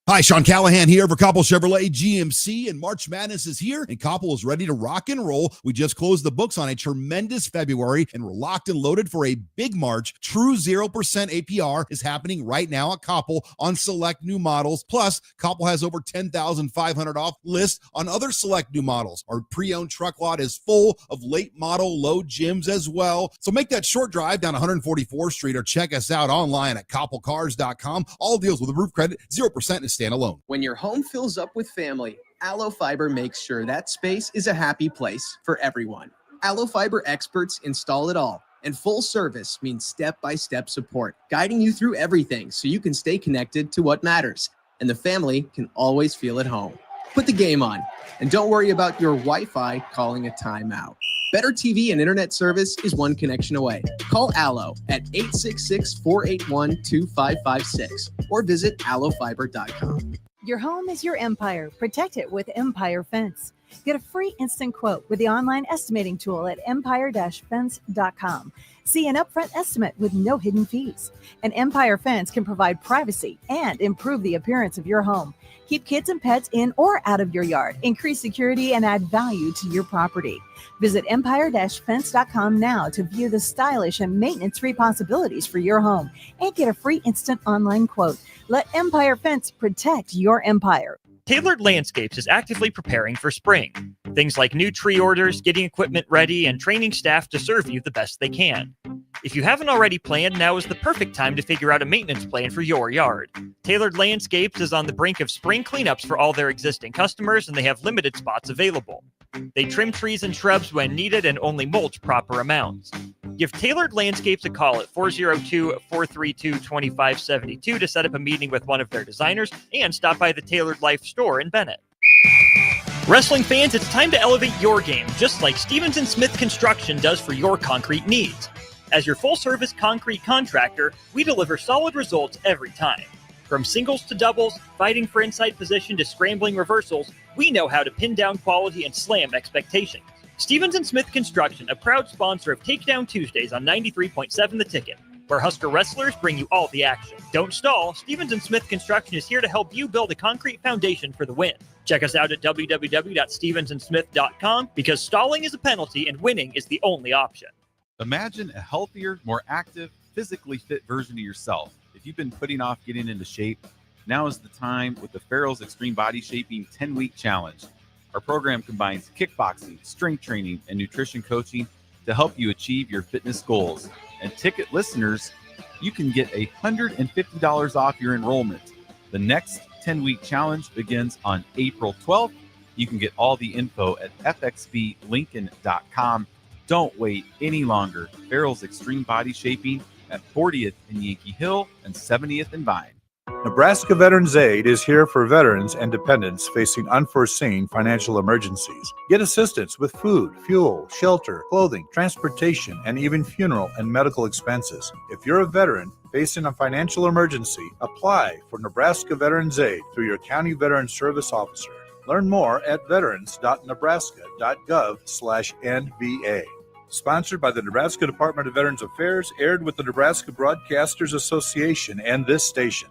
Hi, Sean Callahan here for Koppel Chevrolet GMC, and March Madness is here, and Koppel is ready to rock and roll. We just closed the books on a tremendous February, and we're locked and loaded for a big March. True 0% APR is happening right now at Koppel on select new models. Plus, Koppel has over $10,500 off list on other select new models. Our pre-owned truck lot is full of late model low gyms as well. So make that short drive down 144th Street or check us out online at koppelcars.com. All deals with a roof credit, 0% is standalone. When your home fills up with family, Allo Fiber makes sure that space is a happy place for everyone. Allo Fiber experts install it all, and full service means step-by-step support, guiding you through everything so you can stay connected to what matters. and the family can always feel at home. Put the game on, and don't worry about your Wi-Fi calling a timeout. Better TV and internet service is one connection away. Call Allo at 866-481-2556 or visit allofiber.com. Your home is your empire. Protect it with Empire Fence. Get a free instant quote with the online estimating tool at empire-fence.com. See an upfront estimate with no hidden fees. An Empire Fence can provide privacy and improve the appearance of your home. Keep kids and pets in or out of your yard. Increase security and add value to your property. Visit empire-fence.com now to view the stylish and maintenance-free possibilities for your home and get a free instant online quote. Let Empire Fence protect your empire. Tailored Landscapes is actively preparing for spring. Things like new tree orders, getting equipment ready, and training staff to serve you the best they can. If you haven't already planned, now is the perfect time to figure out a maintenance plan for your yard. Tailored Landscapes is on the brink of spring cleanups for all their existing customers, and they have limited spots available. They trim trees and shrubs when needed and only mulch proper amounts. Give Tailored Landscapes a call at 402-432-2572 to set up a meeting with one of their designers and stop by the Tailored Life store in Bennett. Wrestling fans, it's time to elevate your game, just like Stevens & Smith Construction does for your concrete needs. As your full-service concrete contractor, we deliver solid results every time. From singles to doubles, fighting for inside position to scrambling reversals, we know how to pin down quality and slam expectations. Stevens & Smith Construction, a proud sponsor of Takedown Tuesdays on 93.7 The Ticket, where Husker wrestlers bring you all the action. Don't stall. Stevens & Smith Construction is here to help you build a concrete foundation for the win. Check us out at www.stevensandsmith.com because stalling is a penalty and winning is the only option. Imagine a healthier, more active, physically fit version of yourself. If you've been putting off getting into shape, now is the time with the Farrell's Extreme Body Shaping 10-Week Challenge. Our program combines kickboxing, strength training, and nutrition coaching to help you achieve your fitness goals. And ticket listeners, you can get $150 off your enrollment. The next 10-week challenge begins on April 12th. You can get all the info at fxblincoln.com. Don't wait any longer. Farrell's Extreme Body Shaping at 40th and Yankee Hill and 70th and Vine. Nebraska Veterans Aid is here for veterans and dependents facing unforeseen financial emergencies. Get assistance with food, fuel, shelter, clothing, transportation, and even funeral and medical expenses. If you're a veteran facing a financial emergency, apply for Nebraska Veterans Aid through your county veteran service officer. Learn more at veterans.nebraska.gov/NVA. Sponsored by the Nebraska Department of Veterans Affairs, aired with the Nebraska Broadcasters Association and this station.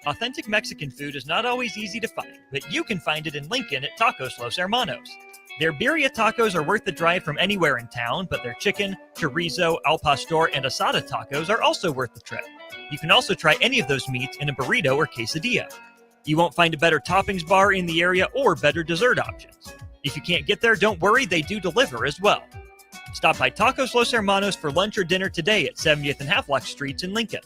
Authentic Mexican food is not always easy to find, but you can find it in Lincoln at Tacos Los Hermanos. Their birria tacos are worth the drive from anywhere in town, but their chicken, chorizo, al pastor, and asada tacos are also worth the trip. You can also try any of those meats in a burrito or quesadilla. You won't find a better toppings bar in the area or better dessert options. If you can't get there, don't worry, they do deliver as well. Stop by Tacos Los Hermanos for lunch or dinner today at 70th and Havelock Streets in Lincoln.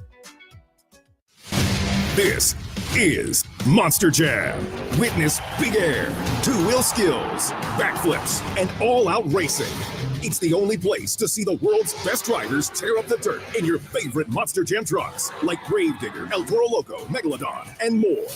This is Monster Jam. Witness big air, two-wheel skills, backflips, and all-out racing. It's the only place to see the world's best drivers tear up the dirt in your favorite Monster Jam trucks like Gravedigger, El Toro Loco, Megalodon, and more.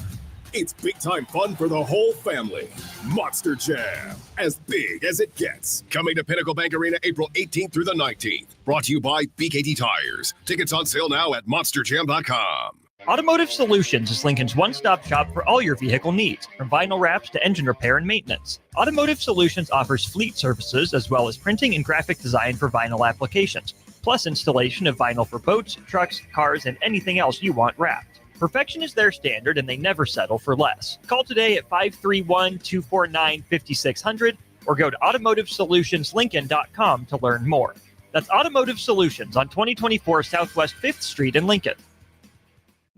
It's big-time fun for the whole family. Monster Jam, as big as it gets. Coming to Pinnacle Bank Arena April 18th through the 19th. Brought to you by BKT Tires. Tickets on sale now at monsterjam.com. Automotive Solutions is Lincoln's one-stop shop for all your vehicle needs, from vinyl wraps to engine repair and maintenance. Automotive Solutions offers fleet services as well as printing and graphic design for vinyl applications, plus installation of vinyl for boats, trucks, cars, and anything else you want wrapped. Perfection is their standard, and they never settle for less. Call today at 531-249-5600 or go to automotivesolutionslincoln.com to learn more. That's Automotive Solutions on 2024 Southwest 5th Street in Lincoln.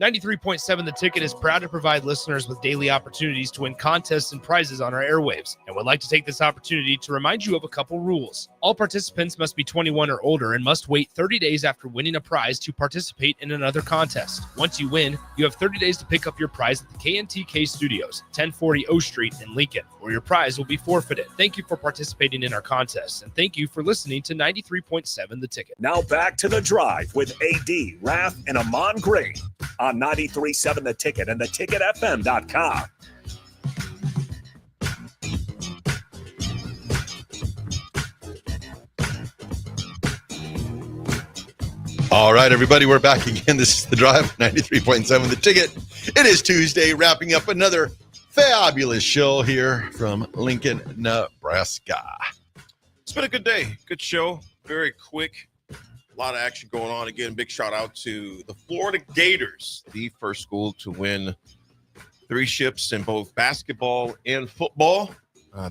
93.7 The Ticket is proud to provide listeners with daily opportunities to win contests and prizes on our airwaves, and would like to take this opportunity to remind you of a couple rules. All participants must be 21 or older and must wait 30 days after winning a prize to participate in another contest. Once you win, you have 30 days to pick up your prize at the KNTK Studios, 1040 O Street in Lincoln, or your prize will be forfeited. Thank you for participating in our contests, and thank you for listening to 93.7 The Ticket. Now back to The Drive with AD, Raff, and Ahman Gray on 93.7 The Ticket and theticketfm.com. All right, everybody, we're back again. This is The Drive, 93.7 The Ticket. It is Tuesday, wrapping up another fabulous show here from Lincoln, Nebraska. It's been a good day. Good show. Very quick. A lot of action going on. Again, big shout out to the Florida Gators, the first school to win 3 ships in both basketball and football.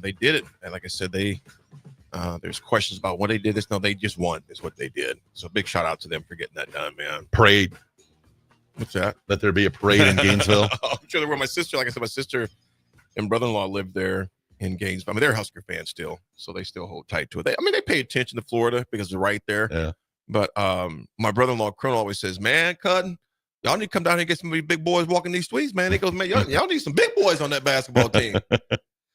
They did it. And like I said, there's questions about what they did. No, they just won is what they did. So big shout out to them for getting that done, man. Parade. What's that? Let there be a parade in Gainesville. I'm sure there were. My sister, like I said, my sister and brother-in-law lived there in Gainesville. I mean, they're Husker fans still, so they still hold tight to it. They pay attention to Florida because they're right there. Yeah. But my brother-in-law, Colonel, always says, man, Cutting, y'all need to come down here and get some of these big boys walking these streets, man. He goes, man, y'all need some big boys on that basketball team.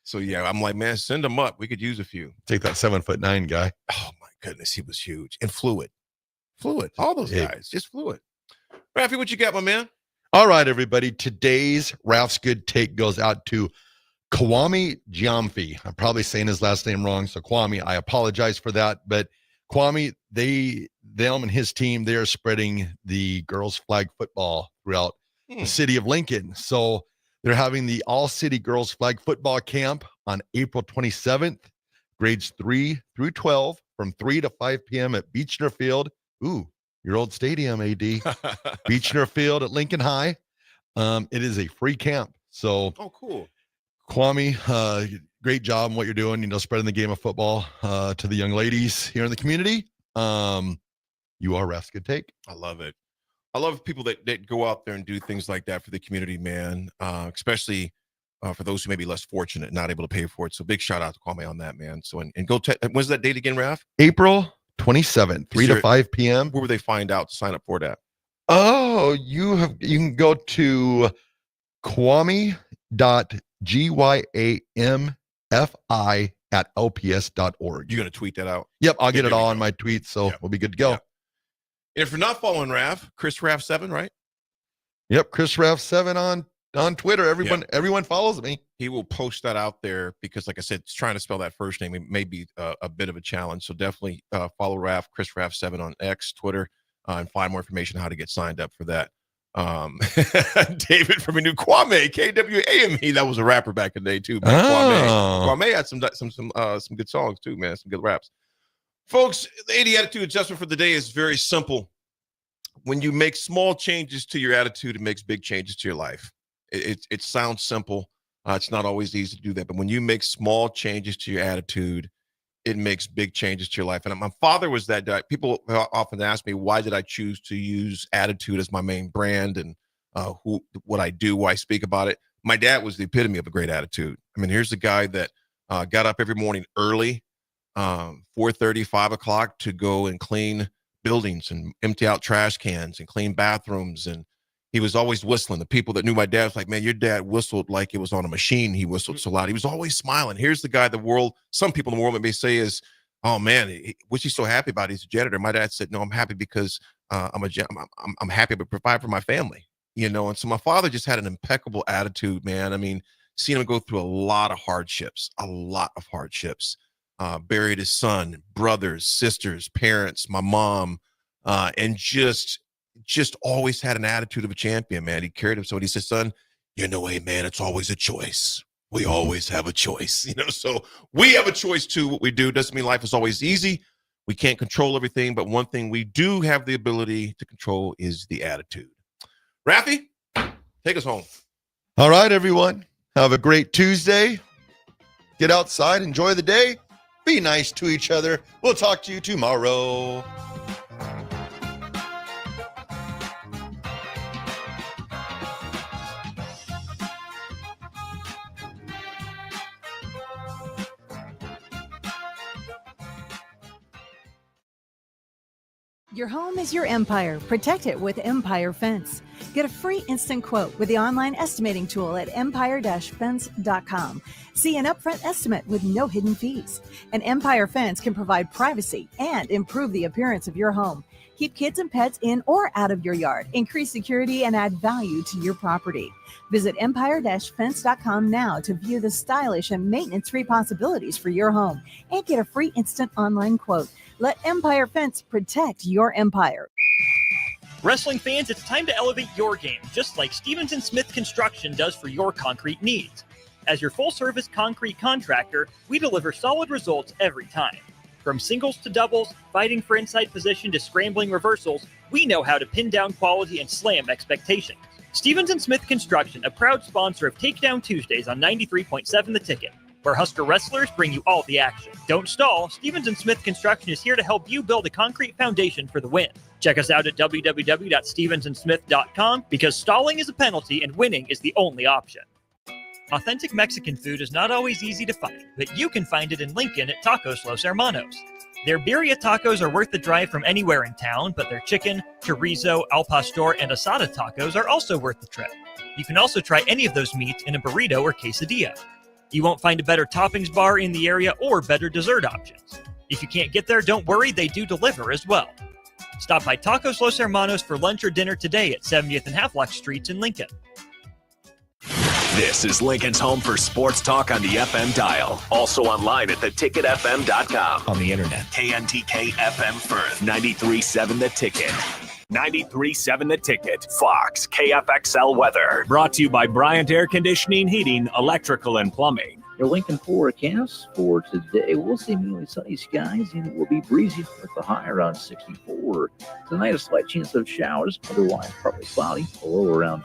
So, yeah, I'm like, man, send them up. We could use a few. Take that 7'9" guy. Oh, my goodness. He was huge. And fluid. All those guys. Just fluid. Raffy, what you got, my man? All right, everybody. Today's Raff's Good Take goes out to Kwame Gyamfi. I'm probably saying his last name wrong. So, Kwame, I apologize for that. But, Kwame, them and his team, they are spreading the girls' flag football throughout the city of Lincoln. So, they're having the all-city girls flag football camp on April 27th, grades 3 through 12, from 3 to 5 p.m. at Beechner Field. Ooh, your old stadium, AD. Beechner Field at Lincoln High. It is a free camp. So, cool. Kwame, great job in what you're doing, spreading the game of football to the young ladies here in the community. You are Raff's Good Take. I love it. I love people that go out there and do things like that for the community, man, especially for those who may be less fortunate, not able to pay for it. So big shout out to Kwame on that, man. So, and go, when's that date again, Raff? April 27th, 3 to 5 p.m. Where would they find out to sign up for that? Oh, you can go to kwame.gyamfi@lps.org. You're going to tweet that out? Yep, I'll get it all on my tweets, so we'll be good to go. Yep. If you're not following Raff, Chris Raff 7, right? Yep, Chris Raff 7 on Twitter. Everyone follows me. He will post that out there because, like I said, trying to spell that first name may be a bit of a challenge. So definitely follow Raff, Chris Raff 7 on X, Twitter, and find more information on how to get signed up for that. David from a new Kwame, KWAME. That was a rapper back in the day too. Kwame had some good songs too, man. Some good raps. Folks, the 80 attitude adjustment for the day is very simple. When you make small changes to your attitude, it makes big changes to your life. It sounds simple. It's not always easy to do that. But when you make small changes to your attitude, it makes big changes to your life. And my father was that guy. People often ask me, why did I choose to use attitude as my main brand and what I do, why I speak about it? My dad was the epitome of a great attitude. I mean, here's the guy that got up every morning early, 4:30, 5 o'clock to go and clean buildings and empty out trash cans and clean bathrooms. And he was always whistling. The people that knew my dad was like, man, your dad whistled like it was on a machine. He whistled so loud. He was always smiling. Here's the guy some people in the world may say is, oh man, what's he so happy about? He's a janitor. My dad said, no, I'm happy because I'm happy to provide for my family, And so my father just had an impeccable attitude, man. I mean, seeing him go through a lot of hardships. Buried his son, brothers, sisters, parents, my mom, and just always had an attitude of a champion, man. He carried himself. He said, son, hey, man, it's always a choice. We always have a choice, so we have a choice too. What we do doesn't mean life is always easy. We can't control everything, but one thing we do have the ability to control is the attitude. Raffy, take us home. All right, everyone. Have a great Tuesday. Get outside, enjoy the day. Be nice to each other. We'll talk to you tomorrow. Your home is your empire. Protect it with Empire Fence. Get a free instant quote with the online estimating tool at empire-fence.com. See an upfront estimate with no hidden fees. And Empire Fence can provide privacy and improve the appearance of your home. Keep kids and pets in or out of your yard. Increase security and add value to your property. Visit empire-fence.com now to view the stylish and maintenance-free possibilities for your home and get a free instant online quote. Let Empire Fence protect your empire. Wrestling fans, it's time to elevate your game, just like Stevens & Smith Construction does for your concrete needs. As your full-service concrete contractor, we deliver solid results every time. From singles to doubles, fighting for inside position to scrambling reversals, we know how to pin down quality and slam expectations. Stevens & Smith Construction, a proud sponsor of Takedown Tuesdays on 93.7 The Ticket, where Husker wrestlers bring you all the action. Don't stall. Stevens & Smith Construction is here to help you build a concrete foundation for the win. Check us out at www.stevensandsmith.com because stalling is a penalty and winning is the only option. Authentic Mexican food is not always easy to find, but you can find it in Lincoln at Tacos Los Hermanos. Their birria tacos are worth the drive from anywhere in town, but their chicken, chorizo, al pastor, and asada tacos are also worth the trip. You can also try any of those meats in a burrito or quesadilla. You won't find a better toppings bar in the area or better dessert options. If you can't get there, don't worry, they do deliver as well. Stop by Tacos Los Hermanos for lunch or dinner today at 70th and Havelock Streets in Lincoln. This is Lincoln's home for sports talk on the FM dial. Also online at theticketfm.com. On the internet. KNTK FM Firth. 93.7 The Ticket. 93.7 The Ticket. Fox. KFXL Weather. Brought to you by Bryant Air Conditioning, Heating, Electrical, and Plumbing. Your Lincoln forecast for today, we'll see mainly sunny skies and it will be breezy with the high around 64. Tonight, a slight chance of showers, otherwise partly cloudy, a low around